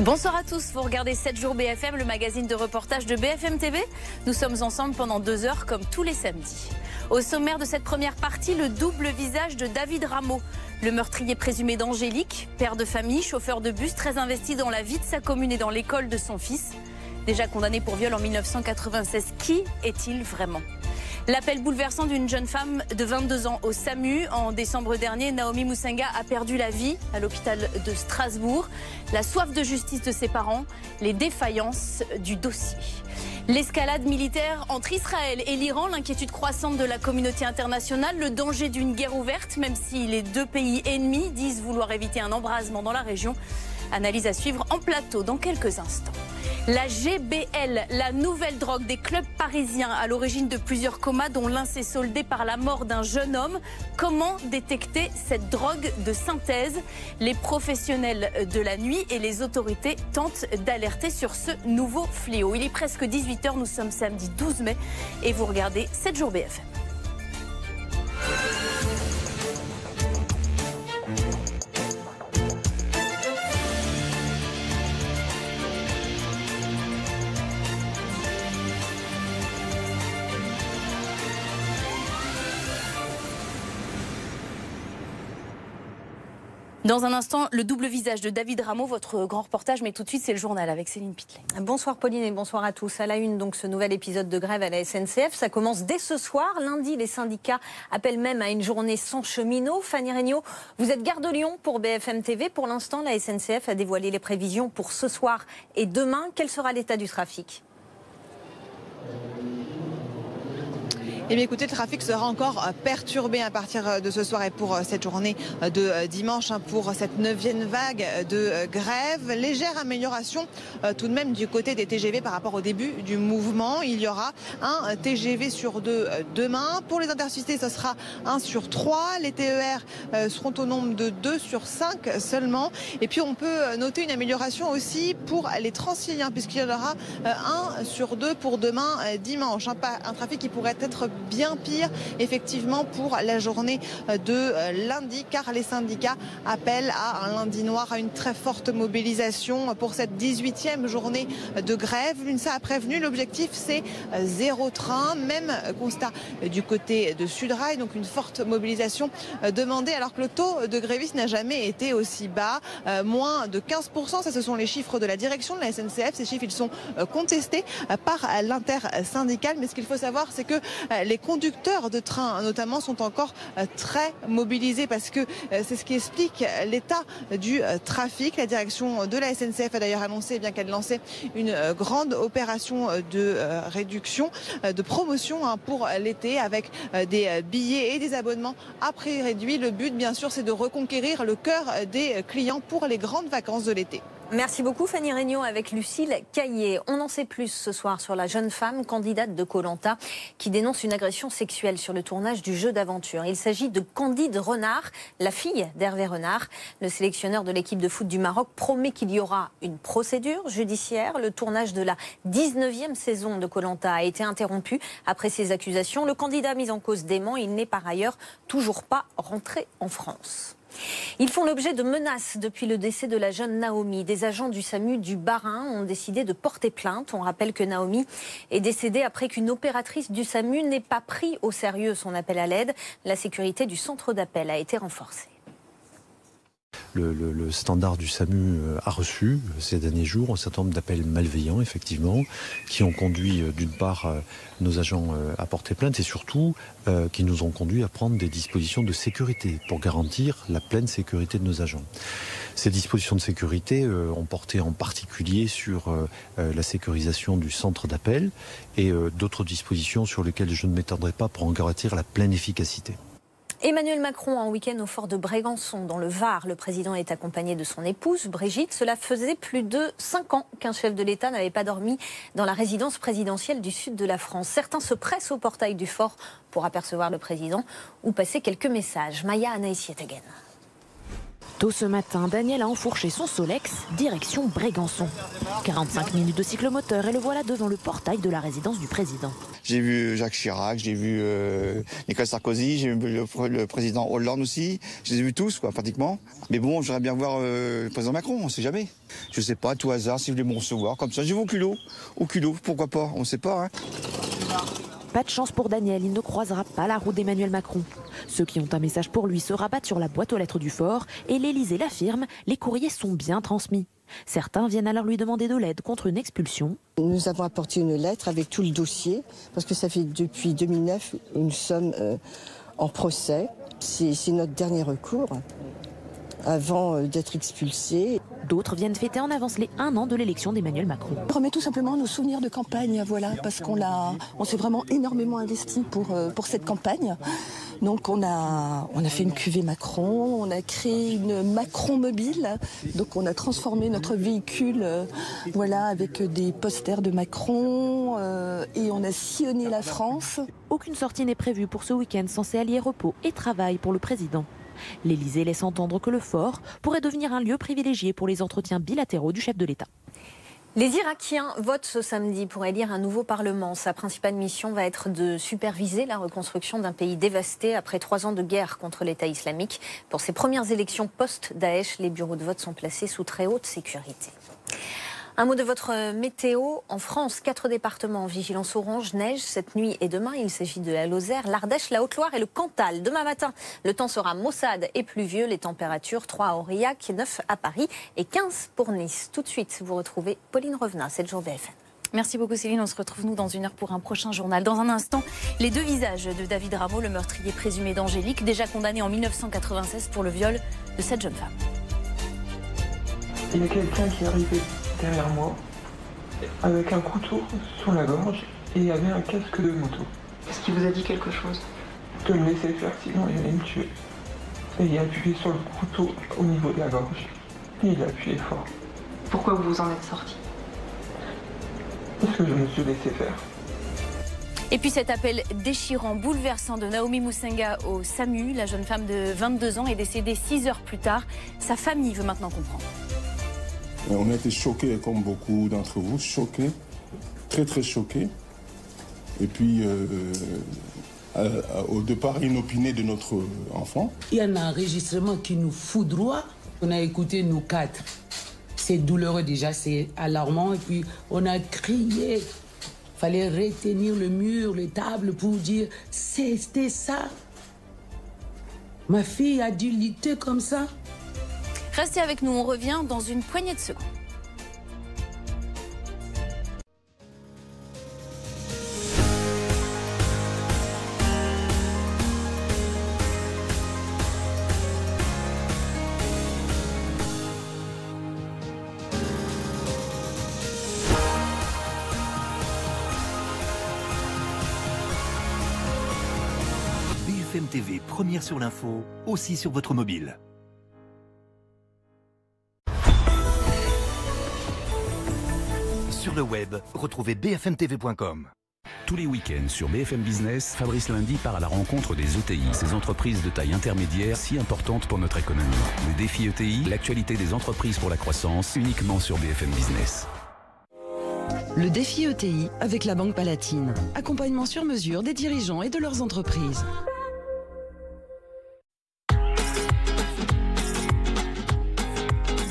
Bonsoir à tous, vous regardez 7 jours BFM, le magazine de reportage de BFM TV. Nous sommes ensemble pendant 2 heures comme tous les samedis. Au sommaire de cette première partie, le double visage de David Rameau. Le meurtrier présumé d'Angélique, père de famille, chauffeur de bus, très investi dans la vie de sa commune et dans l'école de son fils. Déjà condamné pour viol en 1996, qui est-il vraiment ? L'appel bouleversant d'une jeune femme de 22 ans au SAMU. En décembre dernier, Naomi Musenga a perdu la vie à l'hôpital de Strasbourg. La soif de justice de ses parents, les défaillances du dossier. L'escalade militaire entre Israël et l'Iran, l'inquiétude croissante de la communauté internationale, le danger d'une guerre ouverte, même si les deux pays ennemis disent vouloir éviter un embrasement dans la région. Analyse à suivre en plateau dans quelques instants. La GBL, la nouvelle drogue des clubs parisiens à l'origine de plusieurs comas dont l'un s'est soldé par la mort d'un jeune homme. Comment détecter cette drogue de synthèse? Les professionnels de la nuit et les autorités tentent d'alerter sur ce nouveau fléau. Il est presque 18h, nous sommes samedi 12 mai et vous regardez 7 jours BFM. Dans un instant, le double visage de David Rameau, votre grand reportage, mais tout de suite, c'est le journal avec Céline Pitlet. Bonsoir Pauline et bonsoir à tous. À la une, donc, ce nouvel épisode de grève à la SNCF. Ça commence dès ce soir. Lundi, les syndicats appellent même à une journée sans cheminots. Fanny Regnault, vous êtes gare de Lyon pour BFM TV. Pour l'instant, la SNCF a dévoilé les prévisions pour ce soir et demain. Quel sera l'état du trafic ? Eh bien écoutez, le trafic sera encore perturbé à partir de ce soir et pour cette journée de dimanche, pour cette 9e vague de grève. Légère amélioration tout de même du côté des TGV par rapport au début du mouvement. Il y aura un TGV sur 2 demain. Pour les intercités, ce sera 1 sur 3. Les TER seront au nombre de 2 sur 5 seulement. Et puis on peut noter une amélioration aussi pour les Transiliens, puisqu'il y en aura 1 sur 2 pour demain dimanche. Un trafic qui pourrait être bien pire effectivement pour la journée de lundi, car les syndicats appellent à un lundi noir, à une très forte mobilisation pour cette 18e journée de grève. L'UNSA a prévenu, l'objectif c'est 0 train, même constat du côté de Sudrail, donc une forte mobilisation demandée alors que le taux de grévistes n'a jamais été aussi bas, moins de 15%, ça ce sont les chiffres de la direction de la SNCF. Ces chiffres ils sont contestés par l'intersyndicale, mais ce qu'il faut savoir c'est que les conducteurs de train notamment sont encore très mobilisés parce que c'est ce qui explique l'état du trafic. La direction de la SNCF a d'ailleurs annoncé bien qu'elle lançait une grande opération de réduction, de promotion pour l'été avec des billets et des abonnements à prix réduit. Le but bien sûr c'est de reconquérir le cœur des clients pour les grandes vacances de l'été. Merci beaucoup Fanny Regnault avec Lucille Caillé. On en sait plus ce soir sur la jeune femme candidate de Koh-Lanta qui dénonce une agression sexuelle sur le tournage du jeu d'aventure. Il s'agit de Candide Renard, la fille d'Hervé Renard. Le sélectionneur de l'équipe de foot du Maroc promet qu'il y aura une procédure judiciaire. Le tournage de la 19e saison de Koh-Lanta a été interrompu après ces accusations. Le candidat mis en cause dément, il n'est par ailleurs toujours pas rentré en France. Ils font l'objet de menaces depuis le décès de la jeune Naomi. Des agents du SAMU du Bas-Rhin ont décidé de porter plainte. On rappelle que Naomi est décédée après qu'une opératrice du SAMU n'ait pas pris au sérieux son appel à l'aide. La sécurité du centre d'appel a été renforcée. Le standard du SAMU a reçu ces derniers jours un certain nombre d'appels malveillants, effectivement, qui ont conduit d'une part nos agents à porter plainte et surtout qui nous ont conduit à prendre des dispositions de sécurité pour garantir la pleine sécurité de nos agents. Ces dispositions de sécurité ont porté en particulier sur la sécurisation du centre d'appel et d'autres dispositions sur lesquelles je ne m'étendrai pas pour en garantir la pleine efficacité. Emmanuel Macron en week-end au fort de Brégançon, dans le Var. Le président est accompagné de son épouse, Brigitte. Cela faisait plus de 5 ans qu'un chef de l'État n'avait pas dormi dans la résidence présidentielle du sud de la France. Certains se pressent au portail du fort pour apercevoir le président ou passer quelques messages. Maya Anaïs Yetaghen. Tôt ce matin, Daniel a enfourché son Solex, direction Brégançon. 45 minutes de cyclomoteur et le voilà devant le portail de la résidence du président. J'ai vu Jacques Chirac, j'ai vu Nicolas Sarkozy, j'ai vu le président Hollande aussi. Je les ai vus tous, quoi, pratiquement. Mais bon, j'aimerais bien voir le président Macron, on ne sait jamais. Je ne sais pas, à tout hasard, si vous voulez me recevoir, comme ça. Je vais au culot, pourquoi pas, on ne sait pas. Hein. Pas de chance pour Daniel, il ne croisera pas la route d'Emmanuel Macron. Ceux qui ont un message pour lui se rabattent sur la boîte aux lettres du fort et l'Élysée l'affirme, les courriers sont bien transmis. Certains viennent alors lui demander de l'aide contre une expulsion. Nous avons apporté une lettre avec tout le dossier, parce que ça fait depuis 2009 nous sommes en procès. C'est notre dernier recours avant d'être expulsés. D'autres viennent fêter en avance les 1 an de l'élection d'Emmanuel Macron. On remet tout simplement nos souvenirs de campagne, voilà, parce on s'est vraiment énormément investi pour cette campagne. Donc on a fait une cuvée Macron, on a créé une Macron mobile, donc on a transformé notre véhicule, voilà, avec des posters de Macron et on a sillonné la France. Aucune sortie n'est prévue pour ce week-end censé allier repos et travail pour le président. L'Élysée laisse entendre que le fort pourrait devenir un lieu privilégié pour les entretiens bilatéraux du chef de l'État. Les Irakiens votent ce samedi pour élire un nouveau parlement. Sa principale mission va être de superviser la reconstruction d'un pays dévasté après 3 ans de guerre contre l'État islamique. Pour ces premières élections post-Daesh, les bureaux de vote sont placés sous très haute sécurité. Un mot de votre météo. En France, 4 départements en vigilance orange, neige cette nuit et demain. Il s'agit de la Lozère, l'Ardèche, la Haute-Loire et le Cantal. Demain matin, le temps sera maussade et pluvieux. Les températures 3 à Aurillac, 9 à Paris et 15 pour Nice. Tout de suite, vous retrouvez Pauline Revenat, 7 jours BFM. Merci beaucoup Céline, on se retrouve nous dans 1 heure pour un prochain journal. Dans un instant, les 2 visages de David Rameau, le meurtrier présumé d'Angélique, déjà condamné en 1996 pour le viol de cette jeune femme. Il y a quelqu'un qui est arrivé derrière moi, avec un couteau sur la gorge et il y avait un casque de moto. Est-ce qu'il vous a dit quelque chose? De me laisser faire, sinon il allait me tuer. Et il a appuyé sur le couteau au niveau de la gorge. Et il a appuyé fort. Pourquoi vous vous en êtes sorti? Parce que je me suis laissé faire. Et puis cet appel déchirant, bouleversant de Naomi Musenga au SAMU. La jeune femme de 22 ans est décédée 6 heures plus tard. Sa famille veut maintenant comprendre. On a été choqués, comme beaucoup d'entre vous, choqués, très très choqués. Et puis, au départ, inopiné de notre enfant. Il y a un enregistrement qui nous foudroie. On a écouté nous 4. C'est douloureux déjà, c'est alarmant. Et puis, on a crié. Il fallait retenir le mur, les tables pour dire « c'était ça ». Ma fille a dû lutter comme ça. Restez avec nous, on revient dans une poignée de secondes. BFM TV, première sur l'info, aussi sur votre mobile. Sur le web, retrouvez bfmtv.com. Tous les week-ends sur BFM Business, Fabrice Lundi part à la rencontre des ETI, ces entreprises de taille intermédiaire si importantes pour notre économie. Le défi ETI, l'actualité des entreprises pour la croissance, uniquement sur BFM Business. Le défi ETI avec la Banque Palatine. Accompagnement sur mesure des dirigeants et de leurs entreprises.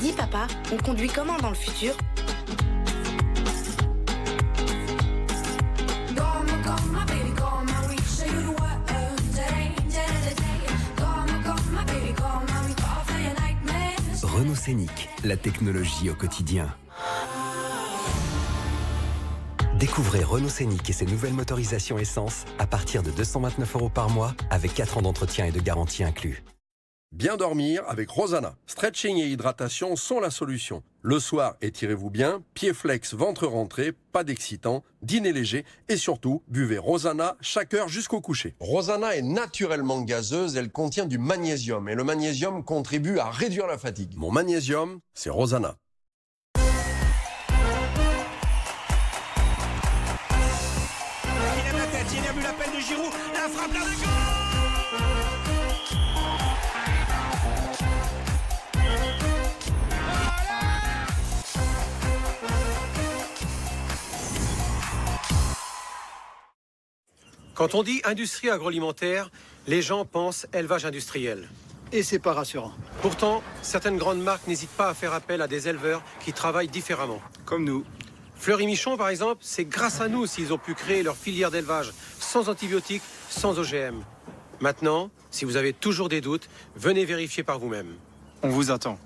Dis papa, on conduit comment dans le futur ? Renault Scénic, la technologie au quotidien. Découvrez Renault Scénic et ses nouvelles motorisations essence à partir de 229 € par mois avec 4 ans d'entretien et de garantie inclus. Bien dormir avec Rosana. Stretching et hydratation sont la solution. Le soir, étirez-vous bien, pieds flex, ventre rentré, pas d'excitant, dîner léger et surtout, buvez Rosana chaque heure jusqu'au coucher. Rosana est naturellement gazeuse, elle contient du magnésium et le magnésium contribue à réduire la fatigue. Mon magnésium, c'est Rosana. Il a la tête, il a vu l'appel de Giroud, la frappe, la goal! Quand on dit industrie agroalimentaire, les gens pensent élevage industriel. Et c'est pas rassurant. Pourtant, certaines grandes marques n'hésitent pas à faire appel à des éleveurs qui travaillent différemment. Comme nous. Fleury Michon, par exemple, c'est grâce à nous s'ils ont pu créer leur filière d'élevage sans antibiotiques, sans OGM. Maintenant, si vous avez toujours des doutes, venez vérifier par vous-même. On vous attend.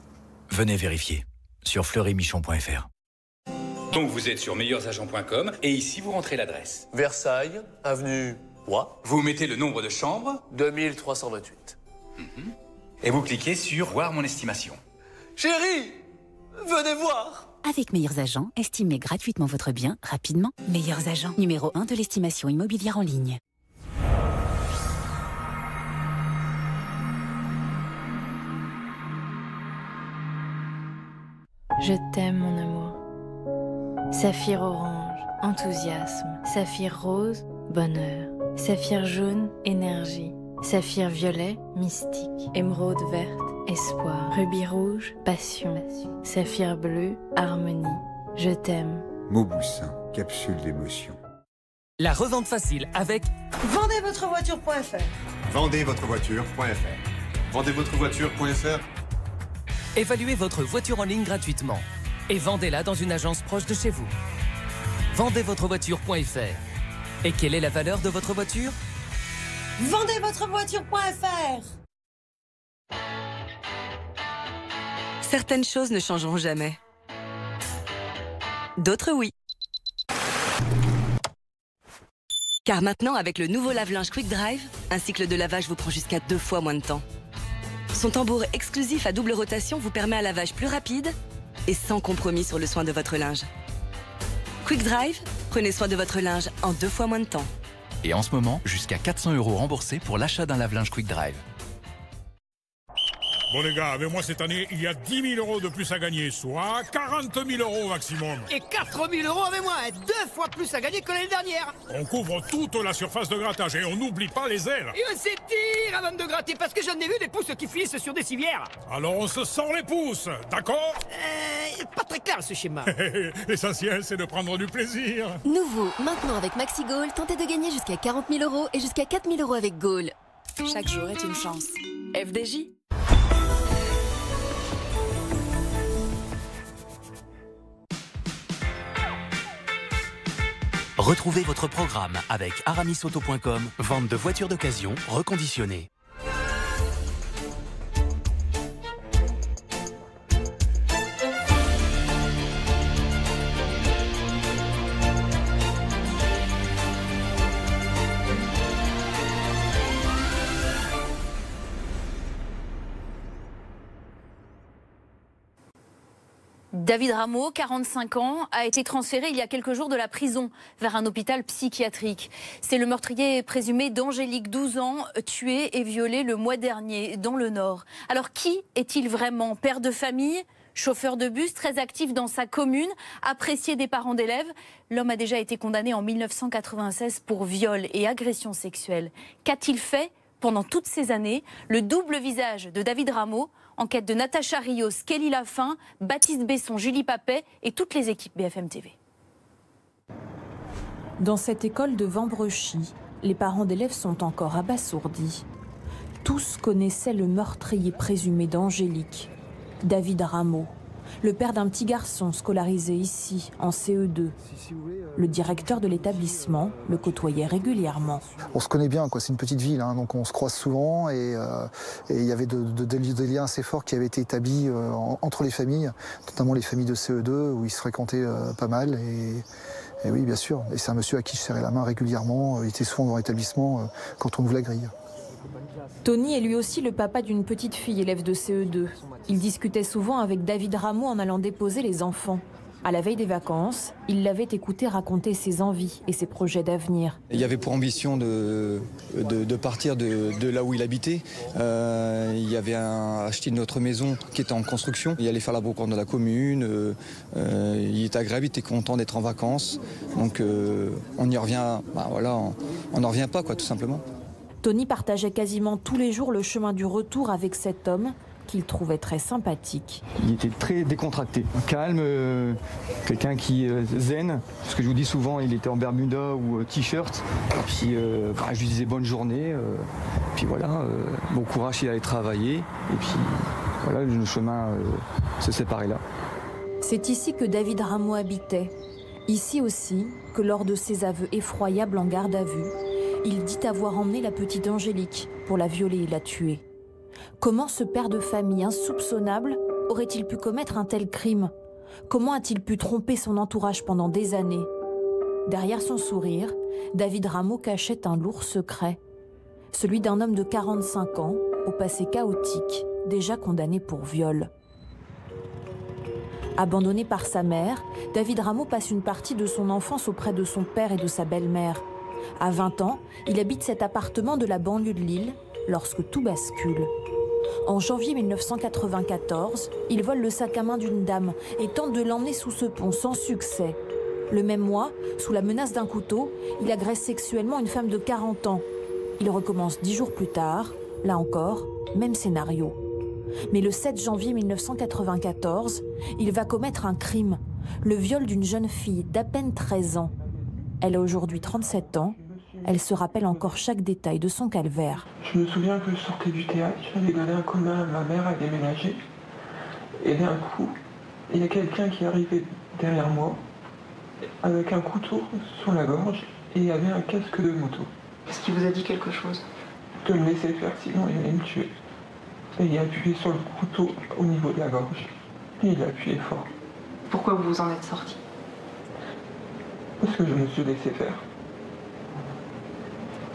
Venez vérifier sur fleurymichon.fr. Donc vous êtes sur meilleursagents.com et ici vous rentrez l'adresse. Versailles, avenue Roi. Vous mettez le nombre de chambres. 2328. Et vous cliquez sur voir mon estimation. Chérie, venez voir. Avec Meilleurs Agents, estimez gratuitement votre bien rapidement. Meilleurs Agents, numéro 1 de l'estimation immobilière en ligne. Je t'aime mon amour. Saphir orange, enthousiasme. Saphir rose, bonheur. Saphir jaune, énergie. Saphir violet, mystique. Émeraude verte, espoir. Rubis rouge, passion. Saphir bleu, harmonie. Je t'aime. Mauboussin, capsule d'émotion. La revente facile avec Vendezvotrevoiture.fr. Vendezvotrevoiture.fr. Vendezvotrevoiture.fr. Évaluez votre voiture en ligne gratuitement et vendez-la dans une agence proche de chez vous. Vendezvotrevoiture.fr. Et quelle est la valeur de votre voiture? Vendezvotrevoiture.fr. Certaines choses ne changeront jamais. D'autres, oui. Car maintenant, avec le nouveau lave-linge Quick Drive, un cycle de lavage vous prend jusqu'à 2 fois moins de temps. Son tambour exclusif à double rotation vous permet un lavage plus rapide et sans compromis sur le soin de votre linge. Quick Drive, prenez soin de votre linge en 2 fois moins de temps. Et en ce moment, jusqu'à 400 € remboursés pour l'achat d'un lave-linge Quick Drive. Bon les gars, avec moi cette année, il y a 10 000 € de plus à gagner, soit 40 000 € au maximum. Et 4 000 € avec moi, 2 fois plus à gagner que l'année dernière. On couvre toute la surface de grattage et on n'oublie pas les ailes. Et on s'étire avant de gratter parce que j'en ai vu des pouces qui finissent sur des civières. Alors on se sort les pouces, d'accord? Pas très clair ce schéma. L'essentiel c'est de prendre du plaisir. Nouveau, maintenant avec MaxiGoal, tentez de gagner jusqu'à 40 000 € et jusqu'à 4 000 € avec Goal. Chaque jour est une chance. FDJ. Retrouvez votre programme avec aramisauto.com, vente de voitures d'occasion reconditionnées. David Rameau, 45 ans, a été transféré il y a quelques jours de la prison vers un hôpital psychiatrique. C'est le meurtrier présumé d'Angélique, 12 ans, tué et violé le mois dernier dans le Nord. Alors qui est-il vraiment? Père de famille? Chauffeur de bus, très actif dans sa commune, apprécié des parents d'élèves. L'homme a déjà été condamné en 1996 pour viol et agression sexuelle. Qu'a-t-il fait pendant toutes ces années? Le double visage de David Rameau. Enquête de Natacha Rios, Kelly Lafin, Baptiste Besson, Julie Papet et toutes les équipes BFM TV. Dans cette école de Vambrechy, les parents d'élèves sont encore abasourdis. Tous connaissaient le meurtrier présumé d'Angélique, David Rameau, le père d'un petit garçon scolarisé ici, en CE2. Le directeur de l'établissement le côtoyait régulièrement. On se connaît bien, c'est une petite ville, donc on se croise souvent et il y avait des liens assez forts qui avaient été établis entre les familles, notamment les familles de CE2 où ils se fréquentaient pas mal. Et oui, bien sûr, et c'est un monsieur à qui je serrais la main régulièrement, il était souvent dans l'établissement quand on ouvre la grille. Tony est lui aussi le papa d'une petite fille élève de CE2. Il discutait souvent avec David Rameau en allant déposer les enfants. À la veille des vacances, il l'avait écouté raconter ses envies et ses projets d'avenir. Il y avait pour ambition de partir de là où il habitait. Il y avait acheté une autre maison qui était en construction. Il allait faire la brocante de la commune. Il était agréable, il était content d'être en vacances. Donc on y revient, on n'en revient pas tout simplement. Tony partageait quasiment tous les jours le chemin du retour avec cet homme qu'il trouvait très sympathique. Il était très décontracté, calme, quelqu'un qui zen, parce que je vous dis souvent, il était en bermuda ou t-shirt, puis je lui disais bonne journée, puis voilà, bon courage, il allait travailler, et puis voilà, nos chemins se séparaient là. C'est ici que David Rameau habitait, ici aussi que lors de ses aveux effroyables en garde à vue, il dit avoir emmené la petite Angélique pour la violer et la tuer. Comment ce père de famille insoupçonnable aurait-il pu commettre un tel crime? Comment a-t-il pu tromper son entourage pendant des années? Derrière son sourire, David Rameau cachait un lourd secret. Celui d'un homme de 45 ans, au passé chaotique, déjà condamné pour viol. Abandonné par sa mère, David Rameau passe une partie de son enfance auprès de son père et de sa belle-mère. À 20 ans, il habite cet appartement de la banlieue de Lille lorsque tout bascule. En janvier 1994, il vole le sac à main d'une dame et tente de l'emmener sous ce pont sans succès. Le même mois, sous la menace d'un couteau, il agresse sexuellement une femme de 40 ans. Il recommence 10 jours plus tard, là encore, même scénario. Mais le 7 janvier 1994, il va commettre un crime, le viol d'une jeune fille d'à peine 13 ans. Elle a aujourd'hui 37 ans. Elle se rappelle encore chaque détail de son calvaire. Je me souviens que je sortais du théâtre, j'avais donné un coup de main à ma mère à déménager. Et d'un coup, il y a quelqu'un qui est arrivé derrière moi avec un couteau sur la gorge et il y avait un casque de moto. Est-ce qu'il vous a dit quelque chose? De me laisser faire, sinon il allait me tuer. Et il a appuyé sur le couteau au niveau de la gorge. Et il a appuyé fort. Pourquoi vous vous en êtes sorti? Parce que je me suis laissé faire.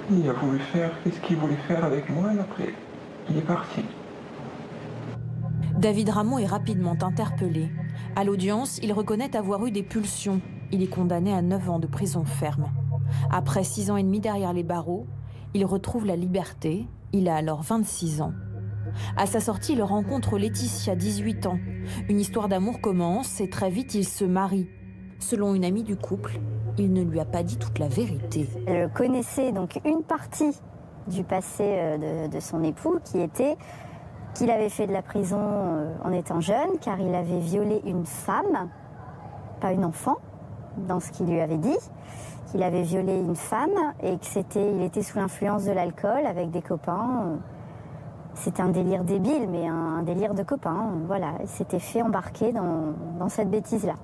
Il a voulu faire ce qu'il voulait faire avec moi et après, il est parti. David Rameau est rapidement interpellé. À l'audience, il reconnaît avoir eu des pulsions. Il est condamné à 9 ans de prison ferme. Après 6 ans et demi derrière les barreaux, il retrouve la liberté. Il a alors 26 ans. À sa sortie, il rencontre Laetitia, 18 ans. Une histoire d'amour commence et très vite, ils se marient. Selon une amie du couple, il ne lui a pas dit toute la vérité. Elle connaissait donc une partie du passé de son époux qui était qu'il avait fait de la prison en étant jeune car il avait violé une femme, pas une enfant, dans ce qu'il lui avait dit, qu'il avait violé une femme et qu'il était sous l'influence de l'alcool avec des copains. C'était un délire débile, mais un délire de copains. Voilà, il s'était fait embarquer dans cette bêtise-là.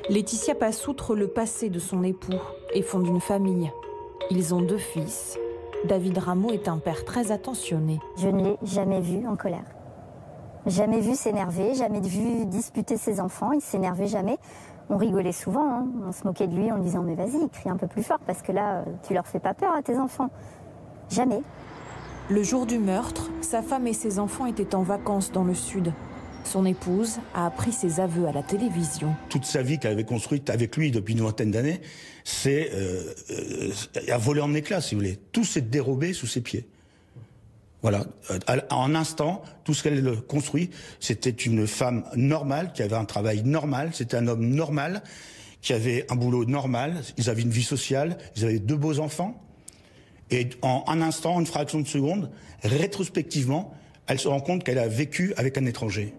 Laetitia passe outre le passé de son époux et fonde une famille. Ils ont 2 fils. David Rameau est un père très attentionné. Je ne l'ai jamais vu en colère. Jamais vu s'énerver, jamais vu disputer ses enfants. Il s'énervait jamais. On rigolait souvent, hein. On se moquait de lui en lui disant « mais vas-y, crie un peu plus fort parce que là, tu leur fais pas peur à tes enfants. » Jamais. Le jour du meurtre, sa femme et ses enfants étaient en vacances dans le sud. Son épouse a appris ses aveux à la télévision. Toute sa vie qu'elle avait construite avec lui depuis une vingtaine d'années, c'est a volé en éclats, si vous voulez. Tout s'est dérobé sous ses pieds. Voilà. En un instant, tout ce qu'elle construit, c'était une femme normale, qui avait un travail normal, c'était un homme normal, qui avait un boulot normal, ils avaient une vie sociale, ils avaient 2 beaux enfants. Et en un instant, une fraction de seconde, rétrospectivement, elle se rend compte qu'elle a vécu avec un étranger.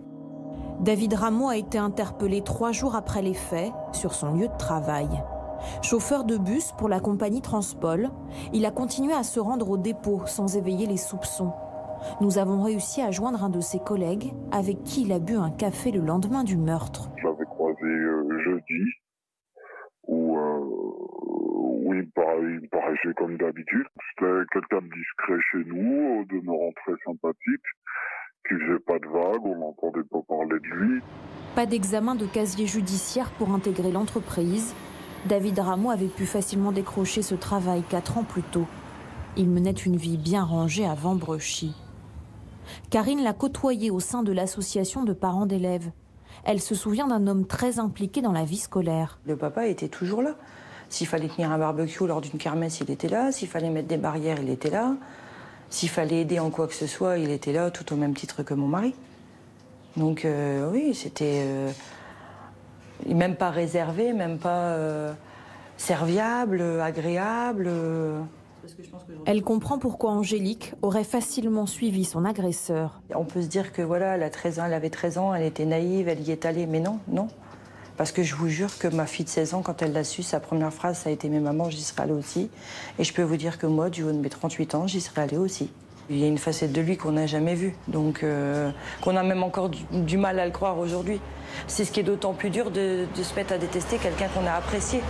David Rameau a été interpellé 3 jours après les faits sur son lieu de travail. Chauffeur de bus pour la compagnie Transpol, il a continué à se rendre au dépôt sans éveiller les soupçons. Nous avons réussi à joindre un de ses collègues avec qui il a bu un café le lendemain du meurtre. Je l'avais croisé jeudi, où il me paraissait comme d'habitude. C'était quelqu'un de discret chez nous, au demeurant très sympathique, qui faisait pas de vagues, on n'entendait pas parler de lui. Pas d'examen de casier judiciaire pour intégrer l'entreprise. David Rameau avait pu facilement décrocher ce travail 4 ans plus tôt. Il menait une vie bien rangée à Vambrechy. Karine l'a côtoyé au sein de l'association de parents d'élèves. Elle se souvient d'un homme très impliqué dans la vie scolaire. Le papa était toujours là. S'il fallait tenir un barbecue lors d'une kermesse, il était là. S'il fallait mettre des barrières, il était là. S'il fallait aider en quoi que ce soit, il était là, tout au même titre que mon mari. Donc oui, c'était même pas réservé, même pas serviable, agréable. Elle comprend pourquoi Angélique aurait facilement suivi son agresseur. On peut se dire que voilà, elle avait 13 ans, elle était naïve, elle y est allée, mais non. Parce que je vous jure que ma fille de 16 ans, quand elle l'a su, sa première phrase, ça a été « Mais maman, j'y serais allée aussi ». Et je peux vous dire que moi, du haut de mes 38 ans, j'y serais allée aussi. Il y a une facette de lui qu'on n'a jamais vue, donc qu'on a même encore du mal à le croire aujourd'hui. C'est ce qui est d'autant plus dur de se mettre à détester quelqu'un qu'on a apprécié.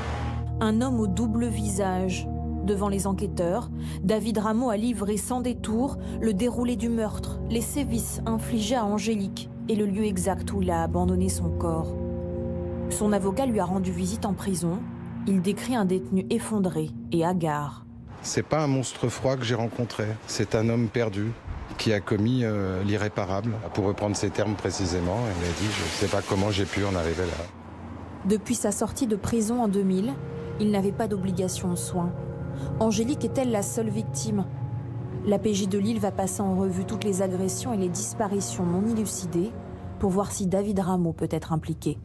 Un homme au double visage. Devant les enquêteurs, David Rameau a livré sans détour le déroulé du meurtre, les sévices infligés à Angélique et le lieu exact où il a abandonné son corps. Son avocat lui a rendu visite en prison. Il décrit un détenu effondré et hagard. C'est pas un monstre froid que j'ai rencontré, c'est un homme perdu qui a commis l'irréparable. Pour reprendre ses termes précisément, il a dit « Je ne sais pas comment j'ai pu en arriver là ». Depuis sa sortie de prison en 2000, il n'avait pas d'obligation de soins. Angélique est-elle la seule victime? La PJ de Lille va passer en revue toutes les agressions et les disparitions non élucidées pour voir si David Rameau peut être impliqué.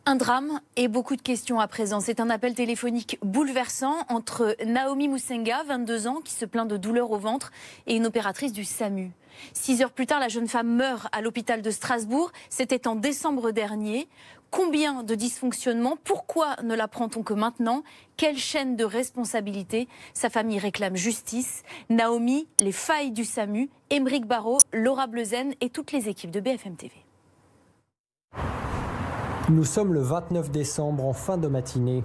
Un drame et beaucoup de questions à présent. C'est un appel téléphonique bouleversant entre Naomi Moussenga, 22 ans, qui se plaint de douleurs au ventre, et une opératrice du SAMU. 6 heures plus tard, la jeune femme meurt à l'hôpital de Strasbourg. C'était en décembre dernier. Combien de dysfonctionnements? Pourquoi ne l'apprend-on que maintenant? Quelle chaîne de responsabilité? Sa famille réclame justice. Naomi, les failles du SAMU, Émeric Barraud, Laura Bleuzen et toutes les équipes de BFM TV. Nous sommes le 29 décembre en fin de matinée.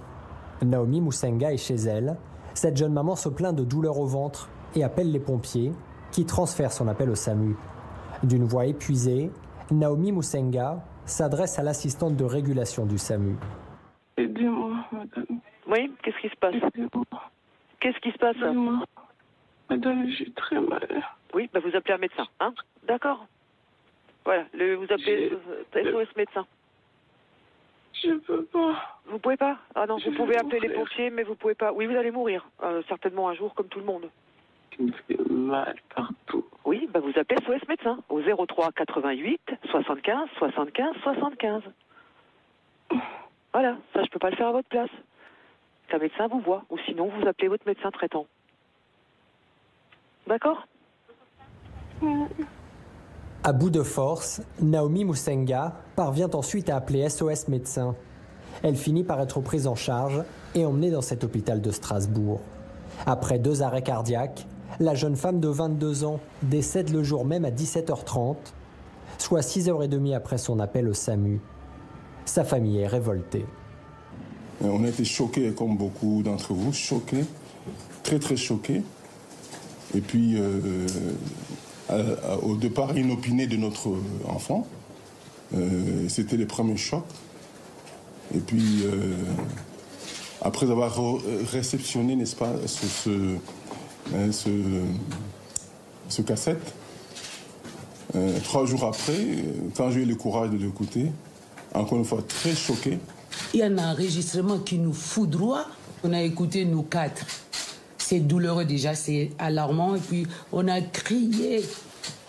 Naomi Moussenga est chez elle. Cette jeune maman se plaint de douleurs au ventre et appelle les pompiers qui transfèrent son appel au SAMU. D'une voix épuisée, Naomi Moussenga s'adresse à l'assistante de régulation du SAMU. Aidez-moi, madame. Oui, qu'est-ce qui se passe? Qu'est-ce qui se passe? Madame, j'ai très mal. Oui, bah vous appelez un médecin, hein? D'accord. Voilà, vous appelez SOS médecin. Je peux pas. Vous pouvez pas? Ah non, vous pouvez appeler les pompiers, mais vous pouvez pas. Oui, vous allez mourir, certainement un jour, comme tout le monde. Il me fait mal partout. Oui, bah vous appelez SOS médecin au 03 88 75 75 75. Voilà, ça je peux pas le faire à votre place. Qu'un médecin vous voit, ou sinon vous appelez votre médecin traitant. D'accord? À bout de force, Naomi Moussenga parvient ensuite à appeler SOS médecin. Elle finit par être prise en charge et emmenée dans cet hôpital de Strasbourg. Après 2 arrêts cardiaques, la jeune femme de 22 ans décède le jour même à 17h30, soit 6h30 après son appel au SAMU. Sa famille est révoltée. On a été choqués, comme beaucoup d'entre vous, choqués, très très choqués. Et puis, au départ inopiné de notre enfant, c'était les premiers chocs. Et puis, après avoir réceptionné, n'est-ce pas, ce cassette, 3 jours après, quand j'ai eu le courage de l'écouter, encore une fois très choqué. Il y a un enregistrement qui nous foudroie. On a écouté nous 4. C'est douloureux déjà, c'est alarmant. Et puis on a crié. Il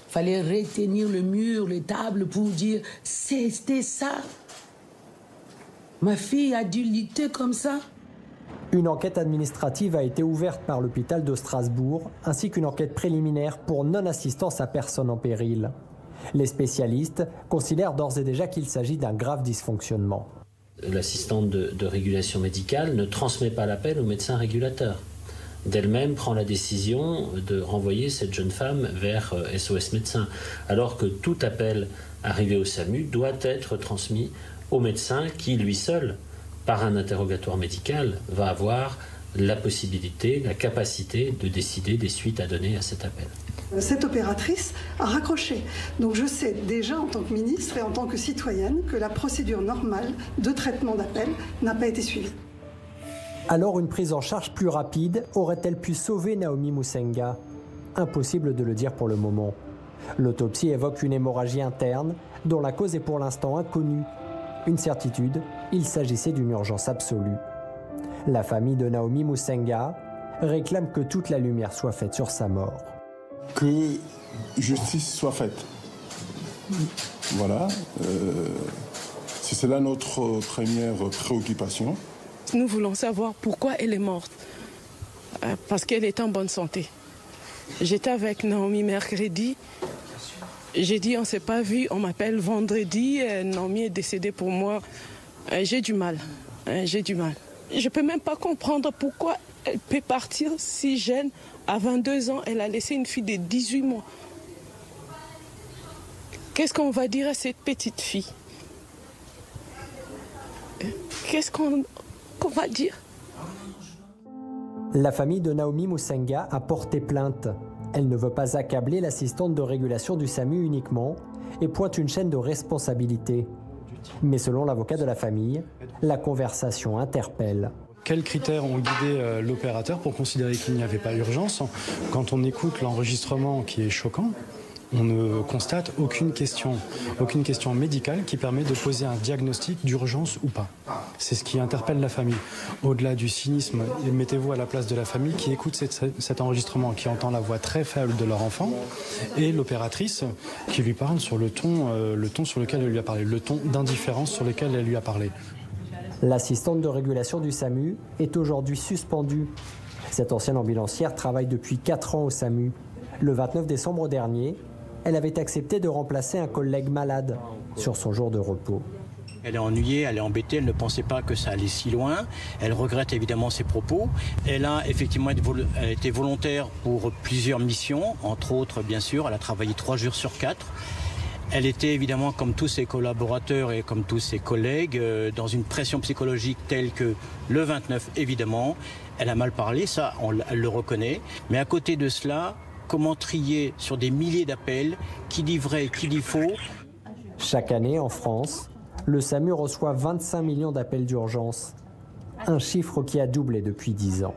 fallait retenir le mur, les tables pour dire c'était ça. Ma fille a dû lutter comme ça. Une enquête administrative a été ouverte par l'hôpital de Strasbourg, ainsi qu'une enquête préliminaire pour non-assistance à personne en péril. Les spécialistes considèrent d'ores et déjà qu'il s'agit d'un grave dysfonctionnement. L'assistante de régulation médicale ne transmet pas l'appel au médecin régulateur. D'elle-même prend la décision de renvoyer cette jeune femme vers SOS médecin, alors que tout appel arrivé au SAMU doit être transmis au médecin qui, lui seul, par un interrogatoire médical, va avoir la possibilité, la capacité de décider des suites à donner à cet appel. Cette opératrice a raccroché. Donc je sais déjà en tant que ministre et en tant que citoyenne que la procédure normale de traitement d'appel n'a pas été suivie. Alors une prise en charge plus rapide aurait-elle pu sauver Naomi Moussenga? Impossible de le dire pour le moment. L'autopsie évoque une hémorragie interne dont la cause est pour l'instant inconnue. Une certitude, il s'agissait d'une urgence absolue. La famille de Naomi Moussenga réclame que toute la lumière soit faite sur sa mort. Que justice soit faite. Voilà. C'est cela notre première préoccupation. Nous voulons savoir pourquoi elle est morte. parce qu'elle est en bonne santé. J'étais avec Naomi mercredi. J'ai dit on ne s'est pas vu, on m'appelle vendredi, Naomi est décédée pour moi. J'ai du mal, Je ne peux même pas comprendre pourquoi elle peut partir si jeune. À 22 ans, elle a laissé une fille de 18 mois. Qu'est-ce qu'on va dire à cette petite fille? Qu'est-ce qu'on va dire? La famille de Naomi Musenga a porté plainte. Elle ne veut pas accabler l'assistante de régulation du SAMU uniquement et pointe une chaîne de responsabilité. Mais selon l'avocat de la famille, la conversation interpelle. Quels critères ont guidé l'opérateur pour considérer qu'il n'y avait pas urgence? Quand on écoute l'enregistrement qui est choquant, on ne constate aucune question médicale qui permet de poser un diagnostic d'urgence ou pas. C'est ce qui interpelle la famille. Au-delà du cynisme, mettez-vous à la place de la famille qui écoute cet enregistrement, qui entend la voix très faible de leur enfant, et l'opératrice qui lui parle sur le ton sur lequel elle lui a parlé, le ton d'indifférence sur lequel elle lui a parlé. L'assistante de régulation du SAMU est aujourd'hui suspendue. Cette ancienne ambulancière travaille depuis 4 ans au SAMU. Le 29 décembre dernier, elle avait accepté de remplacer un collègue malade sur son jour de repos. Elle est ennuyée, elle est embêtée, elle ne pensait pas que ça allait si loin. Elle regrette évidemment ses propos. Elle a effectivement été volontaire pour plusieurs missions, entre autres bien sûr, elle a travaillé 3 jours sur 4. Elle était évidemment, comme tous ses collaborateurs et comme tous ses collègues, dans une pression psychologique telle que le 29, évidemment, elle a mal parlé, ça, elle le reconnaît. Mais à côté de cela, comment trier sur des milliers d'appels, qui dit vrai, qui dit faux? Chaque année, en France, le SAMU reçoit 25 millions d'appels d'urgence, un chiffre qui a doublé depuis 10 ans.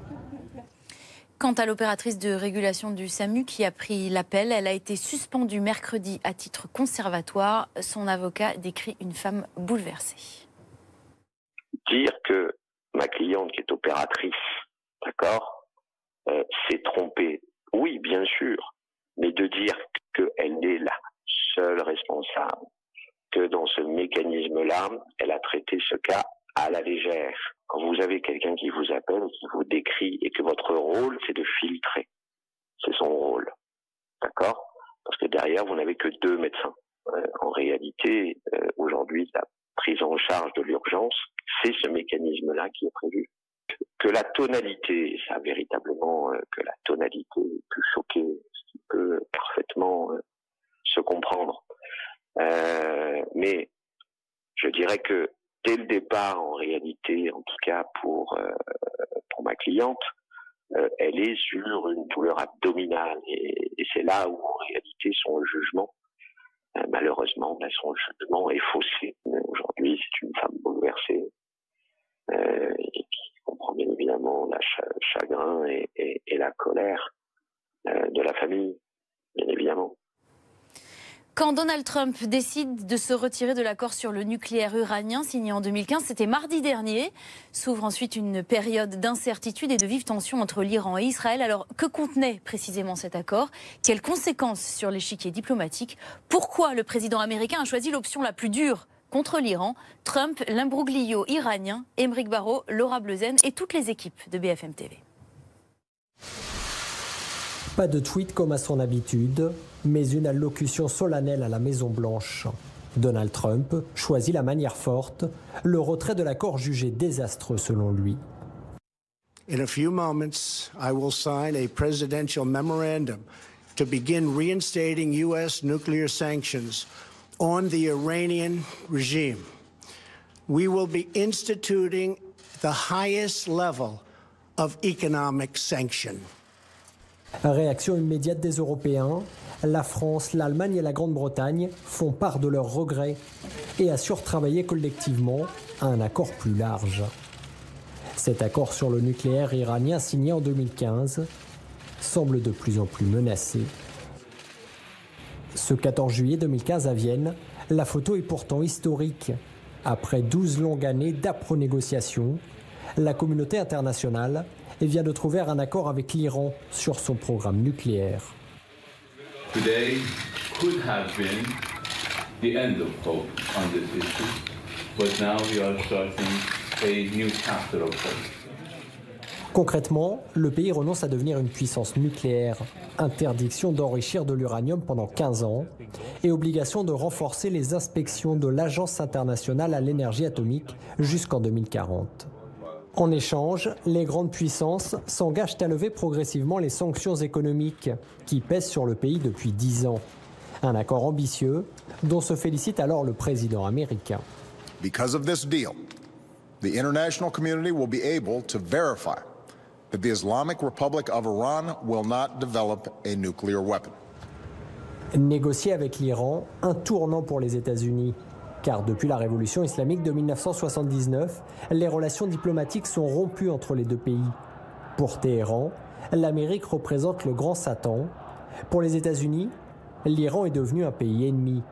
Quant à l'opératrice de régulation du SAMU qui a pris l'appel, elle a été suspendue mercredi à titre conservatoire. Son avocat décrit une femme bouleversée. Dire que ma cliente qui est opératrice, d'accord, s'est trompée, oui, bien sûr, mais de dire qu'elle est la seule responsable, que dans ce mécanisme-là, elle a traité ce cas à la légère. Quand vous avez quelqu'un qui vous appelle, qui vous décrit, et que votre rôle, c'est de filtrer. C'est son rôle. D'accord? Parce que derrière, vous n'avez que 2 médecins. En réalité, aujourd'hui, la prise en charge de l'urgence, c'est ce mécanisme-là qui est prévu. Que la tonalité, ça véritablement, que la tonalité peut choquer, ce qui peut parfaitement se comprendre. Mais je dirais que dès le départ, en réalité, en tout cas pour ma cliente, elle est sur une douleur abdominale et c'est là où en réalité son jugement, malheureusement, son jugement est faussé. Aujourd'hui, c'est une femme bouleversée et qui comprend bien évidemment le chagrin et la colère de la famille, bien évidemment. Quand Donald Trump décide de se retirer de l'accord sur le nucléaire iranien signé en 2015, c'était mardi dernier. S'ouvre ensuite une période d'incertitude et de vives tensions entre l'Iran et Israël. Alors, que contenait précisément cet accord? Quelles conséquences sur l'échiquier diplomatique? Pourquoi le président américain a choisi l'option la plus dure contre l'Iran? Trump, l'imbroglio iranien, Émeric Barraud, Laura Bleuzen et toutes les équipes de BFM TV. Pas de tweet comme à son habitude, mais une allocution solennelle à la Maison-Blanche. Donald Trump choisit la manière forte, le retrait de l'accord jugé désastreux selon lui. In a few moments, I will sign a presidential memorandum to begin reinstating U.S. nuclear sanctions on the Iranian regime. We will be instituting the highest level of economic sanction. Réaction immédiate des Européens. La France, l'Allemagne et la Grande-Bretagne font part de leurs regrets et assurent travailler collectivement à un accord plus large. Cet accord sur le nucléaire iranien signé en 2015 semble de plus en plus menacé. Ce 14 juillet 2015 à Vienne, la photo est pourtant historique. Après 12 longues années d'âpres négociations, la communauté internationale vient de trouver un accord avec l'Iran sur son programme nucléaire. Today could have been the end of hope on this issue, but now we are starting a new chapter of hope. Concrètement, le pays renonce à devenir une puissance nucléaire, interdiction d'enrichir de l'uranium pendant 15 ans et obligation de renforcer les inspections de l'Agence internationale à l'énergie atomique jusqu'en 2040. En échange, les grandes puissances s'engagent à lever progressivement les sanctions économiques qui pèsent sur le pays depuis 10 ans. Un accord ambitieux dont se félicite alors le président américain. Because of this deal, the international community will be able to verify that the Islamic Republic of Iran will not develop a nuclear weapon. Négocier avec l'Iran, un tournant pour les États-Unis. Car depuis la révolution islamique de 1979, les relations diplomatiques sont rompues entre les deux pays. Pour Téhéran, l'Amérique représente le grand Satan. Pour les États-Unis, l'Iran est devenu un pays ennemi.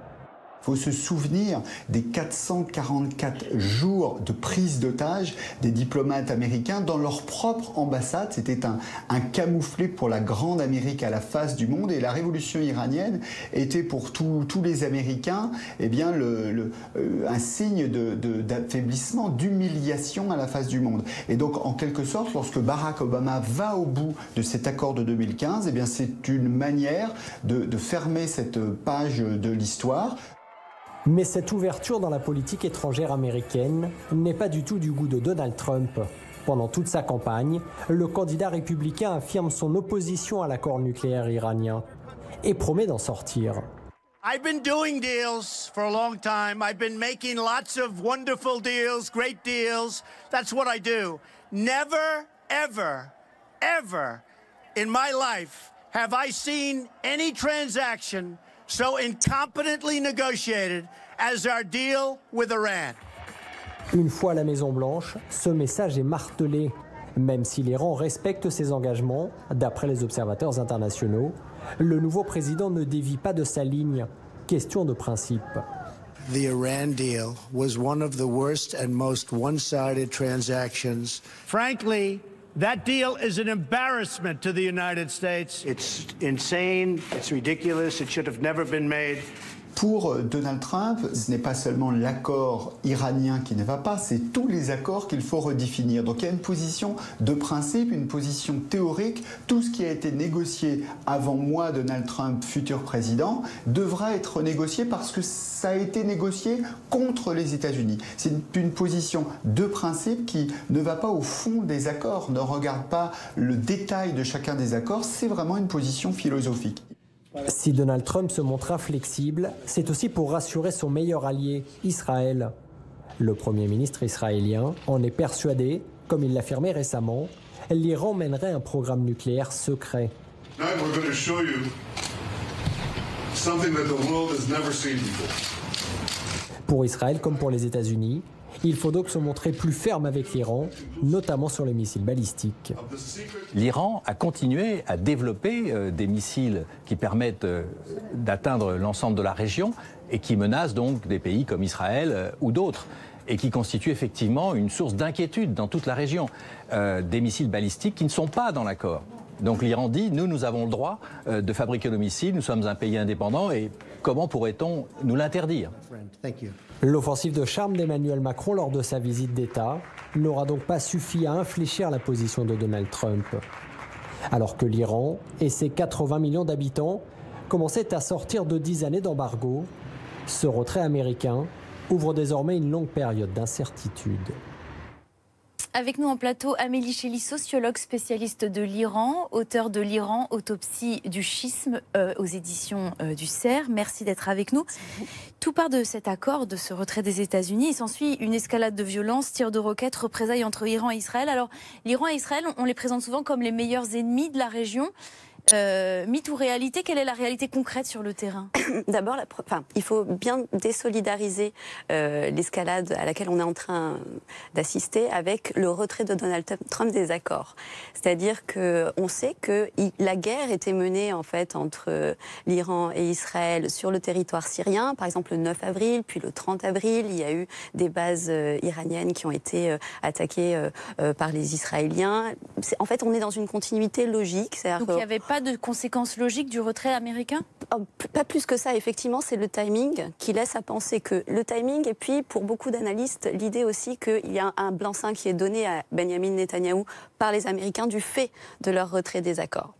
Il faut se souvenir des 444 jours de prise d'otages des diplomates américains dans leur propre ambassade. C'était un camouflet pour la grande Amérique à la face du monde. Et la révolution iranienne était pour tous les Américains un signe d'affaiblissement, d'humiliation à la face du monde. Et donc, en quelque sorte, lorsque Barack Obama va au bout de cet accord de 2015, c'est une manière de fermer cette page de l'histoire. Mais cette ouverture dans la politique étrangère américaine n'est pas du tout du goût de Donald Trump. Pendant toute sa campagne, le candidat républicain affirme son opposition à l'accord nucléaire iranien et promet d'en sortir. I've been doing deals for a long time. I've been making lots of wonderful deals, great deals. That's what I do. Never, ever, ever in my life have I seen any transaction so incompetently negotiated as our deal with Iran. Une fois à la Maison-Blanche, ce message est martelé. Même si l'Iran respecte ses engagements, d'après les observateurs internationaux, le nouveau président ne dévie pas de sa ligne. Question de principe. The Iran deal was one of the worst and most one-sided transactions. Frankly, that deal is an embarrassment to the United States. It's insane, it's ridiculous, it should have never been made. Pour Donald Trump, ce n'est pas seulement l'accord iranien qui ne va pas, c'est tous les accords qu'il faut redéfinir. Donc il y a une position de principe, une position théorique. Tout ce qui a été négocié avant moi, Donald Trump, futur président, devra être négocié parce que ça a été négocié contre les États-Unis. C'est une position de principe qui ne va pas au fond des accords, ne regarde pas le détail de chacun des accords. C'est vraiment une position philosophique. Si Donald Trump se montre inflexible, c'est aussi pour rassurer son meilleur allié, Israël. Le Premier ministre israélien en est persuadé, comme il l'affirmait récemment, l'Iran mènerait un programme nucléaire secret. Pour Israël comme pour les États-Unis, il faut donc se montrer plus ferme avec l'Iran, notamment sur les missiles balistiques. L'Iran a continué à développer des missiles qui permettent d'atteindre l'ensemble de la région et qui menacent donc des pays comme Israël ou d'autres et qui constituent effectivement une source d'inquiétude dans toute la région. Des missiles balistiques qui ne sont pas dans l'accord. Donc l'Iran dit, nous avons le droit de fabriquer nos missiles, nous sommes un pays indépendant et comment pourrait-on nous l'interdire ? L'offensive de charme d'Emmanuel Macron lors de sa visite d'État n'aura donc pas suffi à infléchir la position de Donald Trump. Alors que l'Iran et ses 80 millions d'habitants commençaient à sortir de 10 années d'embargo, ce retrait américain ouvre désormais une longue période d'incertitude. Avec nous en plateau, Amélie Chély, sociologue spécialiste de l'Iran, auteur de l'Iran, autopsie du schisme aux éditions du CERF. Merci d'être avec nous. Tout part de cet accord, de ce retrait des États-Unis. Il s'ensuit une escalade de violence, tirs de roquettes, représailles entre Iran et Israël. Alors, l'Iran et Israël, on les présente souvent comme les meilleurs ennemis de la région. Mythe ou réalité, quelle est la réalité concrète sur le terrain? D'abord, il faut bien désolidariser l'escalade à laquelle on est en train d'assister avec le retrait de Donald Trump des accords. C'est-à-dire qu'on sait que la guerre était menée en fait entre l'Iran et Israël sur le territoire syrien. Par exemple, le 9 avril, puis le 30 avril, il y a eu des bases iraniennes qui ont été attaquées par les Israéliens. En fait, on est dans une continuité logique. Donc il n'y avait pas pas de conséquences logiques du retrait américain? Pas plus que ça, effectivement, c'est le timing qui laisse à penser que le timing, et puis pour beaucoup d'analystes, l'idée aussi qu'il y a un blanc-seing qui est donné à Benjamin Netanyahou par les Américains du fait de leur retrait des accords.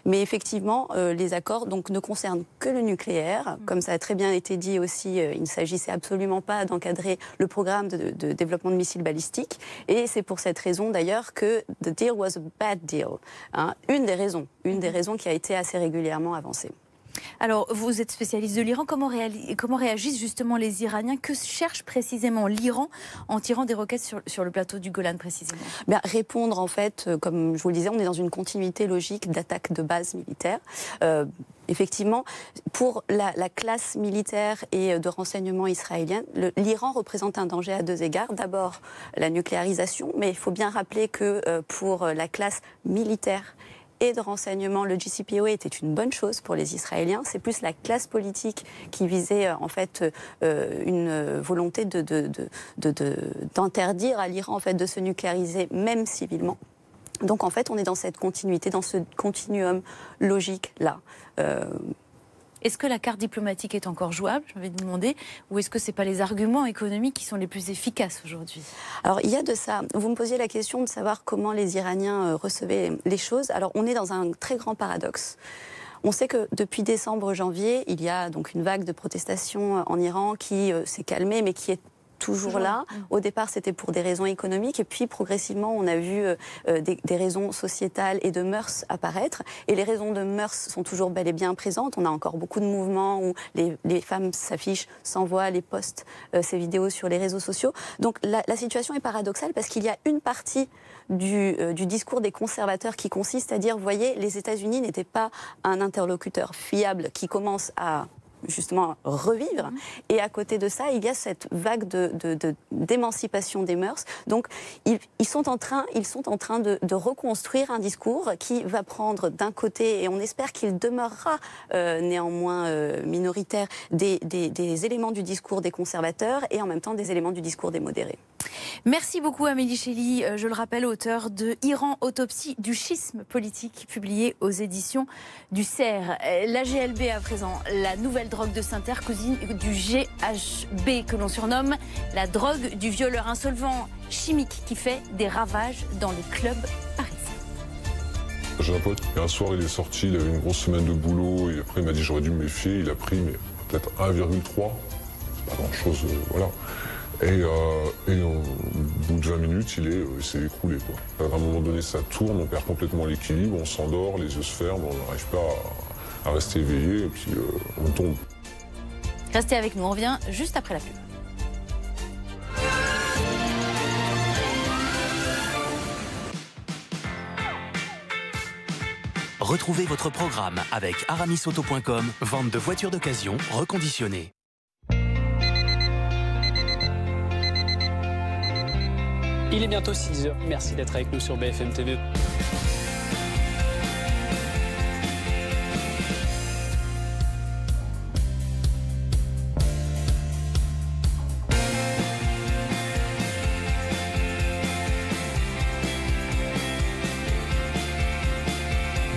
Mais effectivement, les accords donc, ne concernent que le nucléaire. Comme ça a très bien été dit aussi, il ne s'agissait absolument pas d'encadrer le programme de développement de missiles balistiques. Et c'est pour cette raison d'ailleurs que the deal was a bad deal. Hein, une des raisons qui a été assez régulièrement avancée. Alors, vous êtes spécialiste de l'Iran. Comment réagissent justement les Iraniens? Que cherche précisément l'Iran en tirant des roquettes sur le plateau du Golan précisément? Répondre, en fait, comme je vous le disais, on est dans une continuité logique d'attaque de bases militaires. Effectivement, pour la classe militaire et de renseignement israélienne, l'Iran représente un danger à deux égards. D'abord, la nucléarisation, mais il faut bien rappeler que pour la classe militaire et de renseignement, le JCPOA était une bonne chose pour les Israéliens. C'est plus la classe politique qui visait en fait une volonté d'interdire à l'Iran en fait de se nucléariser, même civilement. Donc en fait, on est dans cette continuité, dans ce continuum logique là. Est-ce que la carte diplomatique est encore jouable, je vais vous demander, ou est-ce que ce n'est pas les arguments économiques qui sont les plus efficaces aujourd'hui? Alors, il y a de ça. Vous me posiez la question de savoir comment les Iraniens recevaient les choses. Alors, on est dans un très grand paradoxe. On sait que depuis décembre-janvier, il y a donc une vague de protestations en Iran qui s'est calmée, mais qui est toujours là. Au départ, c'était pour des raisons économiques, et puis progressivement, on a vu des raisons sociétales et de mœurs apparaître. Et les raisons de mœurs sont toujours bel et bien présentes. On a encore beaucoup de mouvements où les femmes s'affichent sans voile et postent ces vidéos sur les réseaux sociaux. Donc la situation est paradoxale parce qu'il y a une partie du discours des conservateurs qui consiste à dire, vous voyez, les États-Unis n'étaient pas un interlocuteur fiable qui commence à justement revivre. Et à côté de ça, il y a cette vague d'émancipation des mœurs. Donc, ils sont en train de reconstruire un discours qui va prendre d'un côté, et on espère qu'il demeurera néanmoins minoritaire, des éléments du discours des conservateurs et en même temps des éléments du discours des modérés. Merci beaucoup Amélie Chély, je le rappelle, auteur de Iran, autopsie du schisme politique, publié aux éditions du CERF. La GLB à présent, la nouvelle drogue de synthèse, cousine du GHB que l'on surnomme la drogue du violeur, un solvant chimique qui fait des ravages dans les clubs parisiens. J'ai un pote, un soir il est sorti, il avait une grosse semaine de boulot et après il m'a dit j'aurais dû me méfier, il a pris mais peut-être 1,3, c'est pas grand chose, voilà. Et au bout de 20 minutes, il s'est écroulé, quoi. À un moment donné, ça tourne, on perd complètement l'équilibre, on s'endort, les yeux se ferment, on n'arrive pas à rester éveillé, et puis on tombe. Restez avec nous, on revient juste après la pub. Retrouvez votre programme avec aramisauto.com, vente de voitures d'occasion reconditionnées. Il est bientôt 6h. Merci d'être avec nous sur BFM TV.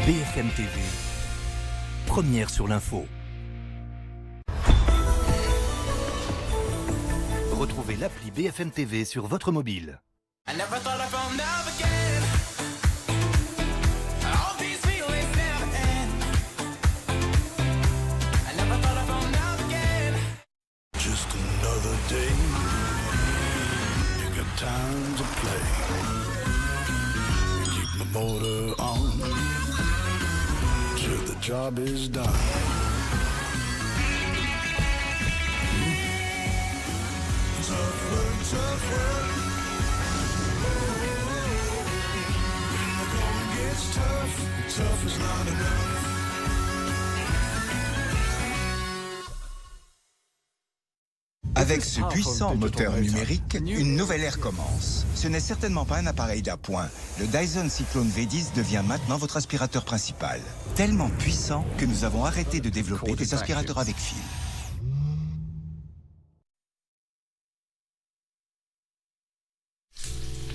BFM TV, première sur l'info. Retrouvez l'appli BFM TV sur votre mobile. I never thought I found love again. All these feelings never end. I never thought I found love again. Just another day. You got time to play. Keep my motor on till the job is done. Tough work, tough work. Avec ce puissant moteur numérique, une nouvelle ère commence. Ce n'est certainement pas un appareil d'appoint. Le Dyson Cyclone V10 devient maintenant votre aspirateur principal. Tellement puissant que nous avons arrêté de développer des aspirateurs avec fil.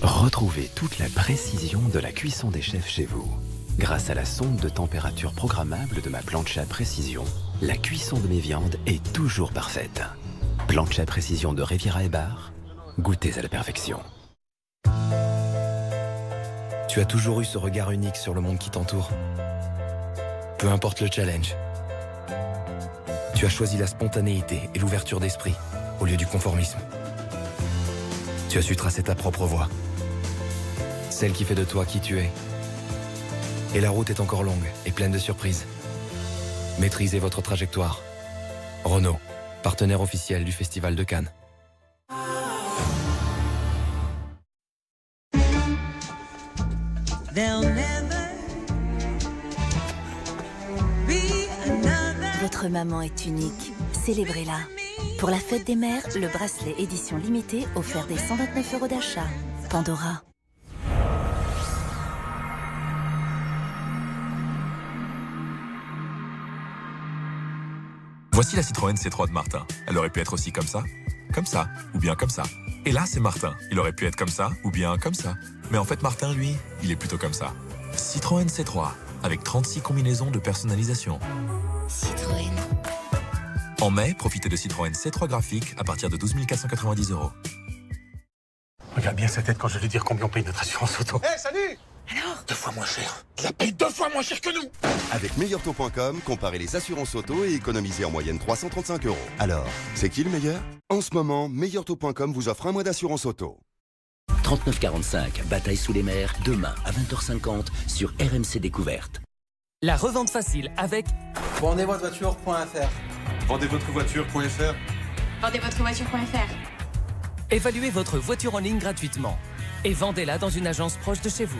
Retrouvez toute la précision de la cuisson des chefs chez vous. Grâce à la sonde de température programmable de ma plancha Précision, la cuisson de mes viandes est toujours parfaite. Plancha Précision de Riviera et Bar, goûtez à la perfection. Tu as toujours eu ce regard unique sur le monde qui t'entoure. Peu importe le challenge. Tu as choisi la spontanéité et l'ouverture d'esprit au lieu du conformisme. Tu as su tracer ta propre voie. Celle qui fait de toi qui tu es. Et la route est encore longue et pleine de surprises. Maîtrisez votre trajectoire. Renault, partenaire officiel du Festival de Cannes. Votre maman est unique. Célébrez-la. Pour la fête des mères, le bracelet édition limitée offert dès 129 € d'achat. Pandora. Voici la Citroën C3 de Martin. Elle aurait pu être aussi comme ça, ou bien comme ça. Et là, c'est Martin. Il aurait pu être comme ça, ou bien comme ça. Mais en fait, Martin, lui, il est plutôt comme ça. Citroën C3, avec 36 combinaisons de personnalisation. Citroën. En mai, profitez de Citroën C3 graphique à partir de 12 490 €. Regarde bien sa tête quand je vais dire combien on paye notre assurance auto. Hé, salut! Alors 2 fois moins cher. Tu la payes 2 fois moins cher que nous! Avec meilleurtaux.com, comparez les assurances auto et économisez en moyenne 335 €. Alors, c'est qui le meilleur? En ce moment, meilleurtaux.com vous offre un mois d'assurance auto. 3945, bataille sous les mers, demain à 20h50 sur RMC Découverte. La revente facile avec vendezvotrevoiture.fr. Vendezvotrevoiture.fr. Vendezvotrevoiture.fr. Évaluez votre voiture en ligne gratuitement et vendez-la dans une agence proche de chez vous.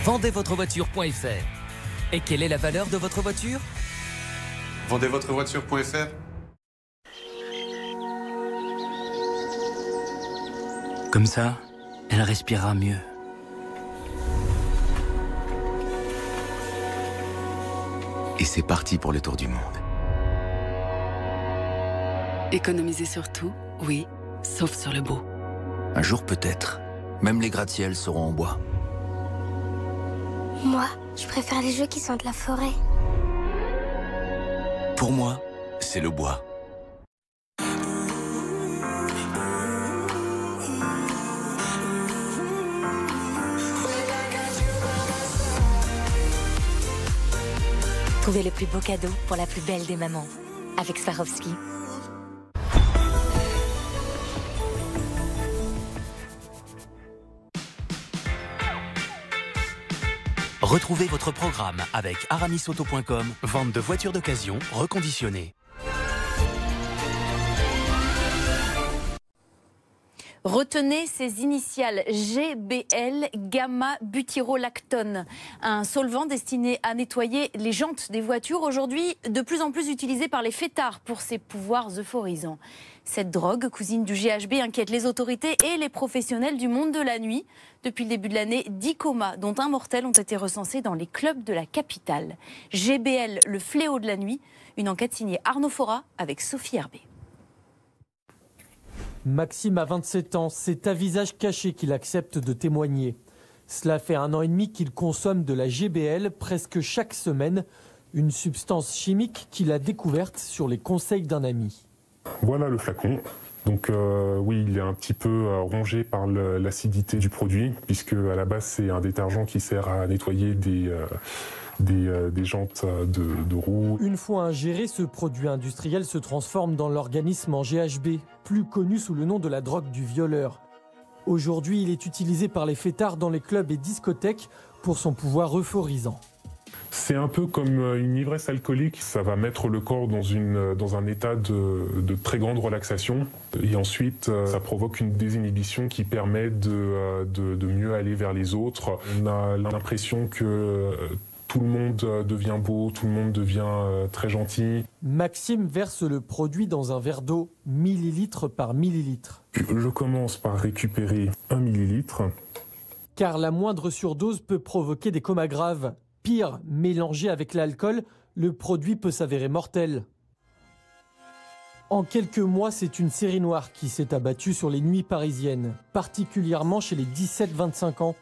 Vendezvotrevoiture.fr. Et quelle est la valeur de votre voiture? Vendezvotrevoiture.fr. Comme ça, elle respirera mieux. Et c'est parti pour le tour du monde. Économiser sur tout, oui, sauf sur le beau. Un jour peut-être, même les gratte-ciels seront en bois. Moi, je préfère les jeux qui sont de la forêt. Pour moi, c'est le bois. Trouvez le plus beau cadeau pour la plus belle des mamans. Avec Swarovski. Retrouvez votre programme avec aramisauto.com, vente de voitures d'occasion reconditionnées. Retenez ces initiales GBL, gamma-butyrolactone, un solvant destiné à nettoyer les jantes des voitures, aujourd'hui de plus en plus utilisé par les fêtards pour ses pouvoirs euphorisants. Cette drogue, cousine du GHB, inquiète les autorités et les professionnels du monde de la nuit. Depuis le début de l'année, 10 comas, dont un mortel, ont été recensés dans les clubs de la capitale. GBL, le fléau de la nuit, une enquête signée Arnaud Fora avec Sophie Herbet. Maxime a 27 ans, c'est à visage caché qu'il accepte de témoigner. Cela fait 1 an et demi qu'il consomme de la GBL presque chaque semaine, une substance chimique qu'il a découverte sur les conseils d'un ami. Voilà le flacon. Donc oui, il est un petit peu rongé par l'acidité du produit, puisque à la base c'est un détergent qui sert à nettoyer des jantes de roues. Une fois ingéré, ce produit industriel se transforme dans l'organisme en GHB, plus connu sous le nom de la drogue du violeur. Aujourd'hui, il est utilisé par les fêtards dans les clubs et discothèques pour son pouvoir euphorisant. C'est un peu comme une ivresse alcoolique, ça va mettre le corps dans un état de très grande relaxation et ensuite ça provoque une désinhibition qui permet de mieux aller vers les autres. On a l'impression que tout le monde devient beau, tout le monde devient très gentil. Maxime verse le produit dans un verre d'eau, millilitre par millilitre. Je commence par récupérer 1 millilitre. Car la moindre surdose peut provoquer des comas graves. Pire, mélangé avec l'alcool, le produit peut s'avérer mortel. En quelques mois, c'est une série noire qui s'est abattue sur les nuits parisiennes, particulièrement chez les 17-25 ans.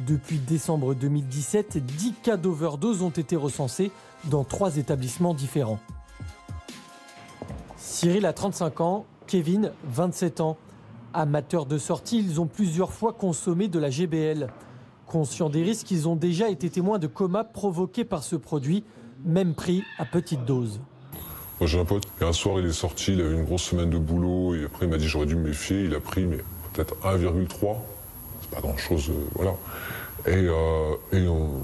Depuis décembre 2017, 10 cas d'overdose ont été recensés dans 3 établissements différents. Cyril a 35 ans, Kevin 27 ans. Amateurs de sortie, ils ont plusieurs fois consommé de la GBL. Conscients des risques, ils ont déjà été témoins de comas provoqués par ce produit, même pris à petite dose. Moi j'ai un pote, et un soir il est sorti, il avait une grosse semaine de boulot, et après il m'a dit j'aurais dû me méfier, il a pris mais peut-être 1,3, c'est pas grand chose, voilà. Et au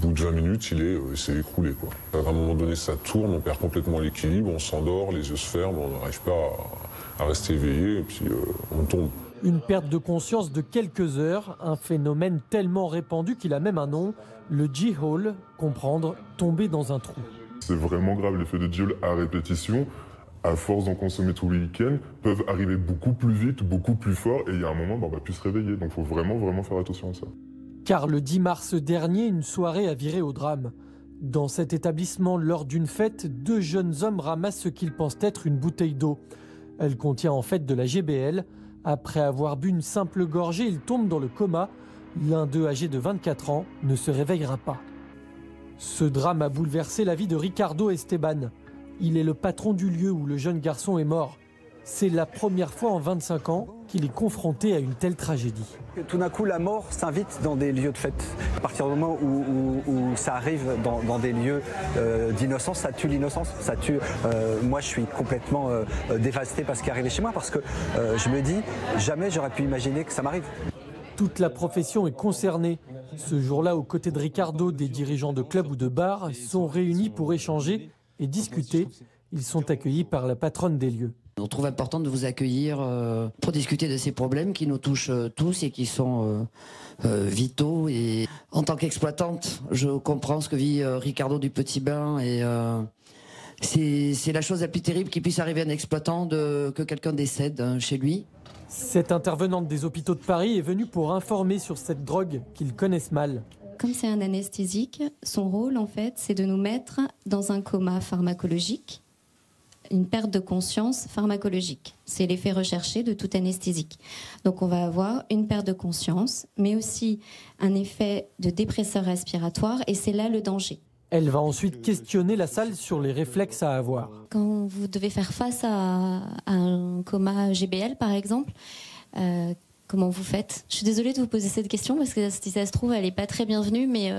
bout de 20 minutes, il s'est écroulé, quoi. À un moment donné ça tourne, on perd complètement l'équilibre, on s'endort, les yeux se ferment, on n'arrive pas à rester éveillé, et puis on tombe. Une perte de conscience de quelques heures, un phénomène tellement répandu qu'il a même un nom, le G-Hole, comprendre tomber dans un trou. C'est vraiment grave, l'effet de G-Hole à répétition, à force d'en consommer tous les week-ends, peuvent arriver beaucoup plus vite, beaucoup plus fort, et il y a un moment, on va plus se réveiller. Donc il faut vraiment faire attention à ça. Car le 10 mars dernier, une soirée a viré au drame. Dans cet établissement, lors d'une fête, 2 jeunes hommes ramassent ce qu'ils pensent être une bouteille d'eau. Elle contient en fait de la GBL. Après avoir bu une simple gorgée, ils tombent dans le coma. L'un d'eux, âgé de 24 ans, ne se réveillera pas. Ce drame a bouleversé la vie de Ricardo Esteban. Il est le patron du lieu où le jeune garçon est mort. C'est la première fois en 25 ans qu'il est confronté à une telle tragédie. Tout d'un coup, la mort s'invite dans des lieux de fête. À partir du moment où ça arrive dans des lieux d'innocence, ça tue l'innocence. Ça tue. Moi, je suis complètement dévasté par ce qui est arrivé chez moi parce que je me dis, jamais j'aurais pu imaginer que ça m'arrive. Toute la profession est concernée. Ce jour-là, aux côtés de Ricardo, des dirigeants de clubs ou de bars sont réunis pour échanger et discuter. Ils sont accueillis par la patronne des lieux. On trouve important de vous accueillir pour discuter de ces problèmes qui nous touchent tous et qui sont vitaux. Et en tant qu'exploitante, je comprends ce que vit Ricardo du Petit Bain et c'est la chose la plus terrible qui puisse arriver à un exploitant que quelqu'un décède chez lui. Cette intervenante des hôpitaux de Paris est venue pour informer sur cette drogue qu'ils connaissent mal. Comme c'est un anesthésique, son rôle en fait, c'est de nous mettre dans un coma pharmacologique, une perte de conscience pharmacologique. C'est l'effet recherché de tout anesthésique. Donc on va avoir une perte de conscience, mais aussi un effet de dépresseur respiratoire, et c'est là le danger. Elle va ensuite questionner la salle sur les réflexes à avoir. Quand vous devez faire face à un coma GBL, par exemple, comment vous faites? Je suis désolée de vous poser cette question, parce que si ça se trouve, elle n'est pas très bienvenue, mais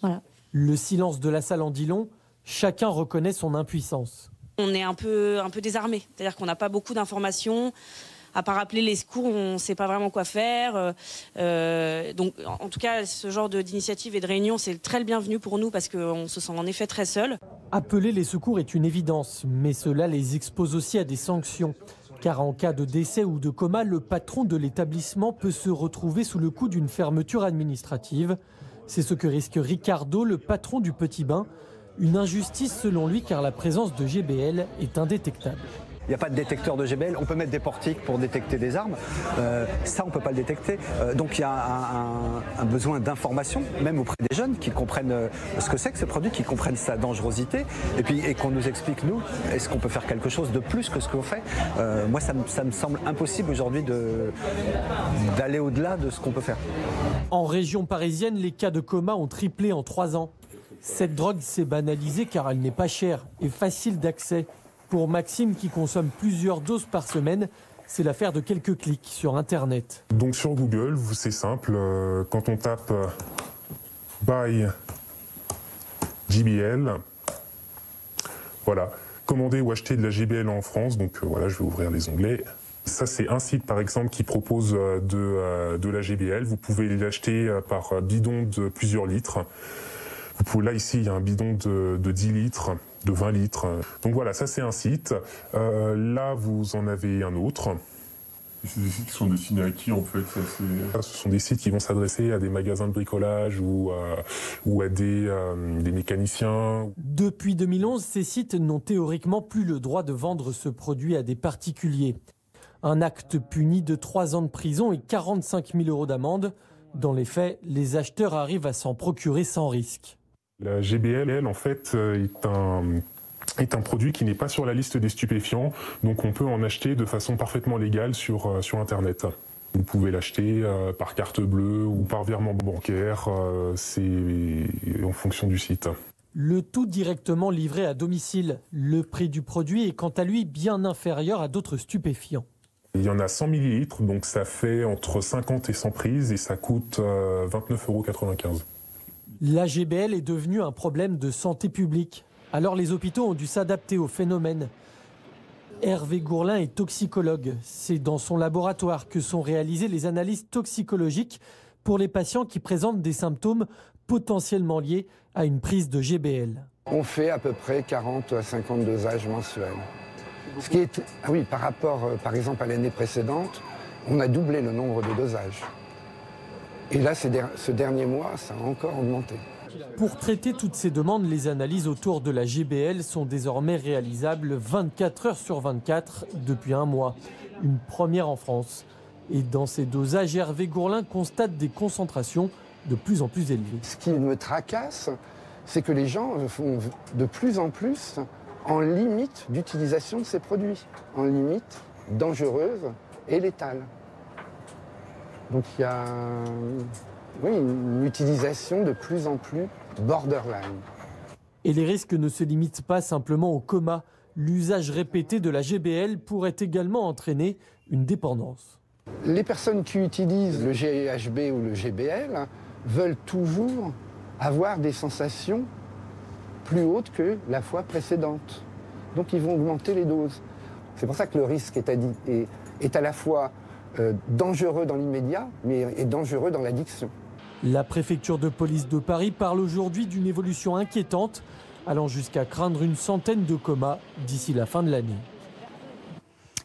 voilà. Le silence de la salle en dit long. Chacun reconnaît son impuissance. On est un peu désarmé, c'est-à-dire qu'on n'a pas beaucoup d'informations. À part appeler les secours, on ne sait pas vraiment quoi faire. Donc, en tout cas, ce genre d'initiative et de réunion, c'est très le bienvenu pour nous parce qu'on se sent en effet très seul. Appeler les secours est une évidence, mais cela les expose aussi à des sanctions. Car en cas de décès ou de coma, le patron de l'établissement peut se retrouver sous le coup d'une fermeture administrative. C'est ce que risque Ricardo, le patron du Petit Bain. Une injustice selon lui, car la présence de GBL est indétectable. Il n'y a pas de détecteur de GBL. On peut mettre des portiques pour détecter des armes. Ça, on ne peut pas le détecter. Donc il y a un besoin d'information, même auprès des jeunes, qui comprennent ce que c'est que ce produit, qui comprennent sa dangerosité, et qu'on nous explique, nous, est-ce qu'on peut faire quelque chose de plus que ce qu'on fait. Moi, ça me semble impossible aujourd'hui d'aller au-delà de ce qu'on peut faire. En région parisienne, les cas de coma ont triplé en 3 ans. Cette drogue s'est banalisée car elle n'est pas chère et facile d'accès. Pour Maxime, qui consomme plusieurs doses par semaine, c'est l'affaire de quelques clics sur Internet. Donc sur Google, c'est simple, quand on tape Buy GBL, voilà, commander ou acheter de la GBL en France, donc voilà, je vais ouvrir les onglets. Ça, c'est un site, par exemple, qui propose de la GBL. Vous pouvez l'acheter par bidon de plusieurs litres. Là, ici, il y a un bidon de 10 litres, de 20 litres. Donc voilà, ça, c'est un site. Là, vous en avez un autre. Et c'est des sites qui sont destinés à qui, en fait? Ce sont des sites qui vont s'adresser à des magasins de bricolage ou à des mécaniciens. Depuis 2011, ces sites n'ont théoriquement plus le droit de vendre ce produit à des particuliers. Un acte puni de 3 ans de prison et 45 000 € d'amende. Dans les faits, les acheteurs arrivent à s'en procurer sans risque. La GBL, elle, en fait, est est un produit qui n'est pas sur la liste des stupéfiants, donc on peut en acheter de façon parfaitement légale sur Internet. Vous pouvez l'acheter par carte bleue ou par virement bancaire, c'est en fonction du site. Le tout directement livré à domicile. Le prix du produit est quant à lui bien inférieur à d'autres stupéfiants. Il y en a 100 millilitres, donc ça fait entre 50 et 100 prises et ça coûte 29,95 €. La GBL est devenue un problème de santé publique. Alors les hôpitaux ont dû s'adapter au phénomène. Hervé Gourlin est toxicologue. C'est dans son laboratoire que sont réalisées les analyses toxicologiques pour les patients qui présentent des symptômes potentiellement liés à une prise de GBL. On fait à peu près 40 à 50 dosages mensuels. Ce qui est, par rapport par exemple à l'année précédente, on a doublé le nombre de dosages. Et là, ce dernier mois, ça a encore augmenté. Pour traiter toutes ces demandes, les analyses autour de la GBL sont désormais réalisables 24 heures sur 24 depuis un mois. Une première en France. Et dans ces dosages, Hervé Gourlin constate des concentrations de plus en plus élevées. Ce qui me tracasse, c'est que les gens font de plus en plus en limite d'utilisation de ces produits, en limite dangereuse et létale. Donc il y a une utilisation de plus en plus borderline. Et les risques ne se limitent pas simplement au coma. L'usage répété de la GBL pourrait également entraîner une dépendance. Les personnes qui utilisent le GHB ou le GBL veulent toujours avoir des sensations plus hautes que la fois précédente. Donc ils vont augmenter les doses. C'est pour ça que le risque est à la fois dangereux dans l'immédiat, mais est dangereux dans l'addiction. La préfecture de police de Paris parle aujourd'hui d'une évolution inquiétante, allant jusqu'à craindre une centaine de comas d'ici la fin de l'année.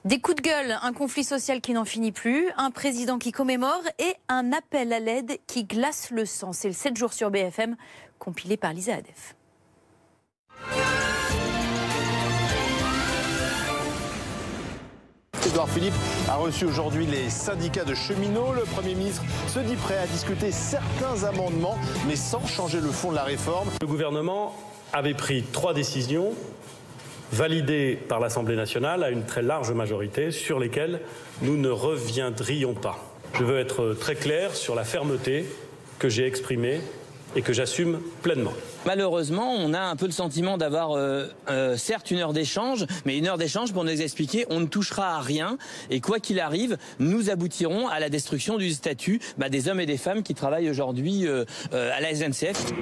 Des coups de gueule, un conflit social qui n'en finit plus, un président qui commémore et un appel à l'aide qui glace le sang. C'est le 7 jours sur BFM, compilé par Lisa Adef. Édouard Philippe a reçu aujourd'hui les syndicats de cheminots. Le Premier ministre se dit prêt à discuter certains amendements, mais sans changer le fond de la réforme. Le gouvernement avait pris 3 décisions validées par l'Assemblée nationale à une très large majorité sur lesquelles nous ne reviendrions pas. Je veux être très clair sur la fermeté que j'ai exprimée et que j'assume pleinement. Malheureusement, on a un peu le sentiment d'avoir certes une heure d'échange, mais une heure d'échange pour nous expliquer on ne touchera à rien et quoi qu'il arrive, nous aboutirons à la destruction du statut des hommes et des femmes qui travaillent aujourd'hui à la SNCF.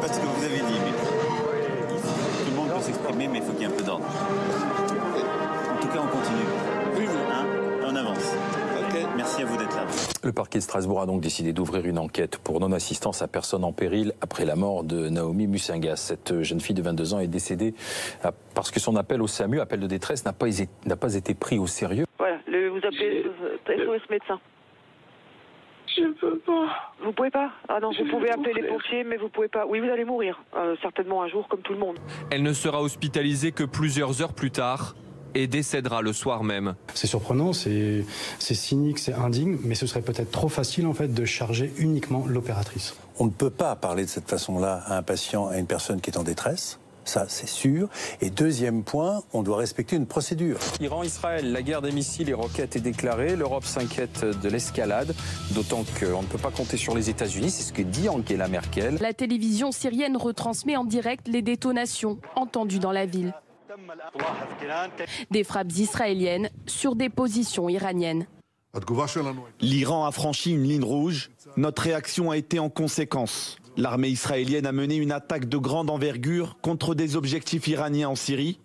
Pas ce que vous avez dit, mais tout le monde peut s'exprimer, mais il faut qu'il y ait un peu d'ordre. En tout cas, on continue. Oui, on avance. Okay. Merci à vous d'être là. Le parquet de Strasbourg a donc décidé d'ouvrir une enquête pour non-assistance à personne en péril après la mort de Naomi Musinga. Cette jeune fille de 22 ans est décédée parce que son appel au SAMU, appel de détresse, n'a pas été pris au sérieux. Voilà, vous appelez SOS médecin. Je peux pas. Vous pouvez pas? Ah non, vous pouvez appeler les pompiers, mais vous pouvez pas. Oui, vous allez mourir, certainement un jour, comme tout le monde. Elle ne sera hospitalisée que plusieurs heures plus tard et décédera le soir même. C'est surprenant, c'est cynique, c'est indigne, mais ce serait peut-être trop facile en fait de charger uniquement l'opératrice. On ne peut pas parler de cette façon-là à un patient, à une personne qui est en détresse. Ça, c'est sûr. Et deuxième point, on doit respecter une procédure. Iran-Israël, la guerre des missiles et roquettes est déclarée. L'Europe s'inquiète de l'escalade, d'autant qu'on ne peut pas compter sur les États-Unis. C'est ce que dit Angela Merkel. La télévision syrienne retransmet en direct les détonations entendues dans la ville. Des frappes israéliennes sur des positions iraniennes. L'Iran a franchi une ligne rouge. Notre réaction a été en conséquence. L'armée israélienne a mené une attaque de grande envergure contre des objectifs iraniens en Syrie.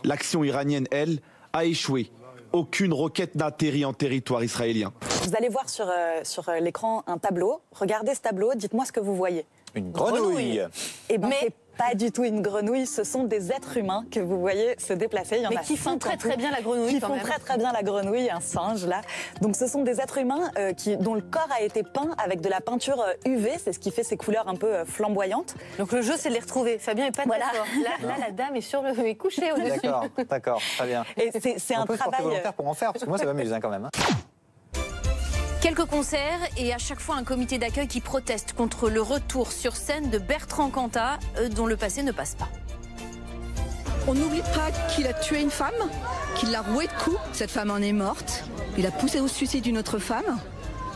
L'action iranienne, elle, a échoué. Aucune roquette n'a atterri en territoire israélien. Vous allez voir sur l'écran un tableau. Regardez ce tableau, dites-moi ce que vous voyez. Une grenouille. Eh ben, c'est Pas du tout une grenouille, ce sont des êtres humains que vous voyez se déplacer. Il y en a qui font très très bien la grenouille. Qui font très bien la grenouille, un singe là. Donc ce sont des êtres humains dont le corps a été peint avec de la peinture UV, c'est ce qui fait ces couleurs un peu flamboyantes. Donc le jeu c'est de les retrouver. Fabien est pas d'accord. Là la dame est couchée au-dessus. D'accord, très bien. Et c'est un travail volontaire pour en faire, parce que moi ça m'amuse quand même. Quelques concerts et à chaque fois un comité d'accueil qui proteste contre le retour sur scène de Bertrand Cantat, dont le passé ne passe pas. On n'oublie pas qu'il a tué une femme, qu'il l'a rouée de coups. Cette femme en est morte. Il a poussé au suicide une autre femme.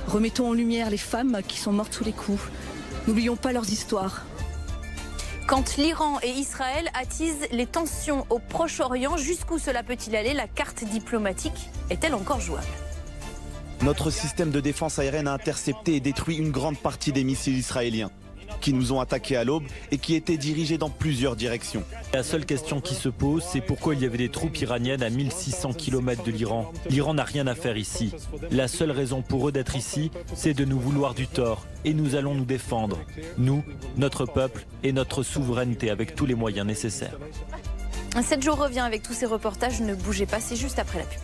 Remettons en lumière les femmes qui sont mortes sous les coups. N'oublions pas leurs histoires. Quand l'Iran et Israël attisent les tensions au Proche-Orient, jusqu'où cela peut-il aller? La carte diplomatique est-elle encore jouable? Notre système de défense aérienne a intercepté et détruit une grande partie des missiles israéliens qui nous ont attaqués à l'aube et qui étaient dirigés dans plusieurs directions. La seule question qui se pose, c'est pourquoi il y avait des troupes iraniennes à 1600 km de l'Iran. L'Iran n'a rien à faire ici. La seule raison pour eux d'être ici, c'est de nous vouloir du tort. Et nous allons nous défendre. Nous, notre peuple et notre souveraineté avec tous les moyens nécessaires. 7 jours revient avec tous ces reportages. Ne bougez pas, c'est juste après la pub.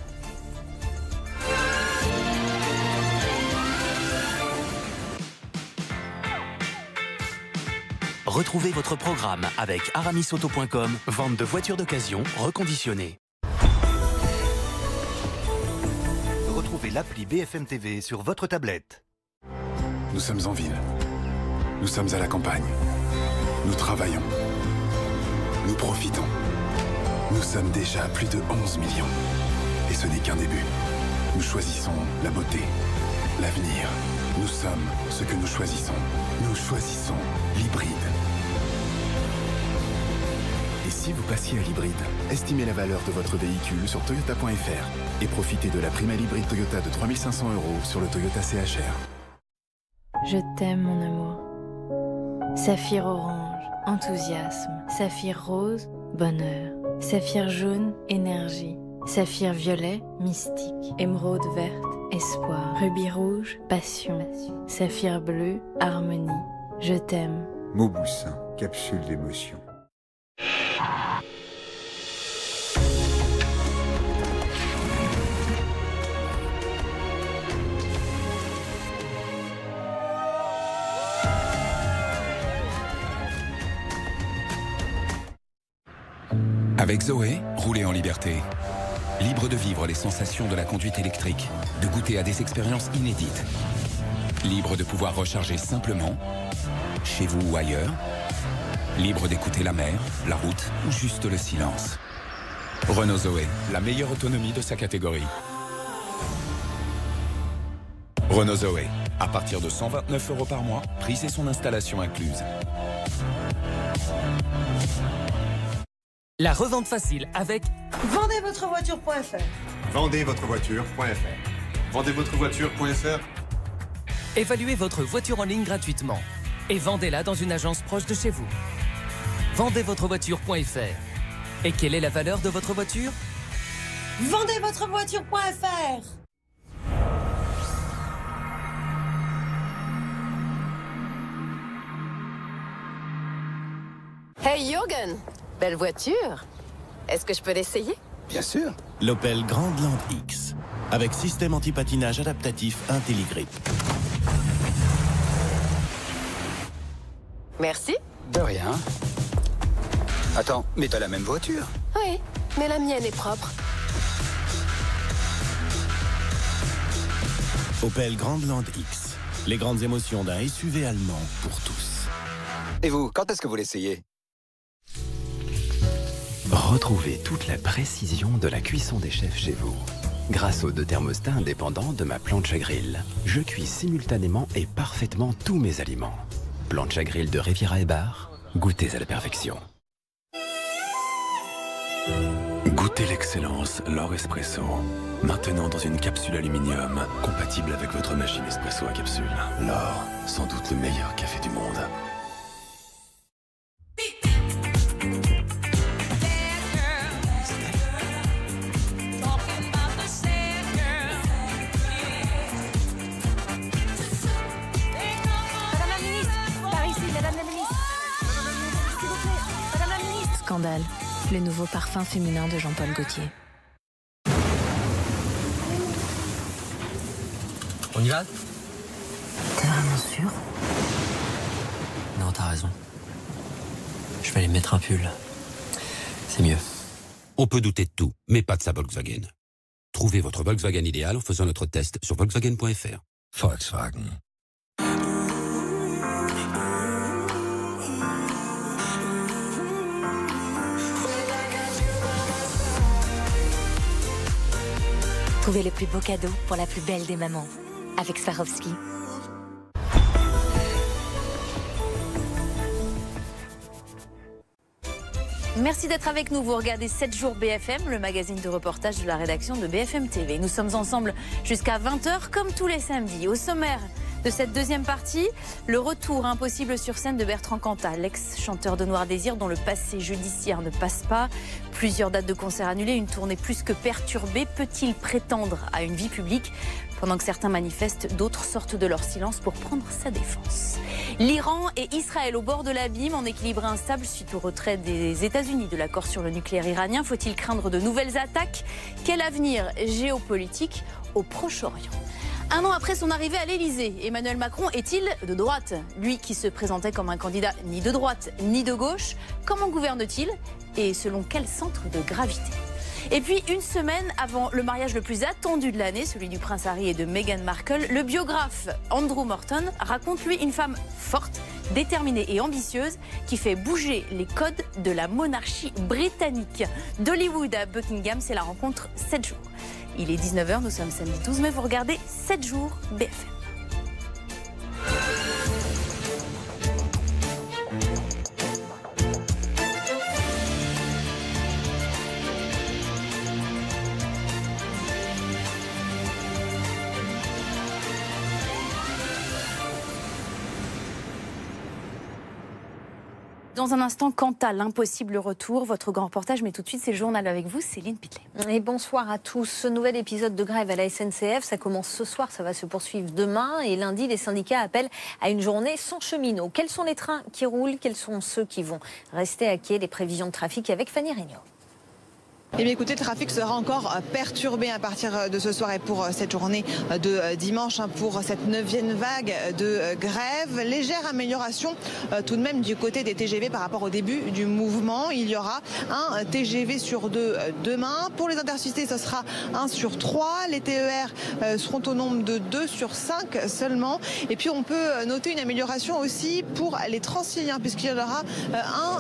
Retrouvez votre programme avec aramisauto.com, vente de voitures d'occasion reconditionnées. Retrouvez l'appli BFM TV sur votre tablette. Nous sommes en ville. Nous sommes à la campagne. Nous travaillons. Nous profitons. Nous sommes déjà à plus de 11 millions. Et ce n'est qu'un début. Nous choisissons la beauté, l'avenir. Nous sommes ce que nous choisissons. Nous choisissons l'hybride. Et si vous passiez à l'hybride, estimez la valeur de votre véhicule sur toyota.fr et profitez de la prime à l'hybride Toyota de 3 500 € sur le Toyota CHR. Je t'aime mon amour. Saphir orange, enthousiasme. Saphir rose, bonheur. Saphir jaune, énergie. Saphir violet, mystique. Émeraude verte, espoir. Rubis rouge, passion. Saphir bleu, harmonie. Je t'aime. Mauboussin, capsule d'émotion. Avec Zoé, roulez en liberté. Libre de vivre les sensations de la conduite électrique, de goûter à des expériences inédites. Libre de pouvoir recharger simplement, chez vous ou ailleurs. Libre d'écouter la mer, la route ou juste le silence. Renault Zoé, la meilleure autonomie de sa catégorie. Renault Zoé, à partir de 129 € par mois, prix et son installation incluse. La revente facile avec Vendezvotrevoiture.fr. Vendezvotrevoiture.fr. Vendezvotrevoiture.fr. Évaluez votre voiture en ligne gratuitement et vendez-la dans une agence proche de chez vous. Vendezvotrevoiture.fr. Et quelle est la valeur de votre voiture? Vendezvotrevoiture.fr. Hey Jürgen, belle voiture. Est-ce que je peux l'essayer? Bien sûr. L'Opel Grandland X, avec système anti-patinage adaptatif IntelliGrip. Merci. De rien. Attends, mais t'as la même voiture? Oui, mais la mienne est propre. Opel Grandland X, les grandes émotions d'un SUV allemand pour tous. Et vous, quand est-ce que vous l'essayez? Retrouvez toute la précision de la cuisson des chefs chez vous. Grâce aux 2 thermostats indépendants de ma planche à grill, je cuis simultanément et parfaitement tous mes aliments. Planche à grill de Riviera et Bar, goûtez à la perfection. Goûtez l'excellence, l'Or Espresso. Maintenant dans une capsule aluminium, compatible avec votre machine espresso à capsule. L'Or, sans doute le meilleur café du monde. Scandale, le nouveau parfum féminin de Jean-Paul Gaultier. On y va? T'es vraiment sûr? Non, t'as raison. Je vais aller mettre un pull. C'est mieux. On peut douter de tout, mais pas de sa Volkswagen. Trouvez votre Volkswagen idéal en faisant notre test sur Volkswagen.fr. Volkswagen. Trouvez les plus beaux cadeaux pour la plus belle des mamans avec Swarovski. Merci d'être avec nous. Vous regardez 7 jours BFM, le magazine de reportage de la rédaction de BFM TV. Nous sommes ensemble jusqu'à 20h, comme tous les samedis. Au sommaire de cette deuxième partie, le retour impossible sur scène de Bertrand Cantat, l'ex-chanteur de Noir Désir dont le passé judiciaire ne passe pas. Plusieurs dates de concerts annulées, une tournée plus que perturbée. Peut-il prétendre à une vie publique ? Pendant que certains manifestent, d'autres sortent de leur silence pour prendre sa défense. L'Iran et Israël au bord de l'abîme, en équilibre instable suite au retrait des États-Unis de l'accord sur le nucléaire iranien. Faut-il craindre de nouvelles attaques ? Quel avenir géopolitique au Proche-Orient ? Un an après son arrivée à l'Elysée, Emmanuel Macron est-il de droite ? Lui qui se présentait comme un candidat ni de droite ni de gauche, comment gouverne-t-il ? Et selon quel centre de gravité ? Et puis, une semaine avant le mariage le plus attendu de l'année, celui du prince Harry et de Meghan Markle, le biographe Andrew Morton raconte, lui, une femme forte, déterminée et ambitieuse qui fait bouger les codes de la monarchie britannique. D'Hollywood à Buckingham, c'est la rencontre 7 jours. Il est 19h, nous sommes samedi 12 mai, vous regardez 7 jours BFM. Dans un instant, quant à l'impossible retour, votre grand reportage, mais tout de suite, c'est le journal avec vous, Céline Pitlet. Et bonsoir à tous. Ce nouvel épisode de grève à la SNCF, ça commence ce soir, ça va se poursuivre demain. Et lundi, les syndicats appellent à une journée sans cheminots. Quels sont les trains qui roulent? Quels sont ceux qui vont rester à quai? Les prévisions de trafic avec Fanny Regnault. Eh bien écoutez, le trafic sera encore perturbé à partir de ce soir et pour cette journée de dimanche, pour cette 9e vague de grève. Légère amélioration tout de même du côté des TGV par rapport au début du mouvement. Il y aura un TGV sur 2 demain. Pour les intercités, ce sera 1 sur 3. Les TER seront au nombre de 2 sur 5 seulement. Et puis on peut noter une amélioration aussi pour les Transiliens, puisqu'il y en aura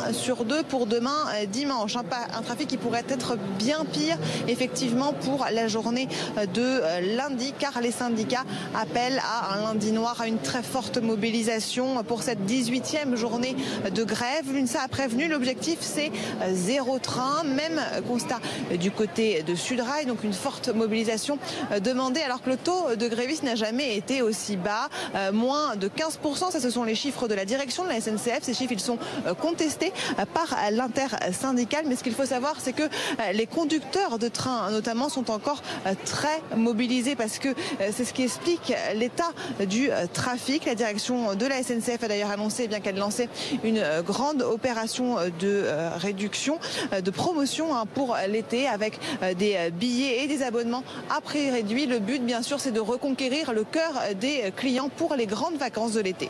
1 sur 2 pour demain dimanche. Un trafic qui pourrait être bien pire effectivement pour la journée de lundi, car les syndicats appellent à un lundi noir, à une très forte mobilisation pour cette 18e journée de grève. L'UNSA a prévenu, l'objectif c'est 0 train, même constat du côté de Sudrail, donc une forte mobilisation demandée alors que le taux de grévistes n'a jamais été aussi bas, moins de 15%, ça ce sont les chiffres de la direction de la SNCF. Ces chiffres ils sont contestés par l'intersyndicale, mais ce qu'il faut savoir c'est que les conducteurs de train notamment sont encore très mobilisés parce que c'est ce qui explique l'état du trafic. La direction de la SNCF a d'ailleurs annoncé bien qu'elle lançait une grande opération de réduction, de promotion pour l'été avec des billets et des abonnements à prix réduit. Le but bien sûr c'est de reconquérir le cœur des clients pour les grandes vacances de l'été.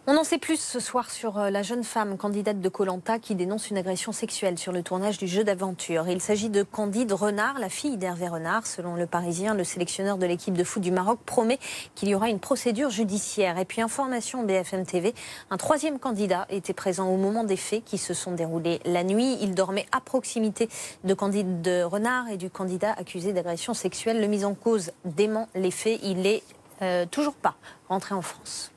On en sait plus ce soir sur la jeune femme candidate de Koh-Lanta qui dénonce une agression sexuelle sur le tournage du jeu d'aventure. Il s'agit de Candide Renard, la fille d'Hervé Renard. Selon Le Parisien, le sélectionneur de l'équipe de foot du Maroc promet qu'il y aura une procédure judiciaire. Et puis information BFM TV, un 3e candidat était présent au moment des faits qui se sont déroulés la nuit. Il dormait à proximité de Candide Renard et du candidat accusé d'agression sexuelle. Le mis en cause dément les faits. Il n'est toujours pas rentré en France.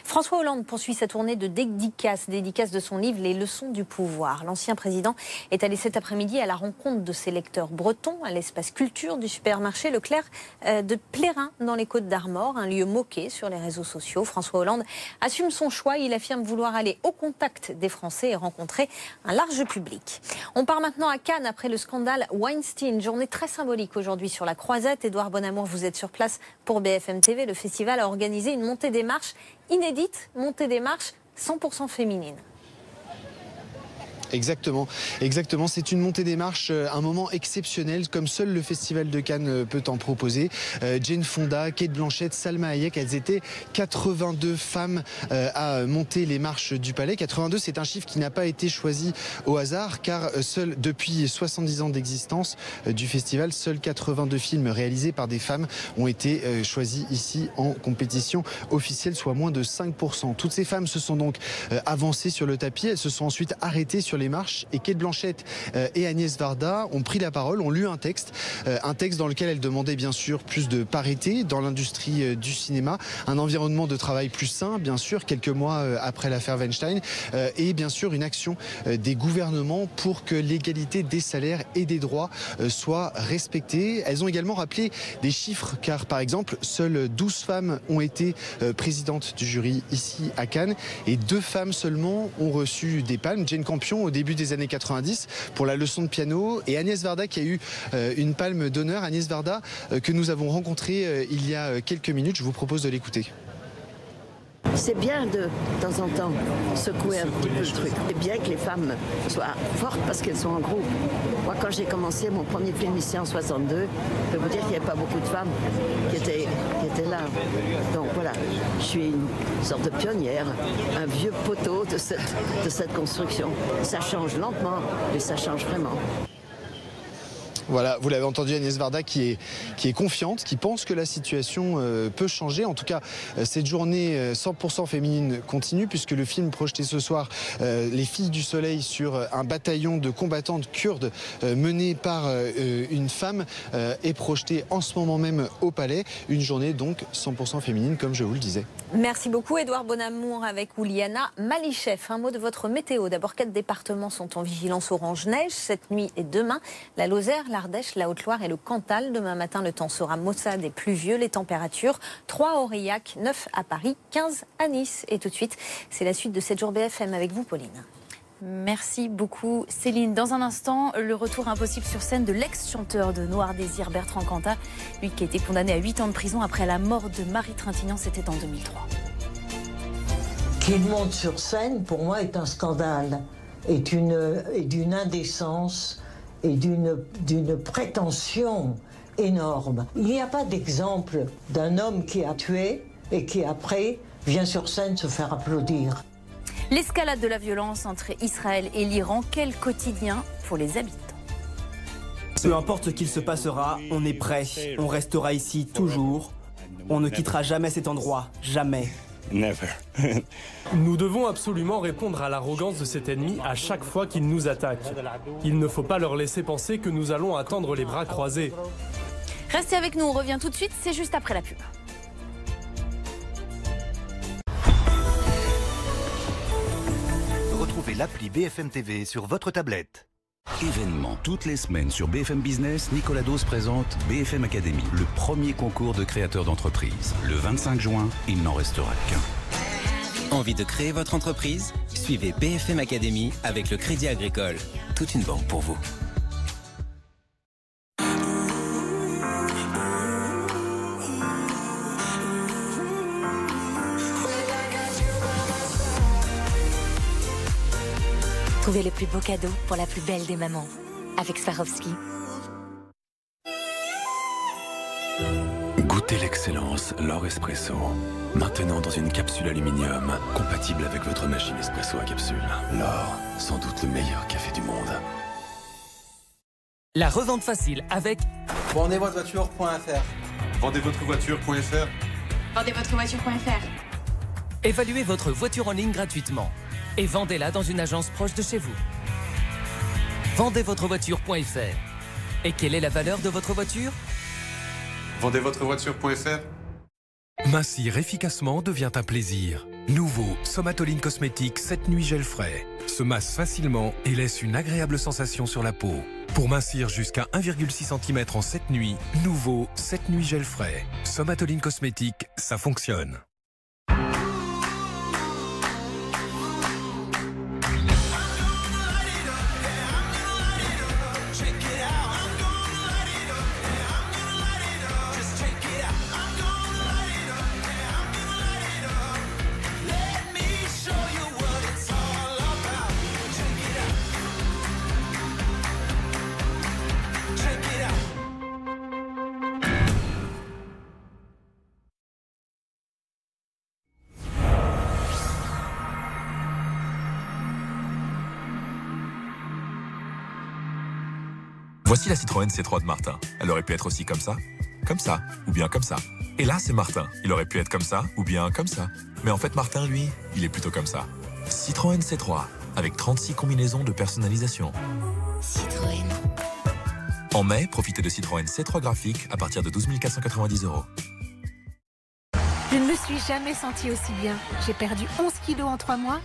François Hollande poursuit sa tournée de dédicaces de son livre Les leçons du pouvoir. L'ancien président est allé cet après-midi à la rencontre de ses lecteurs bretons à l'espace culture du supermarché Leclerc de Plérin dans les Côtes-d'Armor, un lieu moqué sur les réseaux sociaux. François Hollande assume son choix, il affirme vouloir aller au contact des Français et rencontrer un large public. On part maintenant à Cannes après le scandale Weinstein, journée très symbolique aujourd'hui sur la Croisette. Édouard Bonamour, vous êtes sur place pour BFM TV. Le festival a organisé une montée des marches inédite, montée des marches 100% féminine. Exactement. C'est une montée des marches, un moment exceptionnel, comme seul le Festival de Cannes peut en proposer. Jane Fonda, Cate Blanchett, Salma Hayek, elles étaient 82 femmes à monter les marches du Palais. 82, c'est un chiffre qui n'a pas été choisi au hasard, car depuis 70 ans d'existence du festival, seuls 82 films réalisés par des femmes ont été choisis ici en compétition officielle, soit moins de 5%. Toutes ces femmes se sont donc avancées sur le tapis, elles se sont ensuite arrêtées sur les marches, et Cate Blanchett et Agnès Varda ont pris la parole, ont lu un texte dans lequel elles demandaient bien sûr plus de parité dans l'industrie du cinéma, un environnement de travail plus sain, bien sûr, quelques mois après l'affaire Weinstein, et bien sûr une action des gouvernements pour que l'égalité des salaires et des droits soit respectée. Elles ont également rappelé des chiffres, car par exemple, seules 12 femmes ont été présidentes du jury ici à Cannes, et 2 femmes seulement ont reçu des palmes. Jane Campion au début des années 90 pour la leçon de piano, et Agnès Varda qui a eu une palme d'honneur. Agnès Varda que nous avons rencontrée il y a quelques minutes. Je vous propose de l'écouter. C'est bien de temps en temps secouer un petit peu le truc. C'est bien que les femmes soient fortes parce qu'elles sont en groupe. Moi, quand j'ai commencé mon premier film ici en 62, je peux vous dire qu'il n'y avait pas beaucoup de femmes qui étaient là. Donc voilà, je suis une sorte de pionnière, un vieux poteau de cette construction. Ça change lentement, mais ça change vraiment. Voilà, vous l'avez entendu, Agnès Varda qui est confiante, qui pense que la situation peut changer. En tout cas, cette journée 100% féminine continue, puisque le film projeté ce soir, Les Filles du Soleil, sur un bataillon de combattantes kurdes mené par une femme, est projeté en ce moment même au Palais. Une journée donc 100% féminine, comme je vous le disais. Merci beaucoup, Édouard Bonamour avec Ouliana Malichef. Un mot de votre météo. D'abord, 4 départements sont en vigilance orange neige cette nuit et demain. La Lozère, l'Ardèche, la Haute-Loire et le Cantal. Demain matin, le temps sera maussade et pluvieux. Les températures, 3 à Aurillac, 9 à Paris, 15 à Nice. Et tout de suite, c'est la suite de 7 jours BFM avec vous, Pauline. Merci beaucoup Céline. Dans un instant, le retour impossible sur scène de l'ex-chanteur de Noir Désir, Bertrand Cantat, lui qui a été condamné à 8 ans de prison après la mort de Marie Trintignant, c'était en 2003. Qu'il monte sur scène, pour moi, est un scandale, est d'une indécence et d'une prétention énorme. Il n'y a pas d'exemple d'un homme qui a tué et qui après vient sur scène se faire applaudir. L'escalade de la violence entre Israël et l'Iran, quel quotidien pour les habitants. Peu importe ce qu'il se passera, on est prêt, on restera ici toujours, on ne quittera jamais cet endroit, jamais. Never. Nous devons absolument répondre à l'arrogance de cet ennemi à chaque fois qu'il nous attaque. Il ne faut pas leur laisser penser que nous allons attendre les bras croisés. Restez avec nous, on revient tout de suite, c'est juste après la pub. Retrouvez l'appli BFM TV sur votre tablette. Événement. Toutes les semaines sur BFM Business, Nicolas Dose présente BFM Academy, le premier concours de créateurs d'entreprise. Le 25 juin, il n'en restera qu'un. Envie de créer votre entreprise? Suivez BFM Academy avec le Crédit Agricole. Toute une banque pour vous. Trouvez les plus beaux cadeaux pour la plus belle des mamans avec Swarovski. Goûtez l'excellence, l'Or Espresso. Maintenant dans une capsule aluminium, compatible avec votre machine espresso à capsule. L'Or, sans doute le meilleur café du monde. La revente facile avec Vendezvotrevoiture.fr. Vendezvotrevoiture.fr. Vendezvotrevoiture.fr. Évaluez votre voiture en ligne gratuitement et vendez-la dans une agence proche de chez vous. Vendezvotrevoiture.fr. Et quelle est la valeur de votre voiture? Vendezvotrevoiture.fr. Mincir efficacement devient un plaisir. Nouveau Somatoline Cosmétique 7 nuits gel frais. Se masse facilement et laisse une agréable sensation sur la peau. Pour mincir jusqu'à 1,6 cm en 7 nuits, nouveau 7 nuits gel frais. Somatoline Cosmétique, ça fonctionne. Voici la Citroën C3 de Martin. Elle aurait pu être aussi comme ça, ou bien comme ça. Et là, c'est Martin. Il aurait pu être comme ça, ou bien comme ça. Mais en fait, Martin, lui, il est plutôt comme ça. Citroën C3, avec 36 combinaisons de personnalisation. Citroën. En mai, profitez de Citroën C3 graphique à partir de 12 490 €. Je ne me suis jamais sentie aussi bien. J'ai perdu 11 kilos en 3 mois.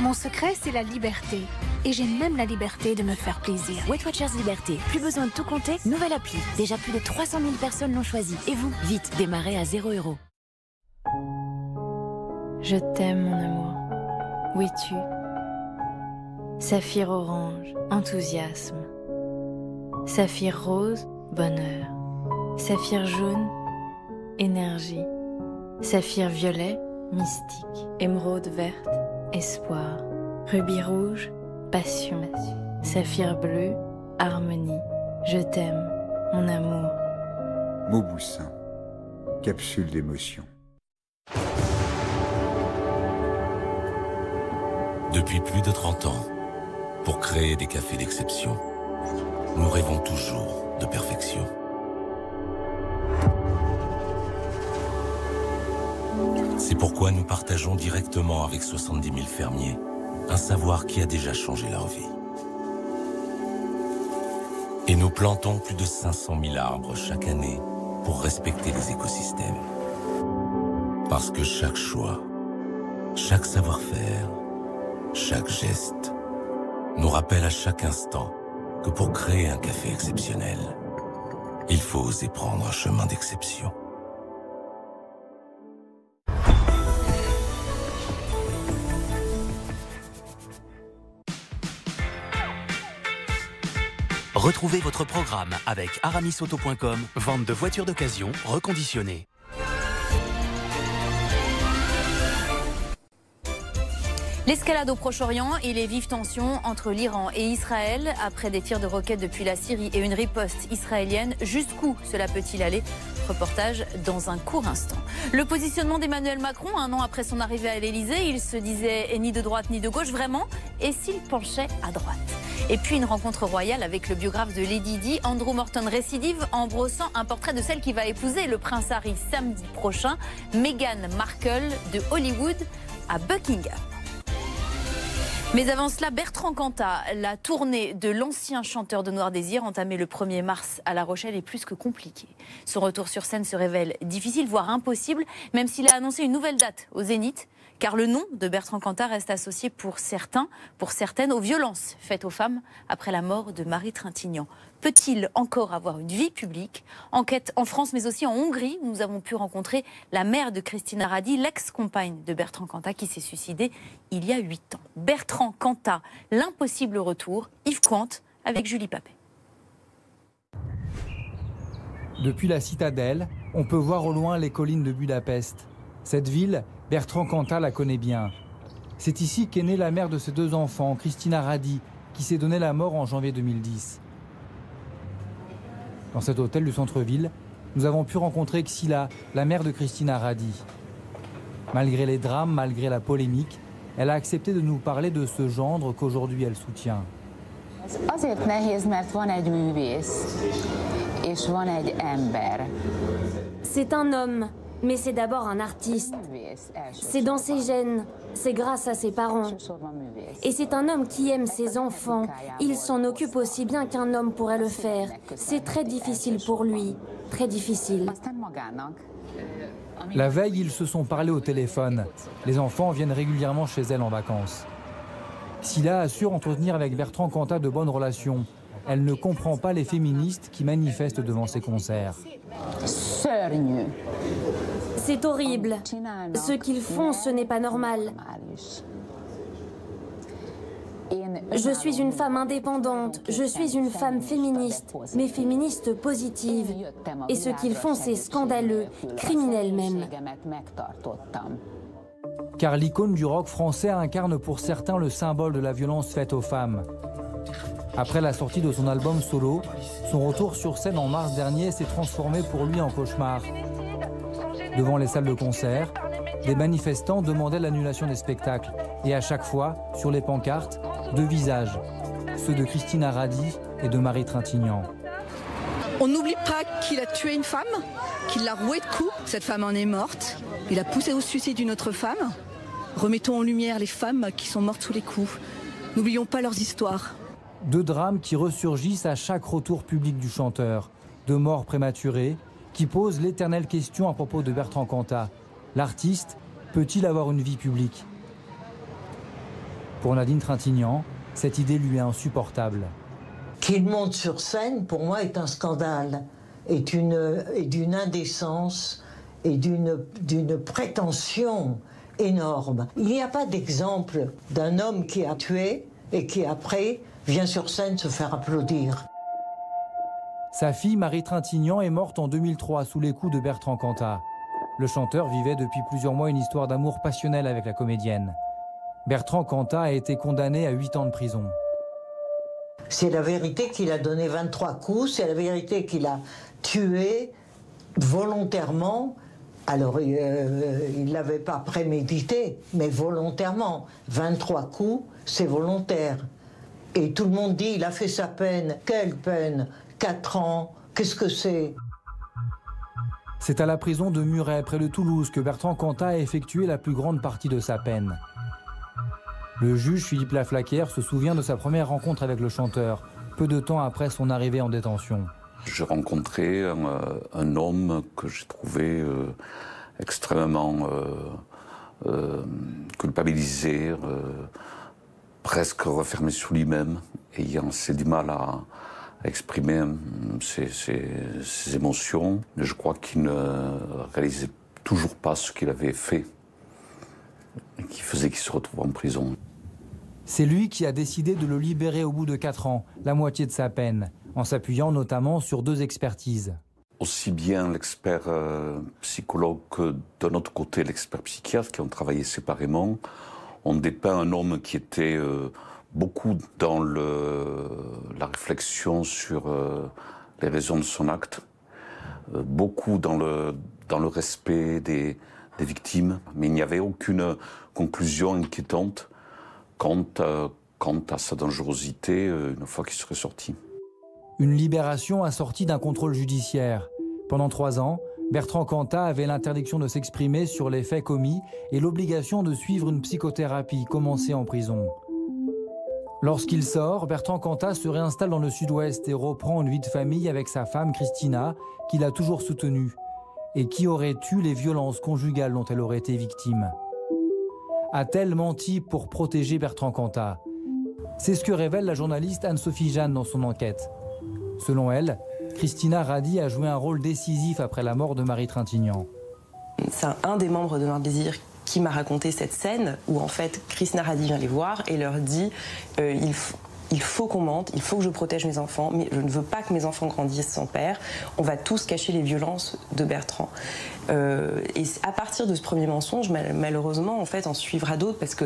Mon secret, c'est la liberté. Et j'ai même la liberté de me faire plaisir. Weight Watchers Liberté. Plus besoin de tout compter. Nouvelle appli. Déjà plus de 300 000 personnes l'ont choisi. Et vous, vite, démarrez à 0 €. Je t'aime, mon amour. Où es-tu? Saphir orange, enthousiasme. Saphir rose, bonheur. Saphir jaune, énergie. Saphir violet, mystique. Émeraude verte, espoir. Rubis rouge, passion. Saphir bleu, harmonie. Je t'aime, mon amour. Mauboussin, capsule d'émotion. Depuis plus de 30 ans, pour créer des cafés d'exception, nous rêvons toujours de perfection. C'est pourquoi nous partageons directement avec 70 000 fermiers un savoir qui a déjà changé leur vie. Et nous plantons plus de 500 000 arbres chaque année pour respecter les écosystèmes. Parce que chaque choix, chaque savoir-faire, chaque geste nous rappelle à chaque instant que pour créer un café exceptionnel, il faut oser prendre un chemin d'exception. Retrouvez votre programme avec aramisauto.com, vente de voitures d'occasion reconditionnées. L'escalade au Proche-Orient et les vives tensions entre l'Iran et Israël après des tirs de roquettes depuis la Syrie et une riposte israélienne. Jusqu'où cela peut-il aller? Reportage dans un court instant. Le positionnement d'Emmanuel Macron, un an après son arrivée à l'Elysée, il se disait ni de droite ni de gauche, vraiment? Et s'il penchait à droite? Et puis une rencontre royale avec le biographe de Lady Di, Andrew Morton récidive en brossant un portrait de celle qui va épouser le prince Harry samedi prochain, Meghan Markle de Hollywood à Buckingham. Mais avant cela, Bertrand Cantat, la tournée de l'ancien chanteur de Noir Désir entamée le 1er mars à La Rochelle est plus que compliquée. Son retour sur scène se révèle difficile, voire impossible, même s'il a annoncé une nouvelle date au Zénith. Car le nom de Bertrand Cantat reste associé pour certains, pour certaines, aux violences faites aux femmes après la mort de Marie Trintignant. Peut-il encore avoir une vie publique? Enquête en France, mais aussi en Hongrie, où nous avons pu rencontrer la mère de Christina Radi, l'ex-compagne de Bertrand Cantat, qui s'est suicidée il y a 8 ans. Bertrand Cantat, l'impossible retour. Yves Cointe avec Julie Papet. Depuis la citadelle, on peut voir au loin les collines de Budapest. Cette ville, Bertrand Cantat la connaît bien. C'est ici qu'est née la mère de ses 2 enfants, Christina Radi, qui s'est donné la mort en janvier 2010. Dans cet hôtel du centre-ville, nous avons pu rencontrer Xila, la mère de Christina Radi. Malgré les drames, malgré la polémique, elle a accepté de nous parler de ce gendre qu'aujourd'hui elle soutient. C'est un homme, mais c'est d'abord un artiste. C'est dans ses gènes, c'est grâce à ses parents. Et c'est un homme qui aime ses enfants. Il s'en occupe aussi bien qu'un homme pourrait le faire. C'est très difficile pour lui, très difficile. La veille, ils se sont parlé au téléphone. Les enfants viennent régulièrement chez elle en vacances. Scylla assure entretenir avec Bertrand Cantat de bonnes relations. Elle ne comprend pas les féministes qui manifestent devant ses concerts. C'est horrible. Ce qu'ils font, ce n'est pas normal. Je suis une femme indépendante, je suis une femme féministe, mais féministe positive. Et ce qu'ils font, c'est scandaleux, criminel même. Car l'icône du rock français incarne pour certains le symbole de la violence faite aux femmes. Après la sortie de son album solo, son retour sur scène en mars dernier s'est transformé pour lui en cauchemar. Devant les salles de concert, des manifestants demandaient l'annulation des spectacles. Et à chaque fois, sur les pancartes, 2 visages, ceux de Christina Radi et de Marie Trintignant. On n'oublie pas qu'il a tué une femme, qu'il l'a rouée de coups. Cette femme en est morte. Il a poussé au suicide une autre femme. Remettons en lumière les femmes qui sont mortes sous les coups. N'oublions pas leurs histoires. 2 drames qui ressurgissent à chaque retour public du chanteur. 2 morts prématurées qui posent l'éternelle question à propos de Bertrand Cantat. L'artiste peut-il avoir une vie publique? Pour Nadine Trintignant, cette idée lui est insupportable. Qu'il monte sur scène, pour moi, est un scandale, et d'une indécence et d'une prétention énorme. Il n'y a pas d'exemple d'un homme qui a tué et qui, après, vient sur scène se faire applaudir. Sa fille, Marie Trintignant, est morte en 2003 sous les coups de Bertrand Cantat. Le chanteur vivait depuis plusieurs mois une histoire d'amour passionnel avec la comédienne. Bertrand Cantat a été condamné à 8 ans de prison. C'est la vérité qu'il a donné 23 coups, c'est la vérité qu'il a tué volontairement. Alors, il ne l'avait pas prémédité, mais volontairement. 23 coups, c'est volontaire. Et tout le monde dit, il a fait sa peine. Quelle peine? 4 ans, qu'est-ce que c'est? C'est à la prison de Muret, près de Toulouse, que Bertrand Cantat a effectué la plus grande partie de sa peine. Le juge Philippe Laflaquière se souvient de sa première rencontre avec le chanteur, peu de temps après son arrivée en détention. J'ai rencontré un homme que j'ai trouvé extrêmement culpabilisé, presque refermé sur lui-même, ayant assez du mal à exprimer ses émotions. Mais je crois qu'il ne réalisait toujours pas ce qu'il avait fait et qui faisait qu'il se retrouve en prison. C'est lui qui a décidé de le libérer au bout de 4 ans, la moitié de sa peine, en s'appuyant notamment sur 2 expertises. Aussi bien l'expert psychologue que de notre côté l'expert psychiatre, qui ont travaillé séparément, ont dépeint un homme qui était beaucoup dans la réflexion sur les raisons de son acte, beaucoup dans le respect des victimes, mais il n'y avait aucune conclusion inquiétante quant à sa dangerosité une fois qu'il serait sorti. Une libération assortie d'un contrôle judiciaire. Pendant 3 ans, Bertrand Cantat avait l'interdiction de s'exprimer sur les faits commis et l'obligation de suivre une psychothérapie commencée en prison. Lorsqu'il sort, Bertrand Cantat se réinstalle dans le sud-ouest et reprend une vie de famille avec sa femme Christina, qu'il a toujours soutenue, et qui aurait eu les violences conjugales dont elle aurait été victime. A-t-elle menti pour protéger Bertrand Cantat? C'est ce que révèle la journaliste Anne-Sophie Jeanne dans son enquête. Selon elle, Christina Radi a joué un rôle décisif après la mort de Marie Trintignant. C'est un des membres de Noir Désir qui m'a raconté cette scène où en fait Christina Radi vient les voir et leur dit il faut qu'on mente, il faut que je protège mes enfants, mais je ne veux pas que mes enfants grandissent sans père. On va tous cacher les violences de Bertrand. Et à partir de ce premier mensonge, malheureusement, en fait, on suivra d'autres parce que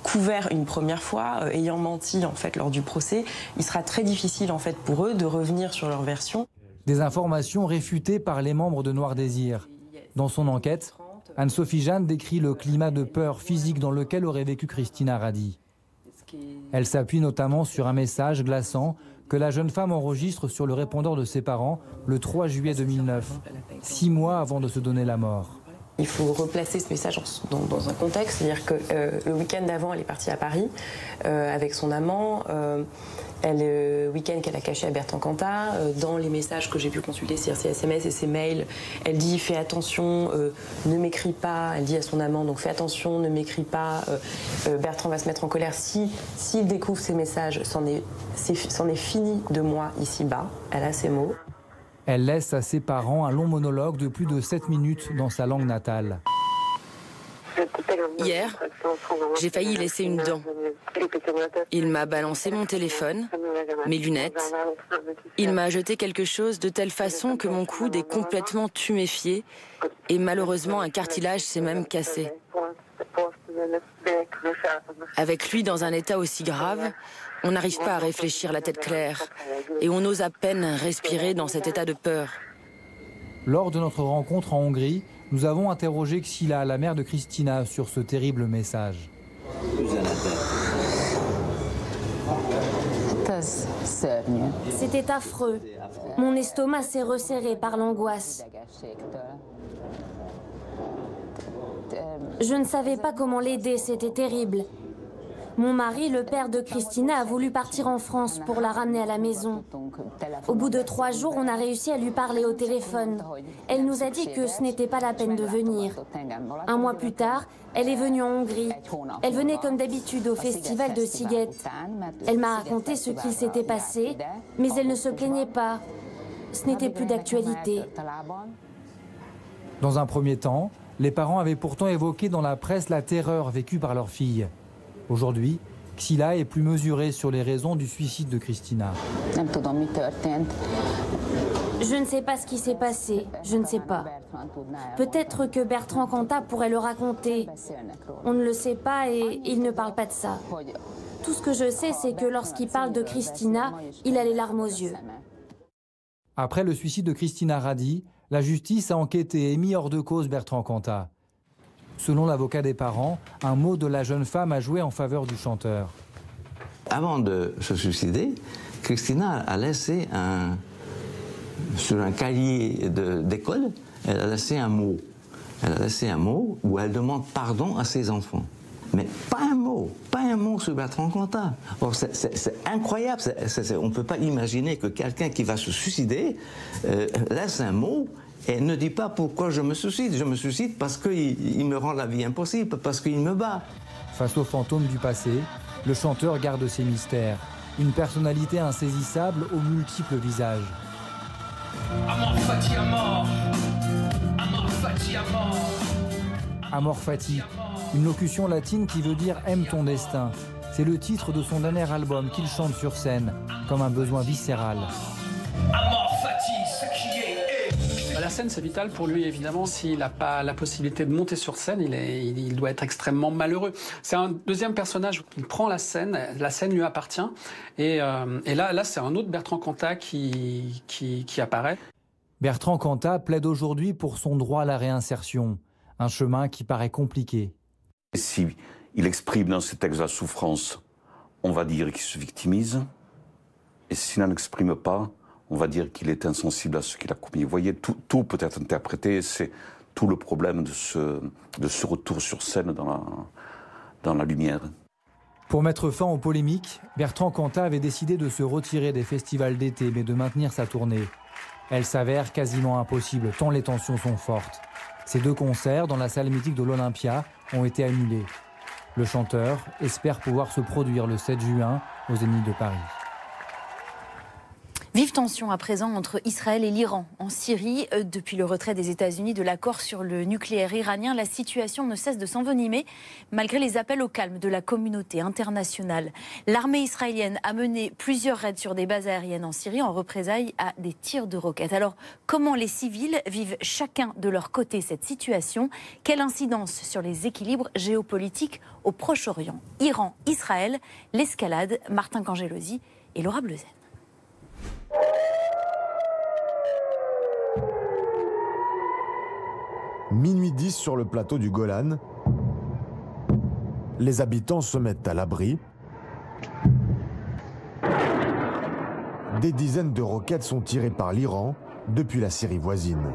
couvert une première fois, ayant menti en fait lors du procès, il sera très difficile en fait pour eux de revenir sur leur version. Des informations réfutées par les membres de Noir Désir. Dans son enquête, Anne-Sophie Jeanne décrit le climat de peur physique dans lequel aurait vécu Christina Radi. Elle s'appuie notamment sur un message glaçant que la jeune femme enregistre sur le répondeur de ses parents le 3 juillet 2009, 6 mois avant de se donner la mort. Il faut replacer ce message dans un contexte, c'est-à-dire que le week-end d'avant, elle est partie à Paris avec son amant. Le week-end qu'elle a caché à Bertrand Cantat, dans les messages que j'ai pu consulter, c'est-à-dire ses SMS et ses mails, elle dit fais attention, ne m'écris pas, elle dit à son amant, donc fais attention, ne m'écris pas, Bertrand va se mettre en colère s'il découvre ces messages, c'en est fini de moi ici-bas, elle a ces mots. Elle laisse à ses parents un long monologue de plus de 7 minutes dans sa langue natale. Hier, j'ai failli laisser une dent. Il m'a balancé mon téléphone, mes lunettes. Il m'a jeté quelque chose de telle façon que mon coude est complètement tuméfié et malheureusement un cartilage s'est même cassé. Avec lui dans un état aussi grave, on n'arrive pas à réfléchir la tête claire et on ose à peine respirer dans cet état de peur. Lors de notre rencontre en Hongrie, nous avons interrogé Xila, la mère de Christina, sur ce terrible message. C'était affreux. Mon estomac s'est resserré par l'angoisse. Je ne savais pas comment l'aider, c'était terrible. Mon mari, le père de Christina, a voulu partir en France pour la ramener à la maison. Au bout de 3 jours, on a réussi à lui parler au téléphone. Elle nous a dit que ce n'était pas la peine de venir. 1 mois plus tard, elle est venue en Hongrie. Elle venait comme d'habitude au festival de Sziget. Elle m'a raconté ce qu'il s'était passé, mais elle ne se plaignait pas. Ce n'était plus d'actualité. Dans un premier temps, les parents avaient pourtant évoqué dans la presse la terreur vécue par leur fille. Aujourd'hui, Xila est plus mesurée sur les raisons du suicide de Christina. Je ne sais pas ce qui s'est passé, je ne sais pas. Peut-être que Bertrand Cantat pourrait le raconter. On ne le sait pas et il ne parle pas de ça. Tout ce que je sais, c'est que lorsqu'il parle de Christina, il a les larmes aux yeux. Après le suicide de Christina Radi, la justice a enquêté et mis hors de cause Bertrand Cantat. Selon l'avocat des parents, un mot de la jeune femme a joué en faveur du chanteur. Avant de se suicider, Christina a laissé sur un cahier d'école, elle a laissé un mot. Elle a laissé un mot où elle demande pardon à ses enfants. Mais pas un mot sur Bertrand Cantat. Or, c'est incroyable, on ne peut pas imaginer que quelqu'un qui va se suicider laisse un mot et ne dit pas pourquoi je me suicide. Je me suicide parce qu'il me rend la vie impossible, parce qu'il me bat. Face aux fantômes du passé, le chanteur garde ses mystères. Une personnalité insaisissable aux multiples visages. Amor fati amor, amor fati amor. Amor fati, une locution latine qui veut dire aime ton destin. C'est le titre de son dernier album qu'il chante sur scène, comme un besoin viscéral. Amor fati, ce qui est. La scène, c'est vital pour lui, évidemment. S'il n'a pas la possibilité de monter sur scène, il doit être extrêmement malheureux. C'est un deuxième personnage qui prend la scène lui appartient. Et là c'est un autre Bertrand Cantat qui apparaît. Bertrand Cantat plaide aujourd'hui pour son droit à la réinsertion, un chemin qui paraît compliqué. Si il exprime dans ses textes la souffrance, on va dire qu'il se victimise. Et s'il n'en exprime pas, on va dire qu'il est insensible à ce qu'il a commis. Vous voyez, tout peut être interprété, c'est tout le problème de ce retour sur scène dans la lumière. Pour mettre fin aux polémiques, Bertrand Cantat avait décidé de se retirer des festivals d'été, mais de maintenir sa tournée. Elle s'avère quasiment impossible, tant les tensions sont fortes. Ces 2 concerts, dans la salle mythique de l'Olympia, ont été annulés. Le chanteur espère pouvoir se produire le 7 juin au Zénith de Paris. Vive tension à présent entre Israël et l'Iran. En Syrie, depuis le retrait des États-Unis de l'accord sur le nucléaire iranien, la situation ne cesse de s'envenimer malgré les appels au calme de la communauté internationale. L'armée israélienne a mené plusieurs raids sur des bases aériennes en Syrie en représailles à des tirs de roquettes. Alors, comment les civils vivent chacun de leur côté cette situation? Quelle incidence sur les équilibres géopolitiques au Proche-Orient? Iran, Israël, l'escalade, Martin Cangelosi et Laura Bleuzen. Minuit 10 sur le plateau du Golan. Les habitants se mettent à l'abri. Des dizaines de roquettes sont tirées par l'Iran depuis la Syrie voisine.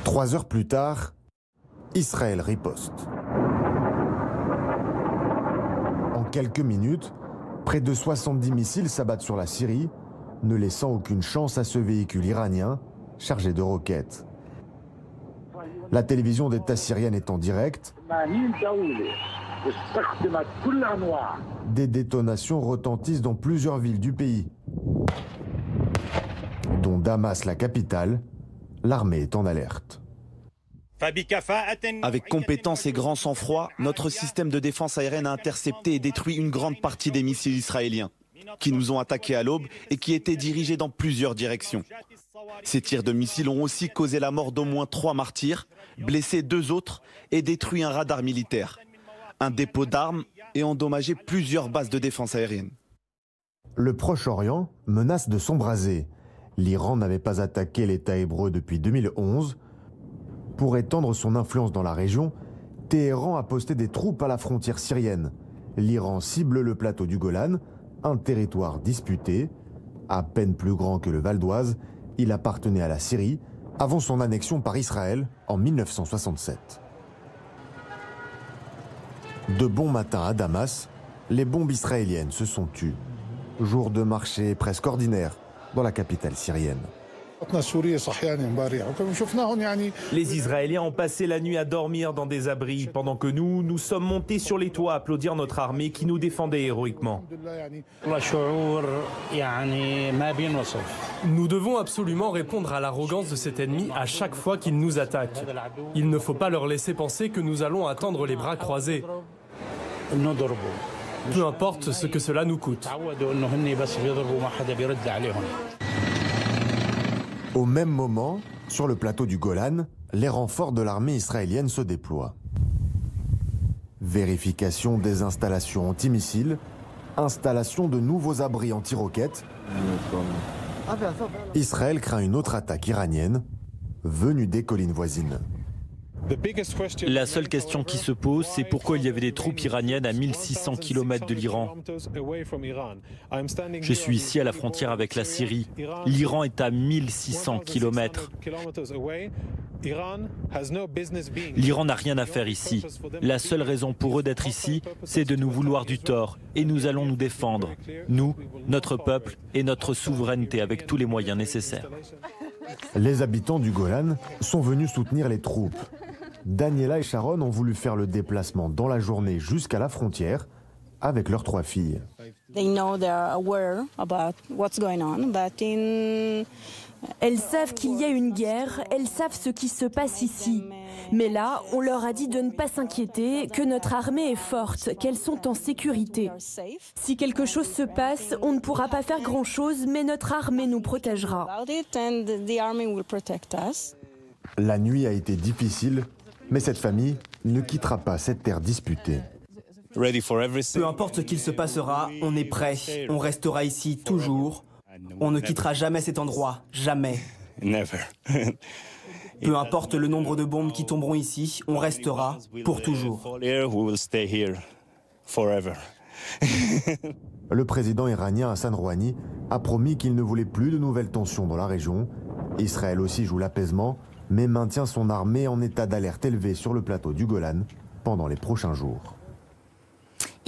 Trois heures plus tard, Israël riposte. En quelques minutes, près de 70 missiles s'abattent sur la Syrie, ne laissant aucune chance à ce véhicule iranien chargé de roquettes. La télévision d'État syrienne est en direct. Des détonations retentissent dans plusieurs villes du pays, dont Damas, la capitale. L'armée est en alerte. Avec compétence et grand sang-froid, notre système de défense aérienne a intercepté et détruit une grande partie des missiles israéliens, qui nous ont attaqués à l'aube et qui étaient dirigés dans plusieurs directions. Ces tirs de missiles ont aussi causé la mort d'au moins 3 martyrs, blessé 2 autres et détruit un radar militaire, un dépôt d'armes et endommagé plusieurs bases de défense aérienne. Le Proche-Orient menace de s'embraser. L'Iran n'avait pas attaqué l'État hébreu depuis 2011. Pour étendre son influence dans la région, Téhéran a posté des troupes à la frontière syrienne. L'Iran cible le plateau du Golan, un territoire disputé. À peine plus grand que le Val d'Oise, il appartenait à la Syrie avant son annexion par Israël en 1967. De bon matin à Damas, les bombes israéliennes se sont tues. Jour de marché presque ordinaire dans la capitale syrienne. Les Israéliens ont passé la nuit à dormir dans des abris, pendant que nous sommes montés sur les toits à applaudir notre armée qui nous défendait héroïquement. Nous devons absolument répondre à l'arrogance de cet ennemi à chaque fois qu'il nous attaque. Il ne faut pas leur laisser penser que nous allons attendre les bras croisés. Peu importe ce que cela nous coûte. Au même moment, sur le plateau du Golan, les renforts de l'armée israélienne se déploient. Vérification des installations antimissiles, installation de nouveaux abris anti-roquettes. Israël craint une autre attaque iranienne, venue des collines voisines. La seule question qui se pose, c'est pourquoi il y avait des troupes iraniennes à 1600 km de l'Iran. Je suis ici à la frontière avec la Syrie. L'Iran est à 1600 km. L'Iran n'a rien à faire ici. La seule raison pour eux d'être ici, c'est de nous vouloir du tort. Et nous allons nous défendre. Nous, notre peuple et notre souveraineté avec tous les moyens nécessaires. Les habitants du Golan sont venus soutenir les troupes. Daniela et Sharon ont voulu faire le déplacement dans la journée jusqu'à la frontière avec leurs 3 filles. Elles savent qu'il y a une guerre, elles savent ce qui se passe ici. Mais là, on leur a dit de ne pas s'inquiéter, que notre armée est forte, qu'elles sont en sécurité. Si quelque chose se passe, on ne pourra pas faire grand-chose, mais notre armée nous protégera. La nuit a été difficile, mais cette famille ne quittera pas cette terre disputée. Peu importe ce qu'il se passera, on est prêt, on restera ici toujours. On ne quittera jamais cet endroit, jamais. Peu importe le nombre de bombes qui tomberont ici, on restera pour toujours. Le président iranien Hassan Rouhani a promis qu'il ne voulait plus de nouvelles tensions dans la région. Israël aussi joue l'apaisement, mais maintient son armée en état d'alerte élevé sur le plateau du Golan pendant les prochains jours.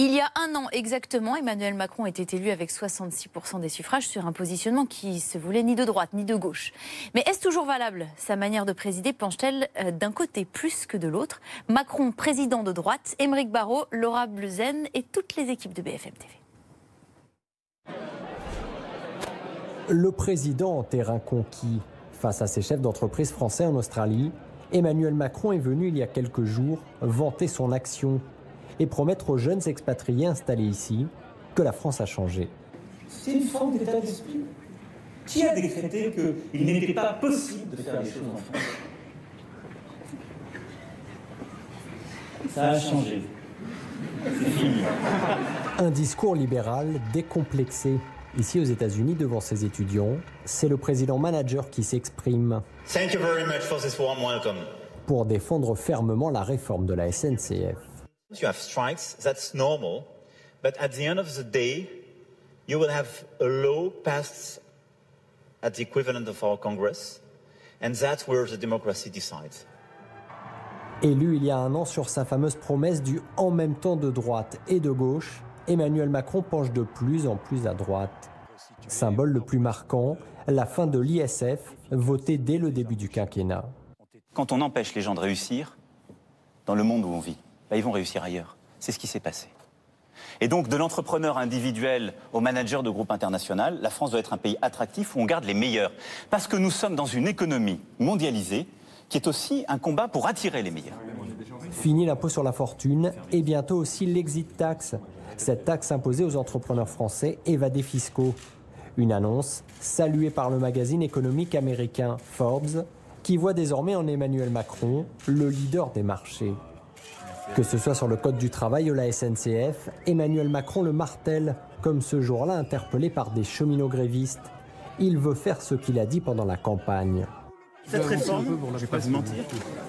Il y a un an exactement, Emmanuel Macron était élu avec 66% des suffrages sur un positionnement qui se voulait ni de droite ni de gauche. Mais est-ce toujours valable? Sa manière de présider penche-t-elle d'un côté plus que de l'autre? Macron, président de droite, Aymeric Barraud, Laura Bleuzen et toutes les équipes de BFM TV. Le président en terrain conquis. Face à ses chefs d'entreprise français en Australie, Emmanuel Macron est venu il y a quelques jours vanter son action et promettre aux jeunes expatriés installés ici que la France a changé. C'est une forme d'état d'esprit. Qui a décrété qu'il n'était pas possible de faire les choses en France? Ça a changé. C'est fini. Un discours libéral décomplexé. Ici aux États-Unis, devant ses étudiants, c'est le président manager qui s'exprime. Thank you very much for this warm welcome. Pour défendre fermement la réforme de la SNCF. You have strikes, that's normal, but at the end of the day, you will have a law passed at the equivalent of our Congress, and that's where the democracy decides. Élu il y a un an sur sa fameuse promesse du « en même temps » de droite et de gauche, Emmanuel Macron penche de plus en plus à droite. Symbole le plus marquant, la fin de l'ISF, votée dès le début du quinquennat. Quand on empêche les gens de réussir, dans le monde où on vit, ils vont réussir ailleurs. C'est ce qui s'est passé. Et donc, de l'entrepreneur individuel au manager de groupe international, la France doit être un pays attractif où on garde les meilleurs. Parce que nous sommes dans une économie mondialisée qui est aussi un combat pour attirer les meilleurs. Fini l'impôt sur la fortune et bientôt aussi l'exit tax. Cette taxe imposée aux entrepreneurs français évadés fiscaux. Une annonce saluée par le magazine économique américain Forbes, qui voit désormais en Emmanuel Macron le leader des marchés. Que ce soit sur le code du travail ou la SNCF, Emmanuel Macron le martèle, comme ce jour-là interpellé par des cheminots grévistes. Il veut faire ce qu'il a dit pendant la campagne. Cette réforme, je ne vais pas vous mentir,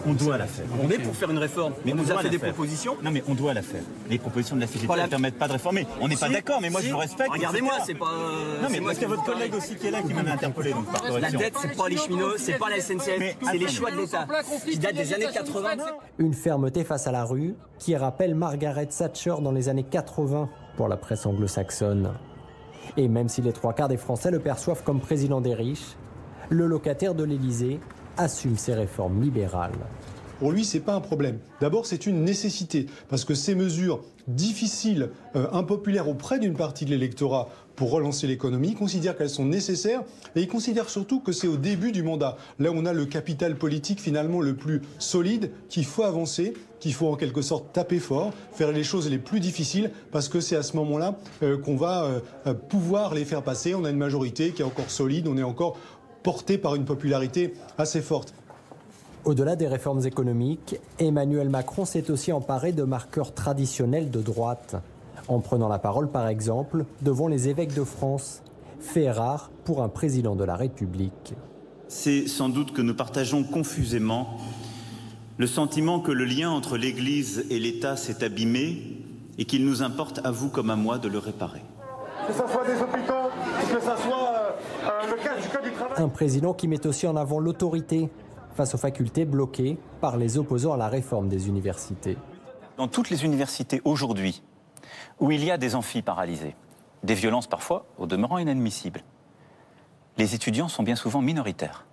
on doit la faire. On est pour faire une réforme. Mais on nous a fait des propositions. Non, mais on doit la faire. Les propositions de la CGT ne permettent pas de réformer. On n'est pas d'accord, mais moi je vous respecte. Regardez-moi, c'est pas. Non, mais parce qu'il y a votre collègue aussi qui est là qui m'avait interpellé. Donc, par correction. La dette, c'est pas les cheminots, c'est pas la SNCF, c'est les choix de l'État qui datent des années 80. Une fermeté face à la rue qui rappelle Margaret Thatcher dans les années 80 pour la presse anglo-saxonne. Et même si les 3/4 des Français le perçoivent comme président des riches, le locataire de l'Élysée assume ses réformes libérales. Pour lui, ce n'est pas un problème. D'abord, c'est une nécessité, parce que ces mesures difficiles, impopulaires auprès d'une partie de l'électorat pour relancer l'économie, il considère qu'elles sont nécessaires, et il considère surtout que c'est au début du mandat, là où on a le capital politique finalement le plus solide, qu'il faut avancer, qu'il faut en quelque sorte taper fort, faire les choses les plus difficiles, parce que c'est à ce moment-là qu'on va pouvoir les faire passer. On a une majorité qui est encore solide, on est encore porté par une popularité assez forte. Au-delà des réformes économiques, Emmanuel Macron s'est aussi emparé de marqueurs traditionnels de droite, en prenant la parole par exemple devant les évêques de France, fait rare pour un président de la République. C'est sans doute que nous partageons confusément le sentiment que le lien entre l'Église et l'État s'est abîmé et qu'il nous importe à vous comme à moi de le réparer. Que ce soit des hôpitaux, que ce soit le cas du Code du travail. Un président qui met aussi en avant l'autorité face aux facultés bloquées par les opposants à la réforme des universités. Dans toutes les universités aujourd'hui, où il y a des amphis paralysés, des violences parfois au demeurant inadmissibles, les étudiants sont bien souvent minoritaires.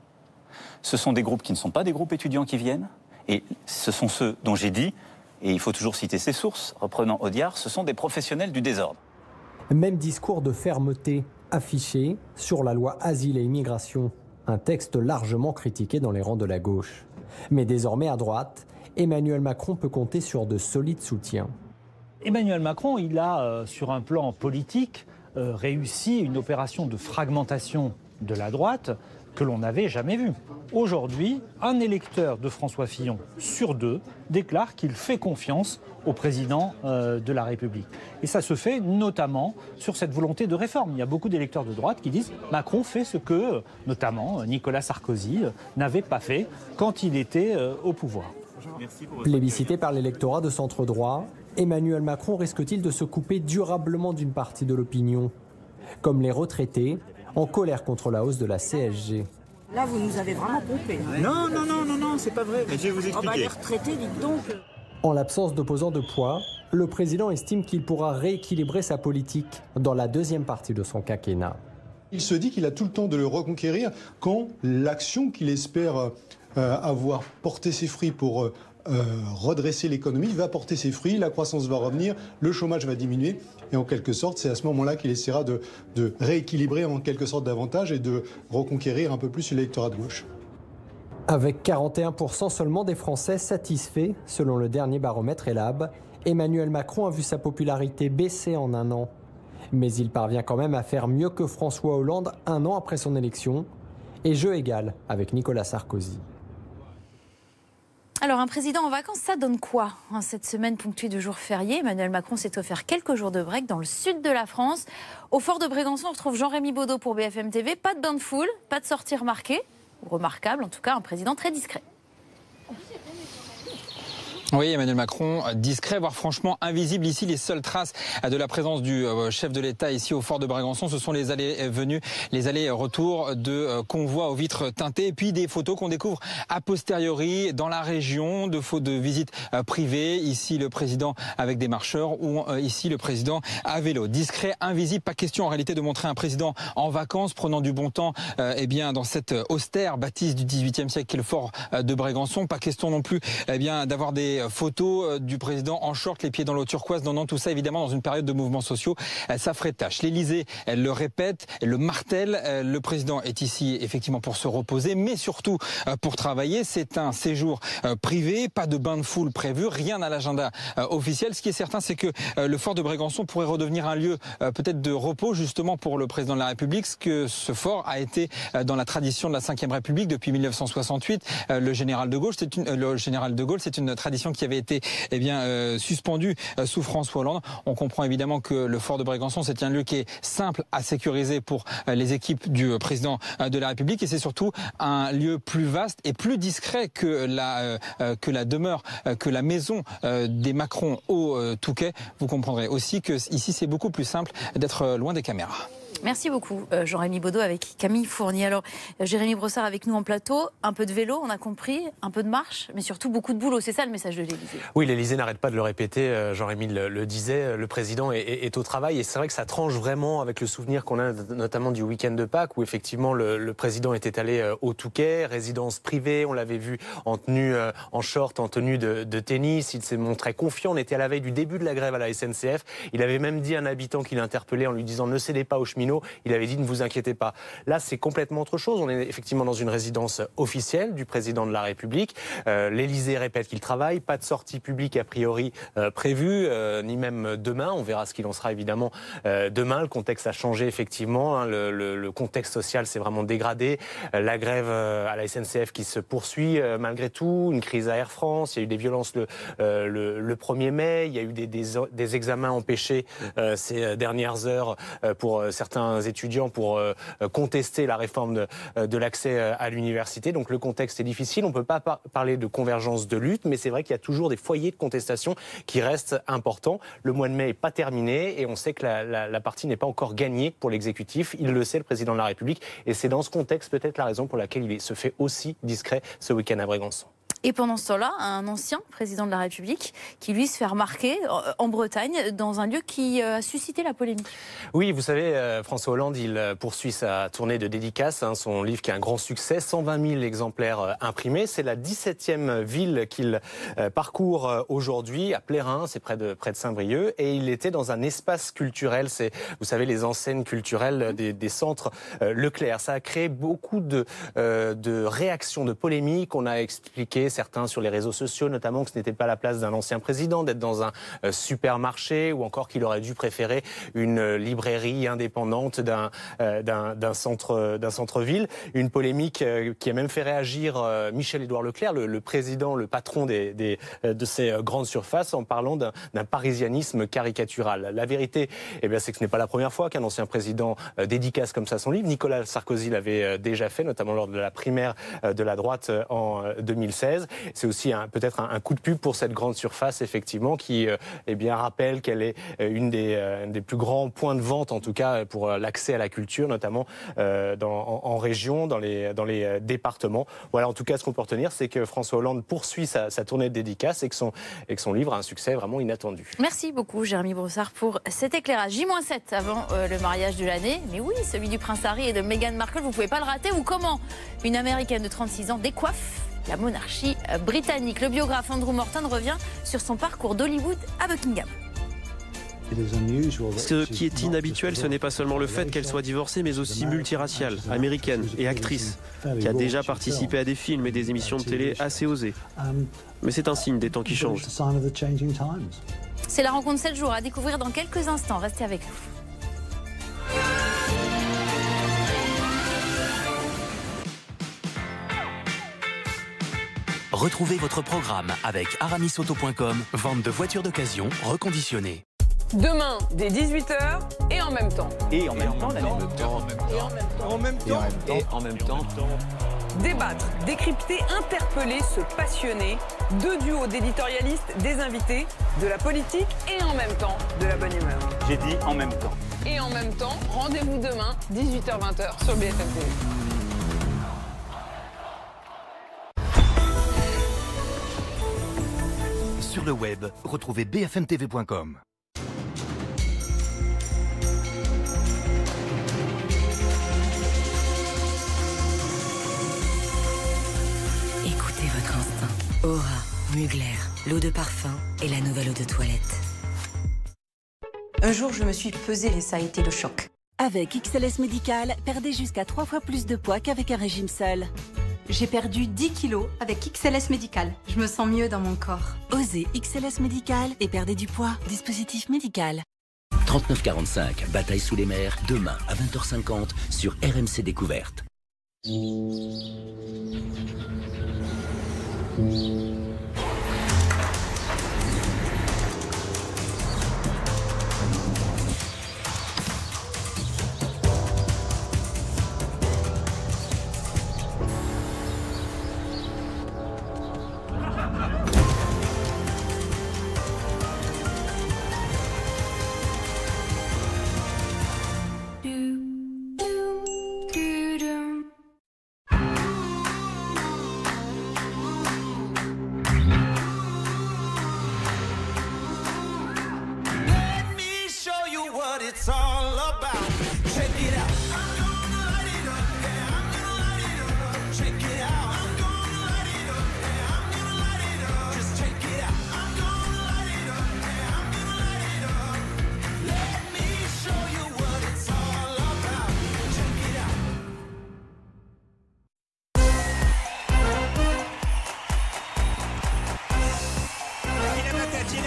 Ce sont des groupes qui ne sont pas des groupes étudiants qui viennent, et ce sont ceux dont j'ai dit, et il faut toujours citer ces sources, reprenant Audiard, ce sont des professionnels du désordre. Même discours de fermeté affiché sur la loi Asile et Immigration, un texte largement critiqué dans les rangs de la gauche. Mais désormais à droite, Emmanuel Macron peut compter sur de solides soutiens. Emmanuel Macron, il a, sur un plan politique, réussi une opération de fragmentation de la droite que l'on n'avait jamais vue. Aujourd'hui, un électeur de François Fillon sur 2 déclare qu'il fait confiance au président de la République. Et ça se fait notamment sur cette volonté de réforme. Il y a beaucoup d'électeurs de droite qui disent « Macron fait ce que, notamment, Nicolas Sarkozy n'avait pas fait quand il était au pouvoir ». Plébiscité par l'électorat de centre droit, Emmanuel Macron risque-t-il de se couper durablement d'une partie de l'opinion, comme les retraités, en colère contre la hausse de la CSG. Là, vous nous avez vraiment pompé. Non, c'est pas vrai, mais je vais vous expliquer. Les retraités, dites donc. En l'absence d'opposants de poids, le président estime qu'il pourra rééquilibrer sa politique dans la deuxième partie de son quinquennat. Il se dit qu'il a tout le temps de le reconquérir quand l'action qu'il espère avoir porté ses fruits pour redresser l'économie va porter ses fruits, la croissance va revenir, le chômage va diminuer et en quelque sorte c'est à ce moment-là qu'il essaiera de rééquilibrer en quelque sorte davantage et de reconquérir un peu plus l'électorat de gauche. Avec 41% seulement des Français satisfaits, selon le dernier baromètre ELAB, Emmanuel Macron a vu sa popularité baisser en un an. Mais il parvient quand même à faire mieux que François Hollande un an après son élection, et jeu égal avec Nicolas Sarkozy. Alors, un président en vacances, ça donne quoi? Cette semaine ponctuée de jours fériés, Emmanuel Macron s'est offert quelques jours de break dans le sud de la France. Au fort de Brégançon, on retrouve Jean-Rémy Baudot pour BFM TV. Pas de bain de foule, pas de sortie remarquée, ou remarquable, en tout cas un président très discret. Oui, Emmanuel Macron, discret, voire franchement invisible. Ici, les seules traces de la présence du chef de l'État ici au fort de Brégançon, ce sont les allées-venues, les allers-retours de convois aux vitres teintées, et puis des photos qu'on découvre a posteriori dans la région, de visites privées. Ici, le président avec des marcheurs, ou ici, le président à vélo. Discret, invisible, pas question en réalité de montrer un président en vacances, prenant du bon temps eh bien, dans cette austère bâtisse du XVIIIe siècle qu'est le fort de Brégançon. Pas question non plus eh bien, d'avoir des photos du président en short, les pieds dans l'eau turquoise. Non, tout ça évidemment dans une période de mouvements sociaux, ça ferait tâche. L'Élysée, elle le répète, elle le martèle, le président est ici effectivement pour se reposer, mais surtout pour travailler. C'est un séjour privé, pas de bain de foule prévu, rien à l'agenda officiel. Ce qui est certain, c'est que le fort de Brégançon pourrait redevenir un lieu peut-être de repos justement pour le président de la République, ce que ce fort a été dans la tradition de la Ve République depuis 1968. Le général de Gaulle, c'est une tradition opération qui avait été suspendue sous François Hollande. On comprend évidemment que le fort de Brégançon, c'est un lieu qui est simple à sécuriser pour les équipes du président de la République, et c'est surtout un lieu plus vaste et plus discret que la demeure, que la maison des Macron au Touquet. Vous comprendrez aussi que ici c'est beaucoup plus simple d'être loin des caméras. Merci beaucoup, Jean-Rémy Baudot avec Camille Fournier. Alors, Jérémy Brossard avec nous en plateau. Un peu de vélo, on a compris, un peu de marche, mais surtout beaucoup de boulot. C'est ça le message de l'Élysée. Oui, l'Élysée n'arrête pas de le répéter. Jean-Rémy le disait, le président est au travail. Et c'est vrai que ça tranche vraiment avec le souvenir qu'on a notamment du week-end de Pâques, où effectivement le président était allé au Touquet, résidence privée. On l'avait vu en tenue, en short, en tenue de tennis. Il s'est montré confiant. On était à la veille du début de la grève à la SNCF. Il avait même dit à un habitant qui l'interpellait en lui disant « Ne cédez pas aux cheminots ». Il avait dit « Ne vous inquiétez pas ». Là, c'est complètement autre chose. On est effectivement dans une résidence officielle du président de la République. L'Élysée répète qu'il travaille. Pas de sortie publique a priori prévue, ni même demain. On verra ce qu'il en sera évidemment demain. Le contexte a changé effectivement. Le contexte social s'est vraiment dégradé. La grève à la SNCF qui se poursuit malgré tout. Une crise à Air France. Il y a eu des violences le 1er mai. Il y a eu des examens empêchés ces dernières heures pour certains étudiants pour contester la réforme de l'accès à l'université. Donc le contexte est difficile. On ne peut pas parler de convergence de lutte, mais c'est vrai qu'il y a toujours des foyers de contestation qui restent importants. Le mois de mai n'est pas terminé et on sait que la partie n'est pas encore gagnée pour l'exécutif. Il le sait, le président de la République. Et c'est dans ce contexte peut-être la raison pour laquelle il se fait aussi discret ce week-end à Brégançon. Et pendant ce temps-là, un ancien président de la République qui, lui, se fait remarquer en Bretagne, dans un lieu qui a suscité la polémique. Oui, vous savez, François Hollande, il poursuit sa tournée de dédicaces, son livre qui a un grand succès, 120 000 exemplaires imprimés. C'est la 17e ville qu'il parcourt aujourd'hui, à Plérin, c'est près de Saint-Brieuc. Et il était dans un espace culturel, c'est, vous savez, les enseignes culturelles des centres Leclerc. Ça a créé beaucoup de réactions, de polémiques. On a expliqué, certains sur les réseaux sociaux notamment, que ce n'était pas la place d'un ancien président d'être dans un supermarché, ou encore qu'il aurait dû préférer une librairie indépendante d'un centre-ville. Une polémique qui a même fait réagir Michel-Édouard Leclerc, le président, le patron de ces grandes surfaces, en parlant d'un parisianisme caricatural. La vérité, c'est que ce n'est pas la première fois qu'un ancien président dédicace comme ça son livre. Nicolas Sarkozy l'avait déjà fait, notamment lors de la primaire de la droite en 2016. C'est aussi peut-être un coup de pub pour cette grande surface, effectivement, qui rappelle qu'elle est une des plus grands points de vente, en tout cas, pour l'accès à la culture, notamment en région, dans les départements. Voilà, en tout cas, ce qu'on peut retenir, c'est que François Hollande poursuit sa tournée de dédicaces et que son livre a un succès vraiment inattendu. Merci beaucoup, Jérémy Brossard, pour cet éclairage. J-7 avant le mariage de l'année. Mais oui, celui du prince Harry et de Meghan Markle, vous ne pouvez pas le rater. Ou comment une Américaine de 36 ans décoiffe la monarchie britannique. Le biographe Andrew Morton revient sur son parcours d'Hollywood à Buckingham. Ce qui est inhabituel, ce n'est pas seulement le fait qu'elle soit divorcée, mais aussi multiraciale, américaine et actrice, qui a déjà participé à des films et des émissions de télé assez osées. Mais c'est un signe des temps qui changent. C'est la rencontre 7 jours à découvrir dans quelques instants. Restez avec nous. Retrouvez votre programme avec aramisauto.com, vente de voitures d'occasion reconditionnées. Demain, dès 18h et en même temps. Et en même temps, la même temps. Et en même temps. Débattre, décrypter, interpeller, se passionner. Deux duos d'éditorialistes, des invités, de la politique et en même temps de la bonne humeur. J'ai dit en même temps. Et en même temps, rendez-vous demain, 18h-20h sur BFM TV. Sur le web, retrouvez bfmtv.com. Écoutez votre instinct. Aura, Mugler, l'eau de parfum et la nouvelle eau de toilette. Un jour, je me suis pesée et ça a été le choc. Avec XLS Médical, perdez jusqu'à 3 fois plus de poids qu'avec un régime seul. J'ai perdu 10 kilos avec XLS Médical. Je me sens mieux dans mon corps. Osez XLS Médical et perdez du poids. Dispositif médical. 3945, bataille sous les mers, demain à 20h50 sur RMC Découverte.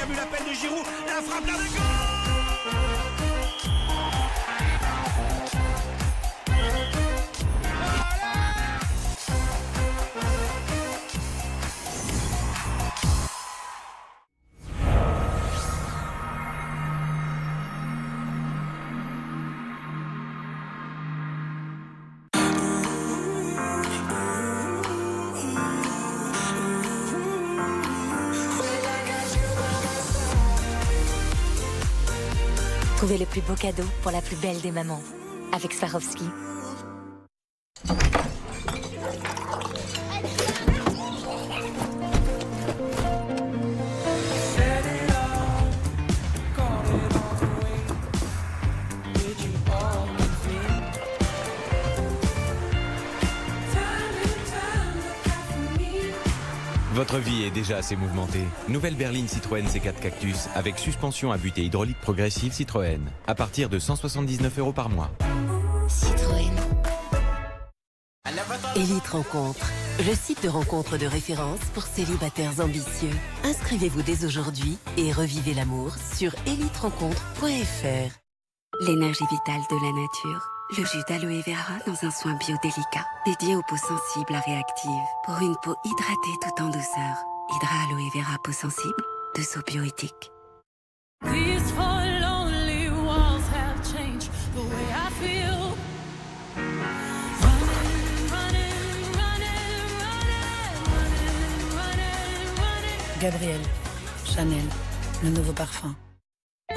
bien vu l'appel de Giroud, la frappe, la goal. Trouvez les plus beaux cadeaux pour la plus belle des mamans avec Swarovski. Votre vie est déjà assez mouvementée. Nouvelle berline Citroën C4 Cactus avec suspension à butée hydraulique progressive Citroën. À partir de 179 € par mois. Citroën. Élite Rencontre, le site de rencontre de référence pour célibataires ambitieux. Inscrivez-vous dès aujourd'hui et revivez l'amour sur éliterencontre.fr. L'énergie vitale de la nature. Le jus d'aloe vera dans un soin bio délicat, dédié aux peaux sensibles à réactives. Pour une peau hydratée tout en douceur. Hydra Aloe Vera peau sensible de Sow Bioéthique. Gabriel, Chanel, le nouveau parfum.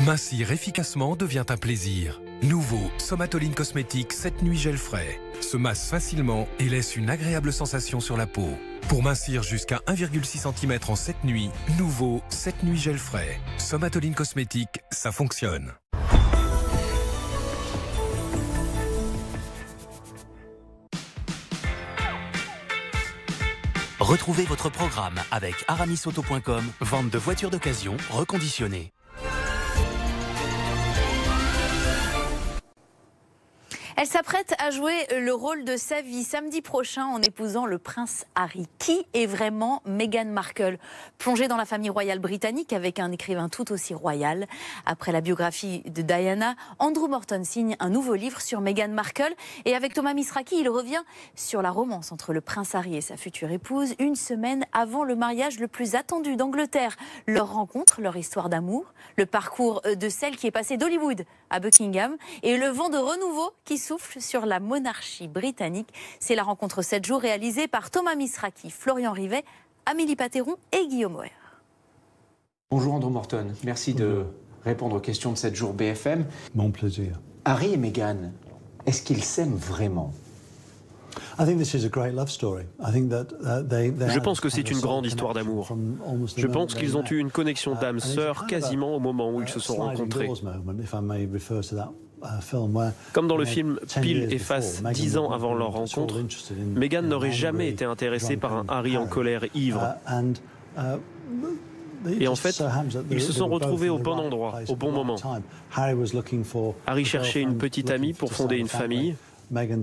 Mincir efficacement devient un plaisir. Nouveau Somatoline Cosmétique 7 nuits gel frais. Se masse facilement et laisse une agréable sensation sur la peau. Pour mincir jusqu'à 1,6 cm en 7 nuits, nouveau 7 nuits gel frais. Somatoline Cosmétique, ça fonctionne. Retrouvez votre programme avec aramisauto.com, vente de voitures d'occasion reconditionnées. Elle s'apprête à jouer le rôle de sa vie samedi prochain en épousant le prince Harry. Qui est vraiment Meghan Markle? Plongée dans la famille royale britannique avec un écrivain tout aussi royal. Après la biographie de Diana, Andrew Morton signe un nouveau livre sur Meghan Markle. Et avec Thomas Misraki, il revient sur la romance entre le prince Harry et sa future épouse, une semaine avant le mariage le plus attendu d'Angleterre. Leur rencontre, leur histoire d'amour, le parcours de celle qui est passée d'Hollywood à Buckingham et le vent de renouveau qui souffle sur la monarchie britannique. C'est la rencontre 7 jours réalisée par Thomas Misraki, Florian Rivet, Amélie Patéron et Guillaume Auer. Bonjour Andrew Morton, merci de répondre aux questions de 7 jours BFM. Mon plaisir. Harry et Meghan, est-ce qu'ils s'aiment vraiment ? Je pense que c'est une grande histoire d'amour. Je pense qu'ils ont eu une connexion d'âme sœur quasiment au moment où ils se sont rencontrés. Comme dans le film Pile et Face, 10 ans avant leur rencontre, Meghan n'aurait jamais été intéressée par un Harry en colère ivre. Et en fait, ils se sont retrouvés au bon endroit, au bon moment. Harry cherchait une petite amie pour fonder une famille. Meghan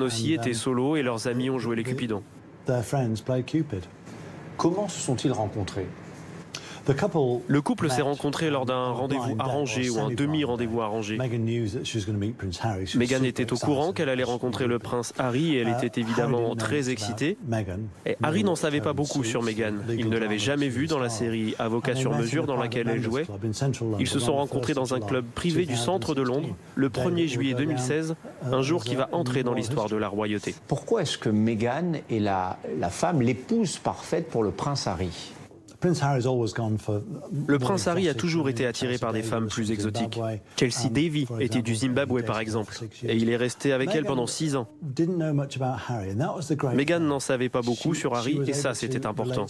aussi était solo et leurs amis ont joué les Cupidons. Comment se sont-ils rencontrés ? Le couple s'est rencontré lors d'un rendez-vous arrangé ou un demi-rendez-vous arrangé. Meghan était au courant qu'elle allait rencontrer le prince Harry et elle était évidemment très excitée. Et Harry n'en savait pas beaucoup sur Meghan. Il ne l'avait jamais vue dans la série Avocat sur mesure dans laquelle elle jouait. Ils se sont rencontrés dans un club privé du centre de Londres le 1er juillet 2016, un jour qui va entrer dans l'histoire de la royauté. Pourquoi est-ce que Meghan est la femme, l'épouse parfaite pour le prince Harry ? Le prince Harry a toujours été attiré par des femmes plus exotiques. Chelsea Davy était du Zimbabwe par exemple, et il est resté avec elle pendant 6 ans. Meghan n'en savait pas beaucoup sur Harry et ça c'était important.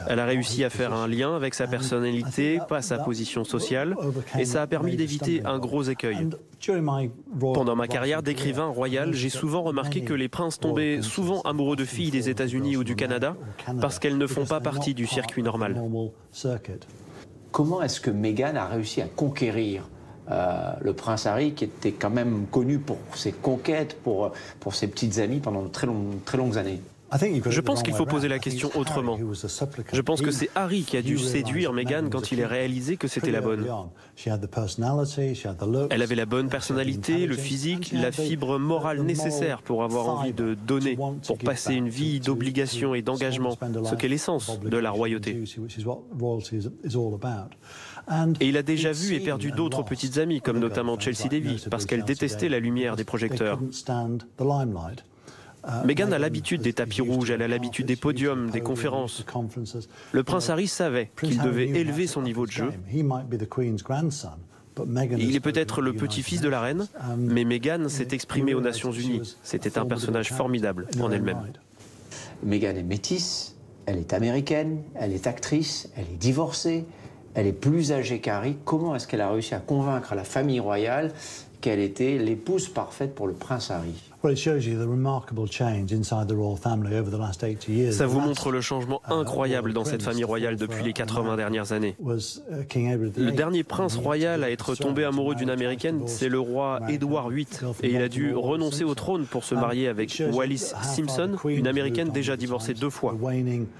Elle a réussi à faire un lien avec sa personnalité, pas sa position sociale, et ça a permis d'éviter un gros écueil. Pendant ma carrière d'écrivain royal, j'ai souvent remarqué que les princes tombaient souvent amoureux de filles des États-Unis ou du Canada parce qu'elles ne font pas partie du circuit normal. Comment est-ce que Meghan a réussi à conquérir le prince Harry, qui était quand même connu pour ses conquêtes, pour ses petites amies pendant de très longues années ? Je pense qu'il faut poser la question autrement. Je pense que c'est Harry qui a dû séduire Meghan quand il a réalisé que c'était la bonne. Elle avait la bonne personnalité, le physique, la fibre morale nécessaire pour avoir envie de donner, pour passer une vie d'obligation et d'engagement, ce qu'est l'essence de la royauté. Et il a déjà vu et perdu d'autres petites amies, comme notamment Chelsea Davy, parce qu'elle détestait la lumière des projecteurs. Meghan a l'habitude des tapis rouges, elle a l'habitude des podiums, des conférences. Le prince Harry savait qu'il devait élever son niveau de jeu. Il est peut-être le petit-fils de la reine, mais Meghan s'est exprimée aux Nations Unies. C'était un personnage formidable en elle-même. Meghan est métisse, elle est américaine, elle est actrice, elle est divorcée, elle est plus âgée qu'Harry. Comment est-ce qu'elle a réussi à convaincre la famille royale qu'elle était l'épouse parfaite pour le prince Harry? Ça vous montre le changement incroyable dans cette famille royale depuis les 80 dernières années. Le dernier prince royal à être tombé amoureux d'une américaine, c'est le roi Édouard VIII. Et il a dû renoncer au trône pour se marier avec Wallis Simpson, une américaine déjà divorcée 2 fois.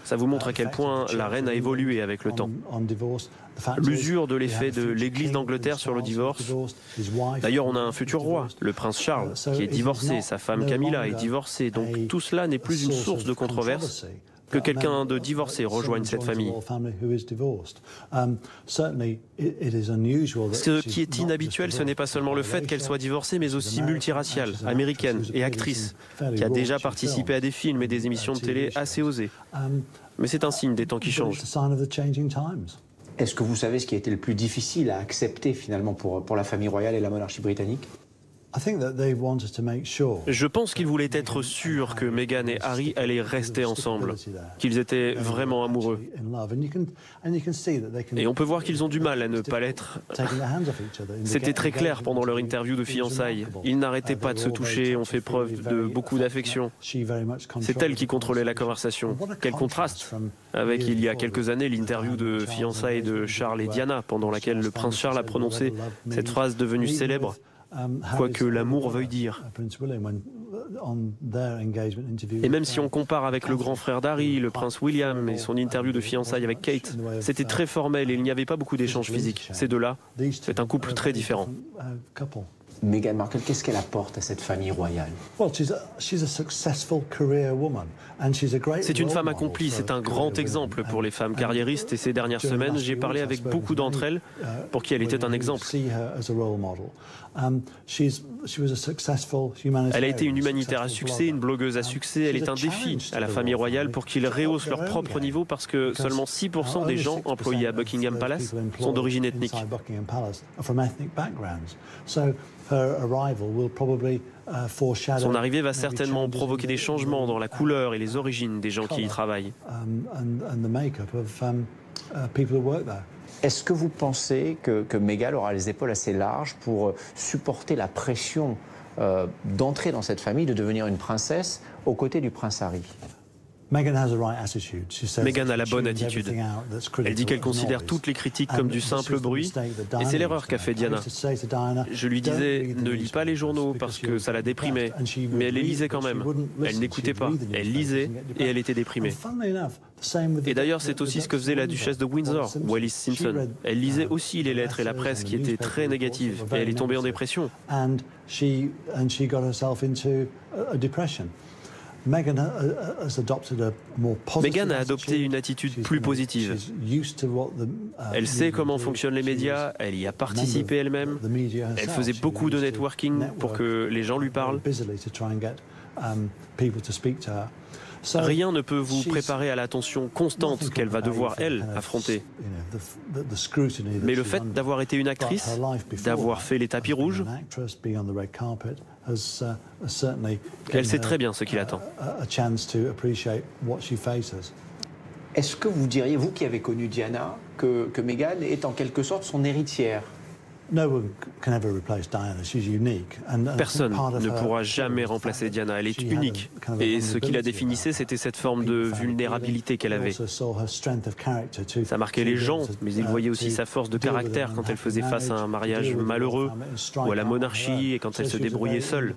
Ça vous montre à quel point la reine a évolué avec le temps. L'usure de l'effet de l'Église d'Angleterre sur le divorce. D'ailleurs, on a un futur roi, le prince Charles, qui est divorcé, sa femme Camilla est divorcée, donc tout cela n'est plus une source de controverse. Que quelqu'un de divorcé rejoigne cette famille. Ce qui est inhabituel, ce n'est pas seulement le fait qu'elle soit divorcée, mais aussi multiraciale, américaine et actrice, qui a déjà participé à des films et des émissions de télé assez osées. Mais c'est un signe des temps qui changent. Est-ce que vous savez ce qui a été le plus difficile à accepter finalement pour la famille royale et la monarchie britannique? Je pense qu'ils voulaient être sûrs que Meghan et Harry allaient rester ensemble, qu'ils étaient vraiment amoureux. Et on peut voir qu'ils ont du mal à ne pas l'être. C'était très clair pendant leur interview de fiançailles. Ils n'arrêtaient pas de se toucher, ont fait preuve de beaucoup d'affection. C'est elle qui contrôlait la conversation. Quel contraste avec, il y a quelques années, l'interview de fiançailles de Charles et Diana, pendant laquelle le prince Charles a prononcé cette phrase devenue célèbre. Quoi que l'amour veuille dire. Et même si on compare avec le grand frère d'Harry, le prince William, et son interview de fiançailles avec Kate, c'était très formel et il n'y avait pas beaucoup d'échanges physiques. Ces deux-là, c'est un couple très différent. Meghan Markle, qu'est-ce qu'elle apporte à cette famille royale? C'est une femme accomplie, c'est un grand exemple pour les femmes carriéristes et ces dernières semaines, j'ai parlé avec beaucoup d'entre elles pour qui elle était un exemple. Elle a été une humanitaire à succès, une blogueuse à succès, elle est un défi à la famille royale pour qu'ils rehaussent leur propre niveau parce que seulement 6% des gens employés à Buckingham Palace sont d'origine ethnique. Son arrivée va certainement provoquer des changements dans la couleur et les origines des gens qui y travaillent. Est-ce que vous pensez que Meghan aura les épaules assez larges pour supporter la pression d'entrer dans cette famille, de devenir une princesse aux côtés du prince Harry? Meghan a la bonne attitude. Elle dit qu'elle considère toutes les critiques comme du simple bruit, et c'est l'erreur qu'a fait Diana. Je lui disais, ne lis pas les journaux parce que ça la déprimait, mais elle les lisait quand même. Elle n'écoutait pas, elle lisait et elle était déprimée. Et d'ailleurs, c'est aussi ce que faisait la duchesse de Windsor, Wallis Simpson. Elle lisait aussi les lettres et la presse qui étaient très négatives, et elle est tombée en dépression. Meghan a adopté une attitude plus positive. Elle sait comment fonctionnent les médias, elle y a participé elle-même, elle faisait beaucoup de networking pour que les gens lui parlent. Rien ne peut vous préparer à l'attention constante qu'elle va devoir, elle, affronter. Mais le fait d'avoir été une actrice, d'avoir fait les tapis rouges, elle sait très bien ce qui l'attend. Est-ce que vous diriez, vous qui avez connu Diana, que Meghan est en quelque sorte son héritière? Personne ne pourra jamais remplacer Diana, elle est unique. Et ce qui la définissait, c'était cette forme de vulnérabilité qu'elle avait. Ça marquait les gens, mais ils voyaient aussi sa force de caractère quand elle faisait face à un mariage malheureux ou à la monarchie et quand elle se débrouillait seule.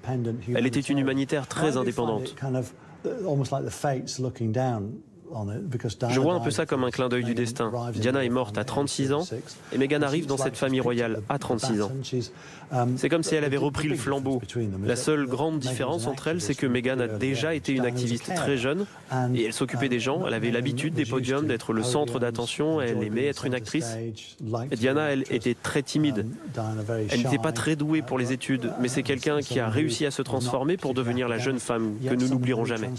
Elle était une humanitaire très indépendante. Je vois un peu ça comme un clin d'œil du destin. Diana est morte à 36 ans et Meghan arrive dans cette famille royale à 36 ans. C'est comme si elle avait repris le flambeau. La seule grande différence entre elles, c'est que Meghan a déjà été une activiste très jeune et elle s'occupait des gens, elle avait l'habitude des podiums, d'être le centre d'attention, elle aimait être une actrice. Et Diana, elle, était très timide. Elle n'était pas très douée pour les études, mais c'est quelqu'un qui a réussi à se transformer pour devenir la jeune femme que nous n'oublierons jamais.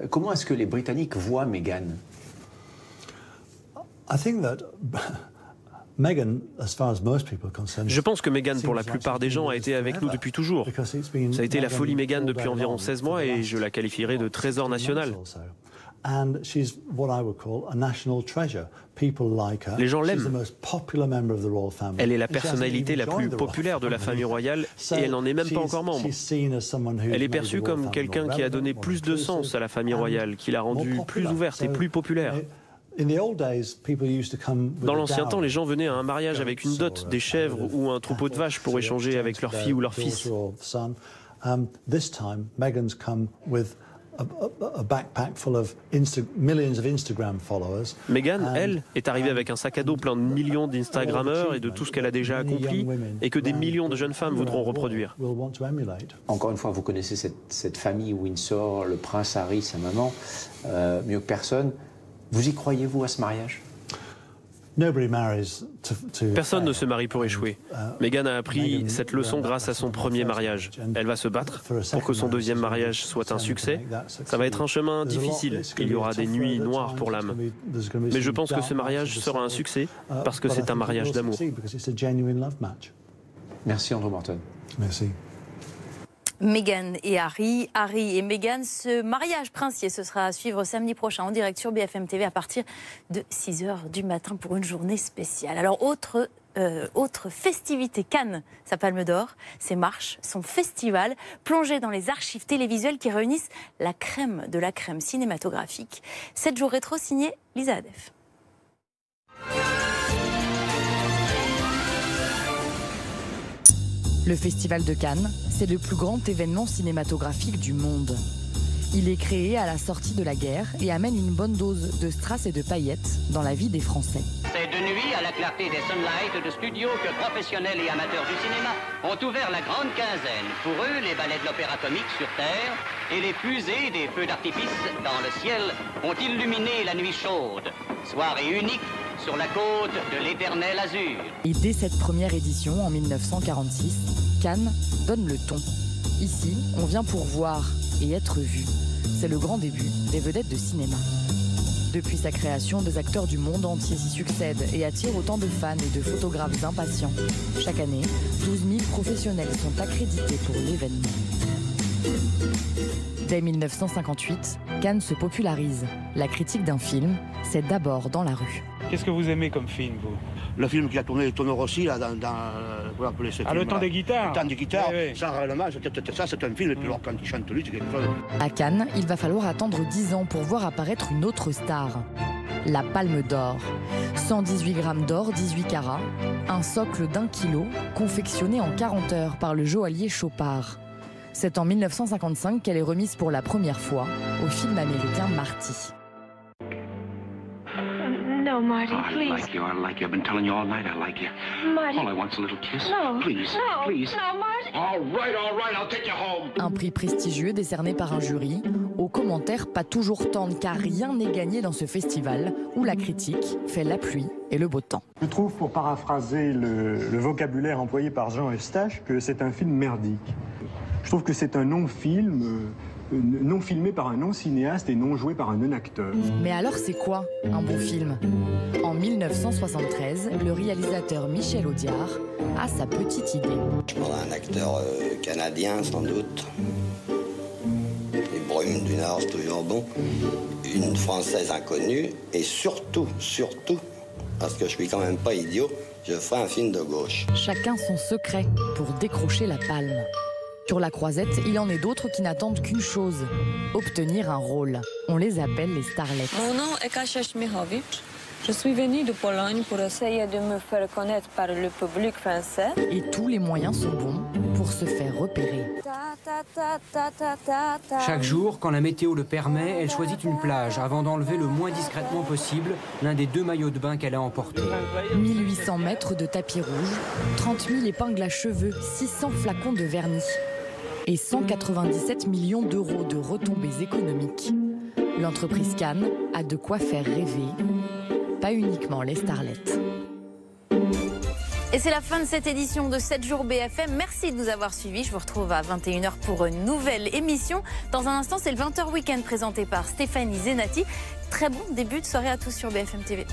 Comment est-ce que les Britanniques voient Meghan? Je pense que Meghan, pour la plupart des gens, a été avec nous depuis toujours. Ça a été la folie Meghan depuis environ 16 mois et je la qualifierais de trésor national. Les gens l'aiment. Elle est la personnalité la plus populaire de la famille royale et elle n'en est même pas encore membre. Elle est perçue comme quelqu'un qui a donné plus de sens à la famille royale, qui l'a rendue plus ouverte et plus populaire. Dans l'ancien temps, les gens venaient à un mariage avec une dot, des chèvres ou un troupeau de vaches pour échanger avec leur fille ou leur fils. Meghan, elle, est arrivée avec un sac à dos plein de millions d'Instagrammeurs et de tout ce qu'elle a déjà accompli et que des millions de jeunes femmes voudront reproduire. Encore une fois, vous connaissez cette famille Windsor, le prince Harry, sa maman, mieux que personne. Vous y croyez-vous à ce mariage? Personne ne se marie pour échouer. Meghan a appris cette leçon grâce à son premier mariage. Elle va se battre pour que son deuxième mariage soit un succès. Ça va être un chemin difficile. Il y aura des nuits noires pour l'âme. Mais je pense que ce mariage sera un succès parce que c'est un mariage d'amour. Merci Andrew Morton. Merci. Meghan et Harry et Meghan, ce mariage princier, ce sera à suivre samedi prochain en direct sur BFM TV à partir de 6h du matin pour une journée spéciale. Alors autre festivité, Cannes, sa palme d'or, ses marches, son festival, plongé dans les archives télévisuelles qui réunissent la crème de la crème cinématographique. 7 jours rétro signé Lisa Adef. Le Festival de Cannes, c'est le plus grand événement cinématographique du monde. Il est créé à la sortie de la guerre et amène une bonne dose de strass et de paillettes dans la vie des Français. C'est de nuit, à la clarté des sunlights de studios, que professionnels et amateurs du cinéma ont ouvert la grande quinzaine. Pour eux, les ballets de l'opéra comique sur Terre et les fusées des feux d'artifice dans le ciel ont illuminé la nuit chaude. Soirée unique sur la côte de l'éternel azur. Et dès cette première édition, en 1946, Cannes donne le ton. Ici, on vient pour voir et être vu. C'est le grand début des vedettes de cinéma. Depuis sa création, des acteurs du monde entier s'y succèdent et attirent autant de fans et de photographes impatients. Chaque année, 12 000 professionnels sont accrédités pour l'événement. Dès 1958, Cannes se popularise. La critique d'un film, c'est d'abord dans la rue. Qu'est-ce que vous aimez comme film, vous? Le film qui a tourné les tonneaux aussi, là, vous appelez ce film, le temps des guitares. Le temps des guitares, oui, oui. Ça, réellement, ça, c'est un film, et puis alors, quand il chante lui, c'est quelque chose. À Cannes, il va falloir attendre 10 ans pour voir apparaître une autre star. La Palme d'Or. 118 grammes d'or, 18 carats. Un socle d'1 kilo, confectionné en 40 heures par le joaillier Chopard. C'est en 1955 qu'elle est remise pour la première fois au film américain Marty. No, Marty, please. I like you. I've been telling you all night I like you. Marty. All I want's a little kiss. No. Please, no. please. No, Marty. All right, I'll take you home. Un prix prestigieux décerné par un jury, aux commentaires pas toujours tendres car rien n'est gagné dans ce festival où la critique fait la pluie et le beau temps. Je trouve, pour paraphraser le vocabulaire employé par Jean Eustache, que c'est un film merdique. Je trouve que c'est un non-film, non filmé par un non-cinéaste et non joué par un non-acteur. Mais alors c'est quoi un bon film? En 1973, le réalisateur Michel Audiard a sa petite idée. Je prendrais un acteur canadien sans doute. Les Brumes du Nord, c'est toujours bon. Une Française inconnue et surtout, parce que je suis quand même pas idiot, je ferai un film de gauche. Chacun son secret pour décrocher la palme. Sur la croisette, il en est d'autres qui n'attendent qu'une chose, obtenir un rôle. On les appelle les starlettes. Mon nom est Kasia Śmiechowicz. Je suis venue de Pologne pour essayer de me faire connaître par le public français. Et tous les moyens sont bons pour pour se faire repérer. Chaque jour, quand la météo le permet, elle choisit une plage avant d'enlever le moins discrètement possible l'un des 2 maillots de bain qu'elle a emportés. 1800 mètres de tapis rouge, 30 000 épingles à cheveux, 600 flacons de vernis et 197 millions d'euros de retombées économiques. L'entreprise Cannes a de quoi faire rêver, pas uniquement les starlettes. Et c'est la fin de cette édition de 7 jours BFM. Merci de nous avoir suivis. Je vous retrouve à 21h pour une nouvelle émission. Dans un instant, c'est le 20h Week-end présenté par Stéphanie Zenati. Très bon début de soirée à tous sur BFM TV.